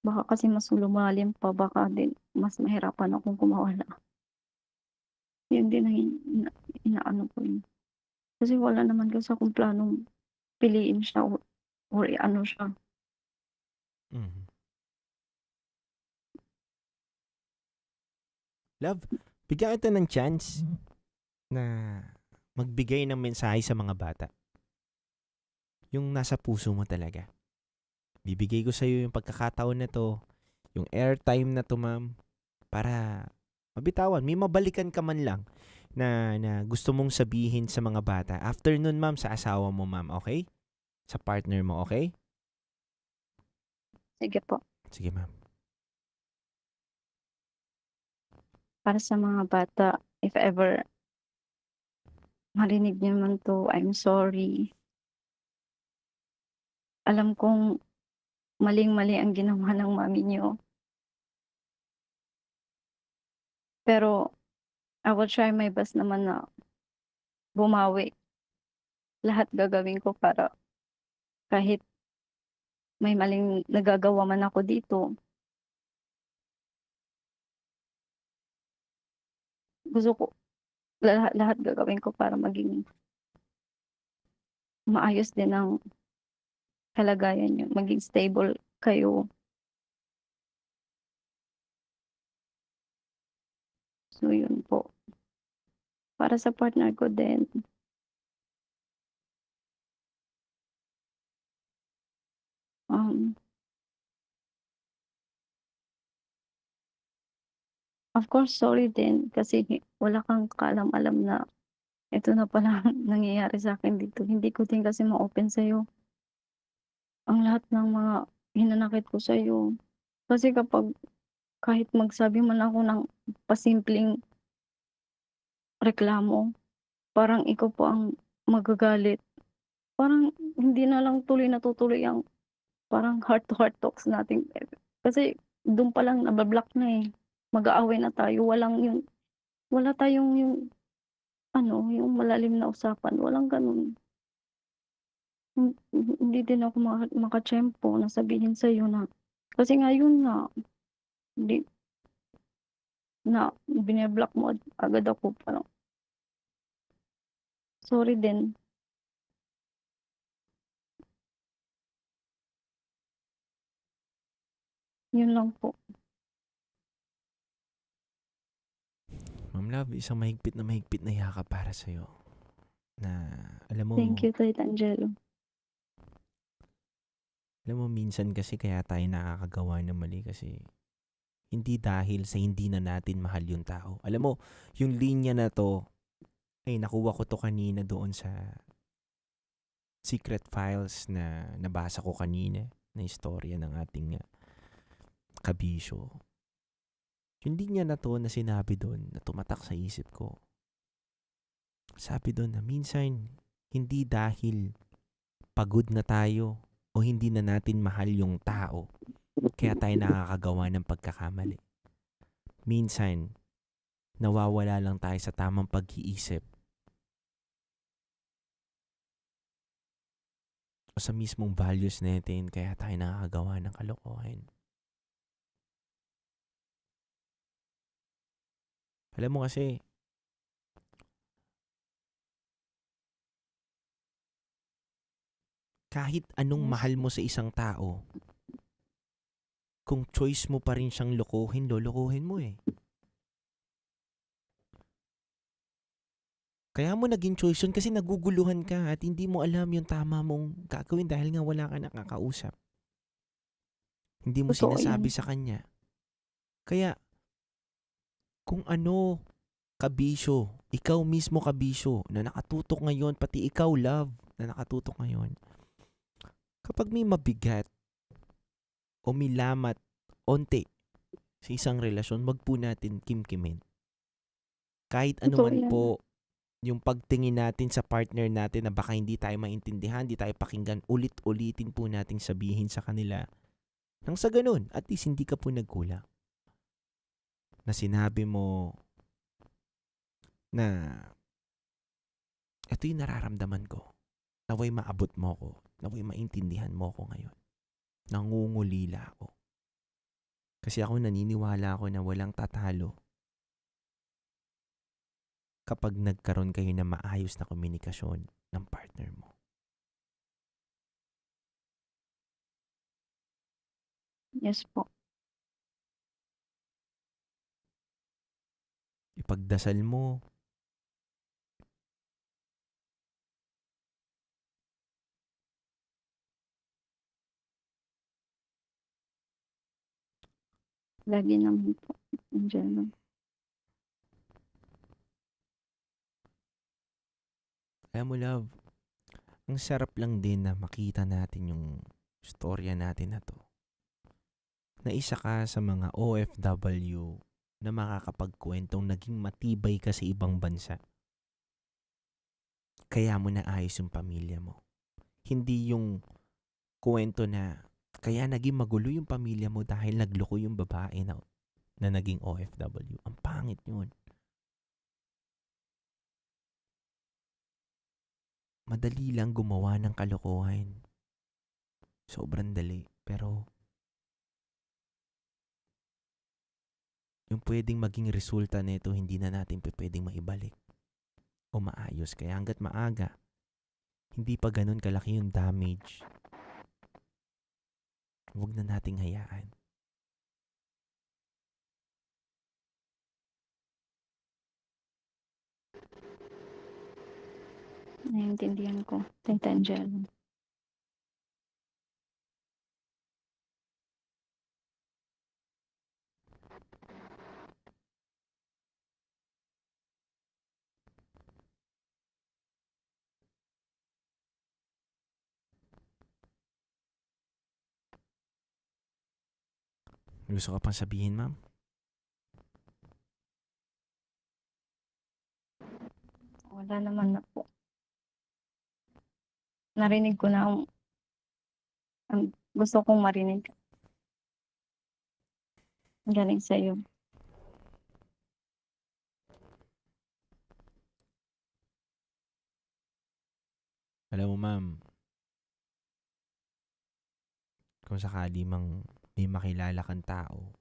Baka kasi mas lumalim pa, baka din mas mahirapan akong kumawala. Yun din ang inaano ko yun. Kasi wala naman kasi akong planong piliin siya or ano siya. Love, bigyan kita ng chance na magbigay ng mensahe sa mga bata. Yung nasa puso mo talaga. Bibigay ko sa iyo yung pagkakataon na to, yung airtime na to, ma'am, para mabitawan. May mabalikan ka man lang na gusto mong sabihin sa mga bata. After nun, ma'am, sa asawa mo, ma'am, okay? Sa partner mo, okay? Sige po. Sige, ma'am. Para sa mga bata, if ever marinig niyo man to, I'm sorry. Alam kong maling-mali ang ginawa ng mami niyo. Pero I will try my best naman na bumawi. Lahat gagawin ko para kahit may maling nagagawa man ako dito, gusto ko lahat gagawin ko para maging maayos din ang kalagayan niyo, maging stable kayo. So yun po. Para sa partner ko din, of course, sorry din kasi wala kang kaalam-alam na ito na pala ang nangyayari sa akin dito. Hindi ko din kasi ma-open sa'yo ang lahat ng mga hinanakit ko sa'yo. Kasi kapag kahit magsabi man ako ng pasimpleng reklamo, parang ikaw po ang magagalit. Parang hindi na lang tuloy natutuloy ang parang heart-to-heart talks natin. Kasi doon pa lang nabablock na eh. Mag-aaway na tayo. Wala tayong yung yung malalim na usapan. Walang ganun. Hindi din ako makatsyempo na sabihin sa'yo na, kasi ngayon na, hindi, na biniblock mo agad ako. Parang, sorry din. Yun lang po. Ma'am Love, isang mahigpit na yakap para sa'yo. Na, alam mo, Thank you, Tita Angelo. minsan kasi kaya tayo nakakagawa ng mali kasi hindi dahil sa hindi na natin mahal yung tao. Alam mo, yung linya na to, ay nakuha ko to kanina doon sa secret files na nabasa ko kanina na istorya ng ating kabisyo. Yung linya na to na sinabi doon, na tumatak sa isip ko. Sabi doon na minsan, hindi dahil pagod na tayo o hindi na natin mahal yung tao, kaya tayo nakakagawa ng pagkakamali. Minsan, nawawala lang tayo sa tamang pag-iisip o sa mismong values natin, kaya tayo nakakagawa ng kalokohan. Alam mo kasi, kahit anong mahal mo sa isang tao, kung choice mo pa rin siyang lokohin, lolokohin mo eh. Kaya mo naging choice yun kasi naguguluhan ka at hindi mo alam yung tama mong gagawin dahil nga wala ka nakakausap. Hindi mo Totoo sinasabi yan. sa kanya. Kaya, kung ano kabisyo, ikaw mismo kabisyo na nakatutok ngayon, pati ikaw love na nakatutok ngayon, kapag may mabigat o milamat onte sa isang relasyon, wag po natin kimkimin. Kahit ano Totoo man yan. po yung pagtingin natin sa partner natin na baka hindi tayo maintindihan, hindi tayo pakinggan, ulit-ulitin po nating sabihin sa kanila. Nang sa ganun, at least hindi ka po nagkulang. Na sinabi mo na ito yung nararamdaman ko. Naway maabot mo ko. Naway maintindihan mo ko ngayon. Nangungulila ako. Kasi ako naniniwala ako na walang tatalo kapag nagkaroon kayo ng maayos na komunikasyon ng partner mo. Yes po. Ipagdasal mo. Lagi naman po, Angelo. Alam mo, love, ang sarap lang din na makita natin yung storya natin na to. Na isa ka sa mga OFW na makakapagkwentong naging matibay ka sa ibang bansa. Kaya mo naayos yung pamilya mo. Hindi yung kwento na kaya naging magulo yung pamilya mo dahil nagloko yung babae na naging OFW. Ang pangit yun. Madali lang gumawa ng kalokohan. Sobrang dali. Pero yung pwedeng maging resulta nito, hindi na natin pwedeng maibalik o maayos. Kaya hanggat maaga, hindi pa ganun kalaki yung damage, huwag na nating hayaan. Naiintindihan ko, Tita Angelo. Gusto ka pang sabihin, ma'am? Wala naman na po. Narinig ko na ang gusto kong marinig. Galing sa'yo. Alam mo, ma'am, kung sakali mang may makilala kang tao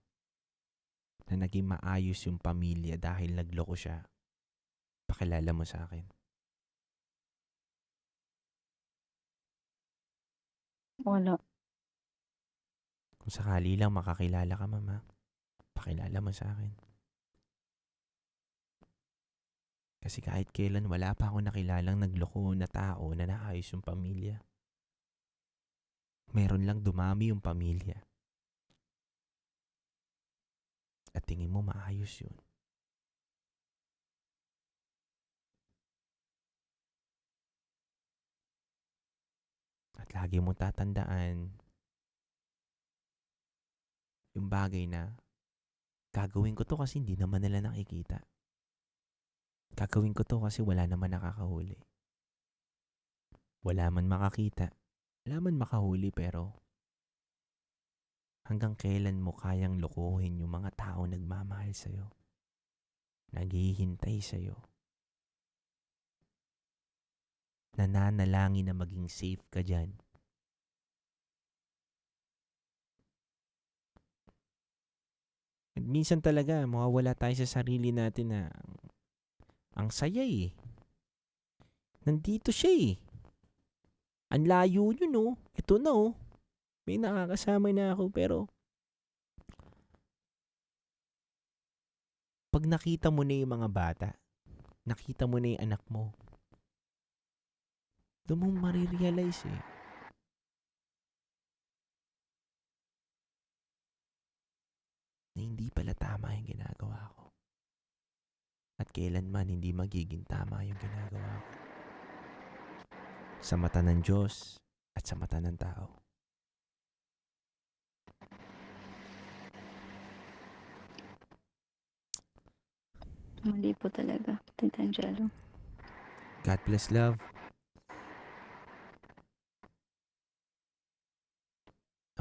na naging maayos yung pamilya dahil nagloko siya, pakilala mo sa akin. Wala. Kung sakali lang makakilala ka, mama, pakilala mo sa akin. Kasi kahit kailan wala pa akong nakilalang nagloko na tao na naayos yung pamilya. Meron lang dumami yung pamilya. At tingin mo maayos yun. At lagi mo tatandaan yung bagay na gagawin ko to kasi hindi naman nila nakikita. Gagawin ko to kasi wala naman nakakahuli. Wala man makakita. Wala man makahuli pero hanggang kailan mo kayang lokohin yung mga tao nagmamahal sa'yo? Naghihintay sa'yo? Nananalangin na maging safe ka dyan? At minsan talaga, mawawala tayo sa sarili natin na ang saya eh. Nandito siya eh. Ang layo nyo no. Ito na oh. May nakakasama na ako pero pag nakita mo na yung mga bata, nakita mo na yung anak mo, doon mo marirealize eh. Na hindi pala tama yung ginagawa ko. At kailanman hindi magiging tama yung ginagawa ko. Sa mata ng Diyos at sa mata ng tao. Mali po talaga, Tita Angelo. God bless, love.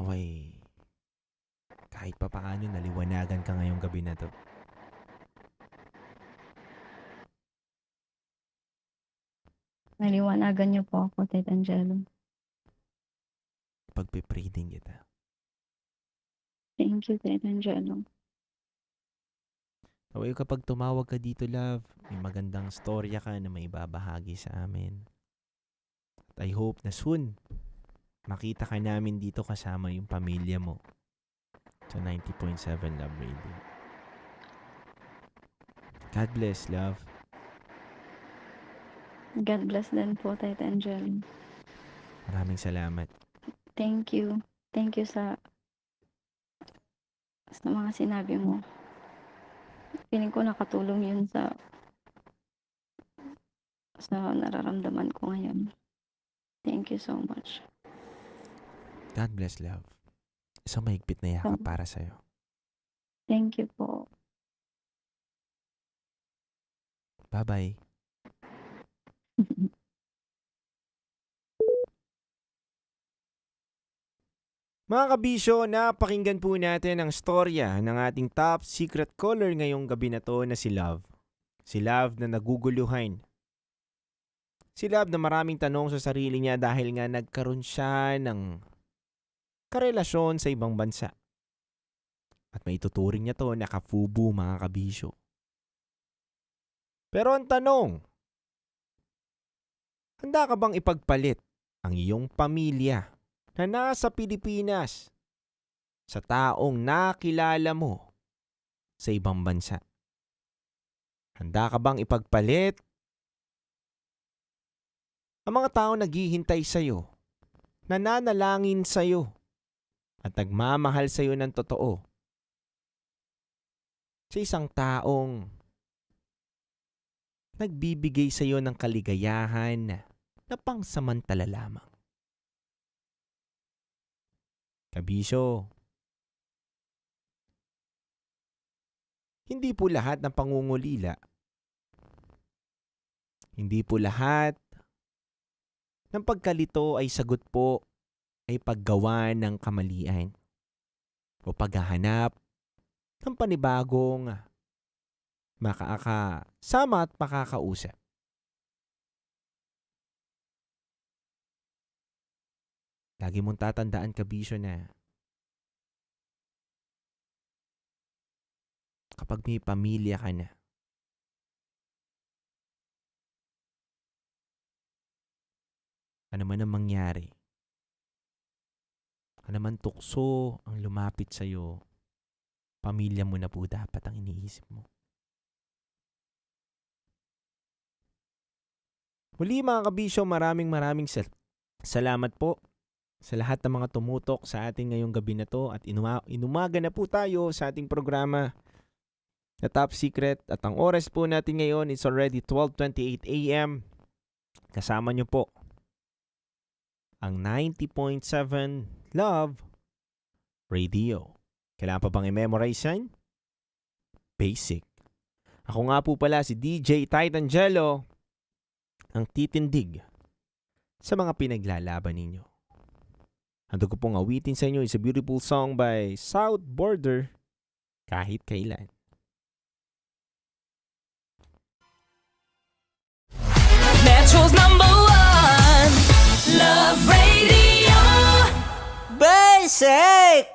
Away, kahit pa paano naliwanagan ka ngayong gabi na to. Naliwanagan niyo po ako, Tita Angelo. Pagpipray din kita. Thank you, Tita Angelo. Away, kapag tumawag ka dito, love, may magandang storya ka na may babahagi sa amin. At I hope na soon, makita ka namin dito kasama yung pamilya mo sa 90.7 Love Radio. God bless, love. God bless din po, Tita Angelo. Maraming salamat. Thank you. Thank you sa mga sinabi mo. Feeling ko nakatulong yun sa nararamdaman ko ngayon. Thank you so much. God bless, love. Isang mahigpit na yakap para sa'yo. Thank you po. Bye-bye. Mga kabisyo, napakinggan po natin ang storya ng ating top secret caller ngayong gabi na to na si Love. Si Love na naguguluhan. Si Love na maraming tanong sa sarili niya dahil nga nagkaroon siya ng karelasyon sa ibang bansa. At may tuturing niya to na kafubu, mga kabisyo. Pero ang tanong, handa ka bang ipagpalit ang iyong pamilya na nasa Pilipinas sa taong nakilala mo sa ibang bansa? Handa ka bang ipagpalit ang mga taong naghihintay sa'yo, nananalangin sa'yo, at nagmamahal sa'yo ng totoo sa isang taong nagbibigay sa'yo ng kaligayahan na pangsamantala lamang? Kabisyo, Hindi po lahat ng pangungulila. Hindi po lahat ng pagkalito ay sagot po ay paggawa ng kamalian o paghahanap ng panibagong makakasama at makakausap. Lagi mong tatandaan, kabisyo, na kapag may pamilya ka na, ano man ang mangyari, ano man tukso ang lumapit sa'yo, pamilya mo na po dapat ang iniisip mo. Muli mga kabisyo, maraming salamat po sa lahat ng mga tumutok sa ating ngayong gabi na to at inumaga na po tayo sa ating programa na Top Secret at ang oras po natin ngayon is already 12:28 a.m. Kasama nyo po ang 90.7 Love Radio. Kailangan pa bang i-memorize yan? Basic. Ako nga po pala si DJ Titan Jello, ang titindig sa mga pinaglalaban ninyo. Ando ko pong awitin sa inyo is a beautiful song by South Border, Kahit Kailan. Metro's #1 Love Radio. Basic!